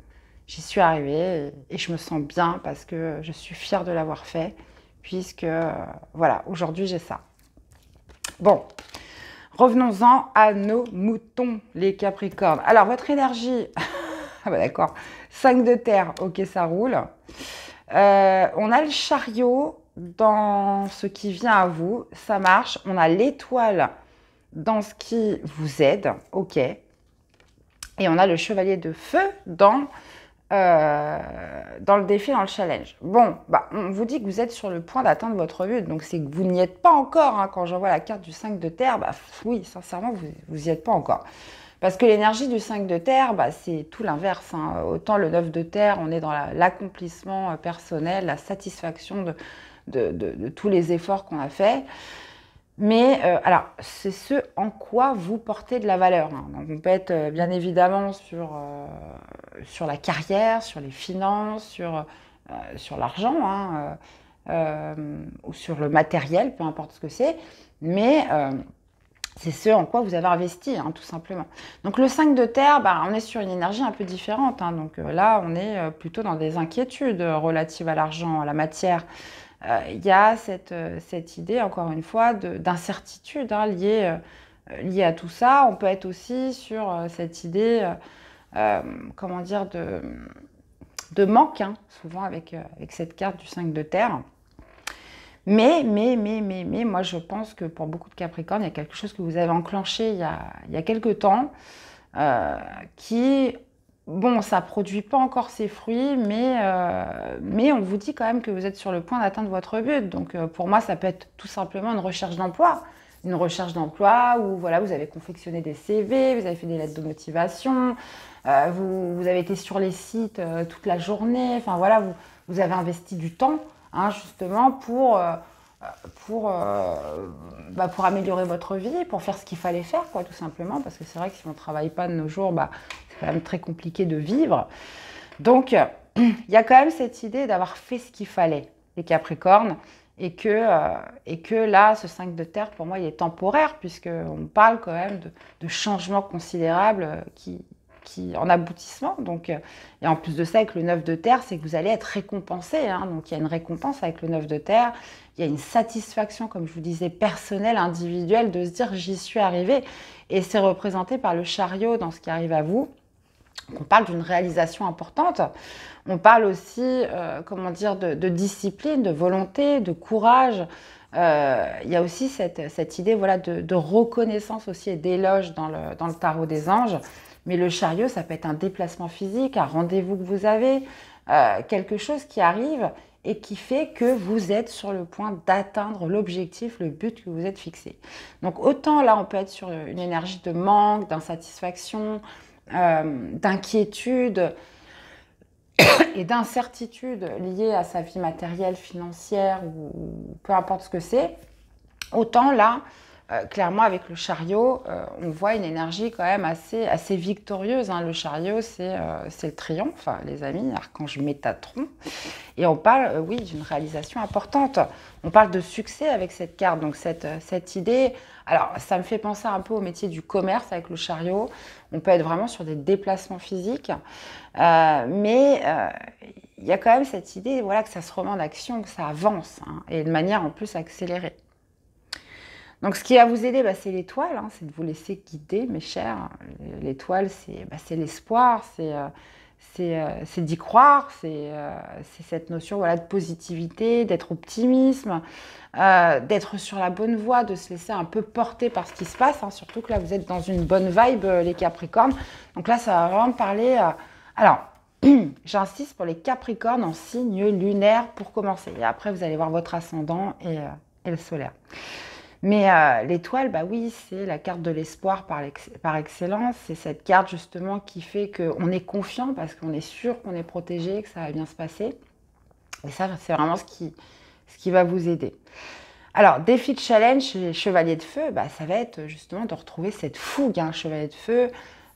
et je me sens bien parce que je suis fière de l'avoir fait, puisque, voilà, aujourd'hui, j'ai ça. Bon, revenons-en à nos moutons, les Capricornes. Alors, votre énergie, ah bah d'accord, 5 de terre, ok, ça roule. On a le chariot dans ce qui vient à vous, ça marche. On a l'étoile dans ce qui vous aide, ok. Et on a le chevalier de feu dans le défi, dans le challenge. Bon, on vous dit que vous êtes sur le point d'atteindre votre but, donc c'est que vous n'y êtes pas encore. Hein. Quand j'envoie la carte du 5 de terre, oui, sincèrement, vous n'y êtes pas encore. Parce que l'énergie du 5 de terre, c'est tout l'inverse. Hein. Autant le 9 de terre, on est dans l'accomplissement personnel, la satisfaction de tous les efforts qu'on a faits. Mais alors, c'est ce en quoi vous portez de la valeur. Hein. Donc, on peut être bien évidemment sur la carrière, sur les finances, sur l'argent, hein, ou sur le matériel, peu importe ce que c'est. Mais c'est ce en quoi vous avez investi, hein, tout simplement. Donc, le 5 de terre, on est sur une énergie un peu différente. Hein. Donc là, on est plutôt dans des inquiétudes relatives à l'argent, à la matière. Il y a cette idée, encore une fois, d'incertitude hein, liée à tout ça. On peut être aussi sur cette idée, comment dire, de manque, hein, souvent avec cette carte du 5 de terre. Mais, moi, je pense que pour beaucoup de Capricornes, il y a quelque chose que vous avez enclenché il y a quelque temps qui... Bon, ça ne produit pas encore ses fruits, mais on vous dit quand même que vous êtes sur le point d'atteindre votre but. Donc, pour moi, ça peut être tout simplement une recherche d'emploi. Une recherche d'emploi où voilà, vous avez confectionné des CV, vous avez fait des lettres de motivation, vous avez été sur les sites toute la journée. Enfin, voilà, vous avez investi du temps, hein, justement, pour améliorer votre vie, pour faire ce qu'il fallait faire, quoi, tout simplement. Parce que c'est vrai que si on ne travaille pas de nos jours, c'est quand même très compliqué de vivre. Donc, il y a quand même cette idée d'avoir fait ce qu'il fallait, les Capricornes, et que là, ce 5 de terre, pour moi, il est temporaire, puisqu'on parle quand même de changements considérables qui en aboutissement. Donc, et en plus de ça, avec le 9 de terre, c'est que vous allez être récompensé. Hein. Donc, il y a une récompense avec le 9 de terre. Il y a une satisfaction, comme je vous disais, personnelle, individuelle, de se dire « j'y suis arrivé ». Et c'est représenté par le chariot dans ce qui arrive à vous. On parle d'une réalisation importante. On parle aussi, comment dire, de discipline, de volonté, de courage. Il y a aussi cette idée voilà, de reconnaissance aussi et d'éloge dans le tarot des anges. Mais le chariot, ça peut être un déplacement physique, un rendez-vous que vous avez, quelque chose qui arrive et qui fait que vous êtes sur le point d'atteindre l'objectif, le but que vous êtes fixé. Donc autant là, on peut être sur une énergie de manque, d'insatisfaction, d'inquiétude et d'incertitude liée à sa vie matérielle, financière ou peu importe ce que c'est. Autant là, clairement avec le chariot, on voit une énergie quand même assez victorieuse. Hein. Le chariot, c'est le triomphe, les amis, archange Métatron. Et on parle, oui, d'une réalisation importante. On parle de succès avec cette carte. Donc cette idée, alors ça me fait penser un peu au métier du commerce avec le chariot. On peut être vraiment sur des déplacements physiques. Mais il y a quand même cette idée voilà, que ça se remet en action, que ça avance. Hein, et de manière en plus accélérée. Donc, ce qui va vous aider, c'est l'étoile, hein, c'est de vous laisser guider, mes chers. L'étoile, c'est l'espoir, c'est d'y croire, c'est cette notion voilà, de positivité, d'être optimisme, d'être sur la bonne voie, de se laisser un peu porter par ce qui se passe, hein, surtout que là, vous êtes dans une bonne vibe, les Capricornes. Donc là, ça va vraiment parler... alors, j'insiste pour les Capricornes en signe lunaire pour commencer. Et après, vous allez voir votre ascendant et le solaire. Mais l'étoile, bah oui, c'est la carte de l'espoir par excellence. C'est cette carte justement qui fait qu'on est confiant parce qu'on est sûr qu'on est protégé, que ça va bien se passer. Et ça, c'est vraiment ce qui va vous aider. Alors, défi de challenge chez les chevaliers de feu, bah, ça va être justement de retrouver cette fougue. Hein. Chevalier de feu,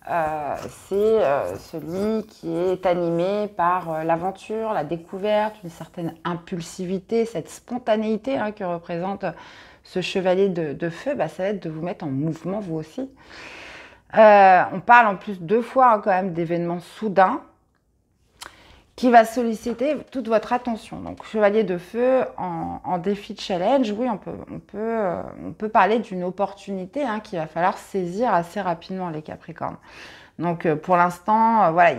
c'est celui qui est animé par l'aventure, la découverte, une certaine impulsivité, cette spontanéité hein, que représente ce chevalier de feu, bah, ça va être de vous mettre en mouvement vous aussi. On parle en plus 2 fois hein, quand même d'événements soudains qui va solliciter toute votre attention. Donc, chevalier de feu en défi de challenge, oui, on peut parler d'une opportunité hein, qu'il va falloir saisir assez rapidement, les Capricornes. Donc, pour l'instant, voilà,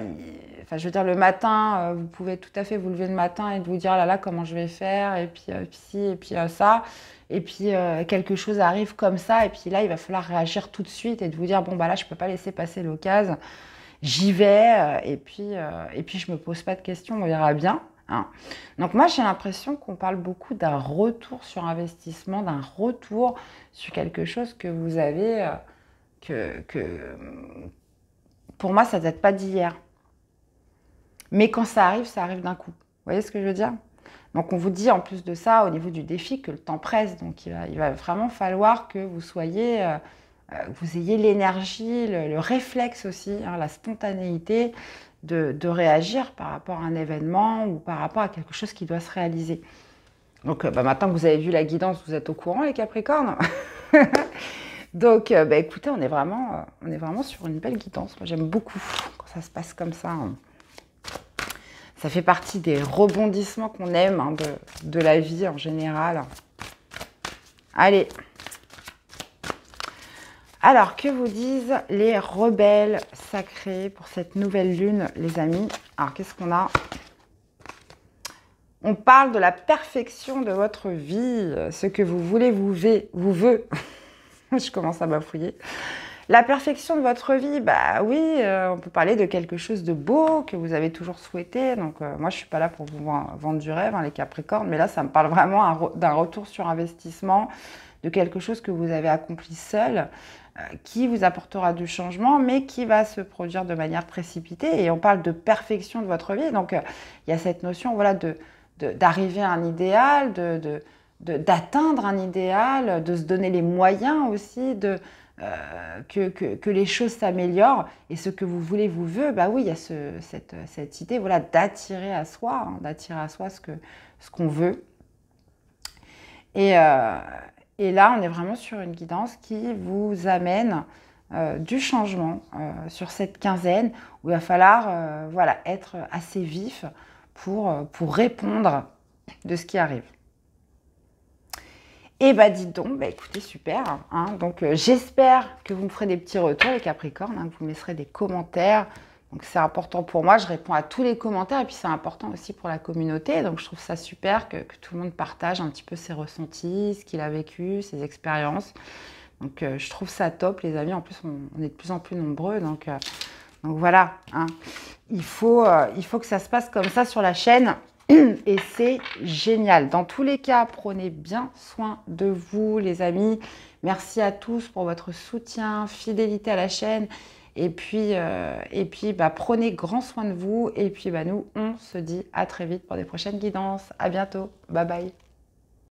enfin, je veux dire, le matin, vous pouvez tout à fait vous lever le matin et vous dire, ah là là, comment je vais faire, et puis ci, et puis ça. Et puis, quelque chose arrive comme ça, et puis là, il va falloir réagir tout de suite et de vous dire, bon, bah là, je ne peux pas laisser passer l'occasion. J'y vais et puis je me pose pas de questions, on verra bien. Hein. Donc moi, j'ai l'impression qu'on parle beaucoup d'un retour sur investissement, d'un retour sur quelque chose que vous avez, pour moi, ça date pas d'hier. Mais quand ça arrive d'un coup. Vous voyez ce que je veux dire? Donc on vous dit en plus de ça, au niveau du défi, que le temps presse. Donc il va vraiment falloir que vous soyez... vous ayez l'énergie, le réflexe aussi, hein, la spontanéité de réagir par rapport à un événement ou par rapport à quelque chose qui doit se réaliser. Donc maintenant que vous avez vu la guidance, vous êtes au courant les Capricornes. Donc écoutez, on est vraiment sur une belle guidance. Moi j'aime beaucoup quand ça se passe comme ça. Hein. Ça fait partie des rebondissements qu'on aime hein, de la vie en général. Allez. Alors, que vous disent les rebelles sacrés pour cette nouvelle lune, les amis? Alors, qu'est-ce qu'on a? On parle de la perfection de votre vie, ce que vous voulez vous veut. Je commence à bafouiller. La perfection de votre vie, bah oui, on peut parler de quelque chose de beau que vous avez toujours souhaité. Donc, moi, je ne suis pas là pour vous vendre du rêve, hein, les Capricornes, mais là, ça me parle vraiment d'un retour sur investissement, de quelque chose que vous avez accompli seul, qui vous apportera du changement, mais qui va se produire de manière précipitée. Et on parle de perfection de votre vie. Donc, il y a cette notion voilà, d'arriver à un idéal, d'atteindre un idéal, de se donner les moyens aussi, que les choses s'améliorent. Et ce que vous voulez vous veut, bah oui, il y a cette idée voilà, d'attirer à soi, hein, ce qu'on veut. Et là, on est vraiment sur une guidance qui vous amène du changement sur cette quinzaine où il va falloir voilà, être assez vif pour répondre de ce qui arrive. Et bah dites donc, bah écoutez, super. Hein, donc j'espère que vous me ferez des petits retours, les Capricornes, hein, que vous me laisserez des commentaires. Donc c'est important pour moi, je réponds à tous les commentaires et puis c'est important aussi pour la communauté. Donc je trouve ça super que tout le monde partage un petit peu ses ressentis, ce qu'il a vécu, ses expériences. Donc je trouve ça top les amis, en plus on est de plus en plus nombreux. Donc voilà, hein. Il faut que ça se passe comme ça sur la chaîne et c'est génial. Dans tous les cas, prenez bien soin de vous les amis. Merci à tous pour votre soutien, fidélité à la chaîne. Et puis bah, prenez grand soin de vous. Et puis, bah, nous, on se dit à très vite pour des prochaines guidances. À bientôt. Bye bye.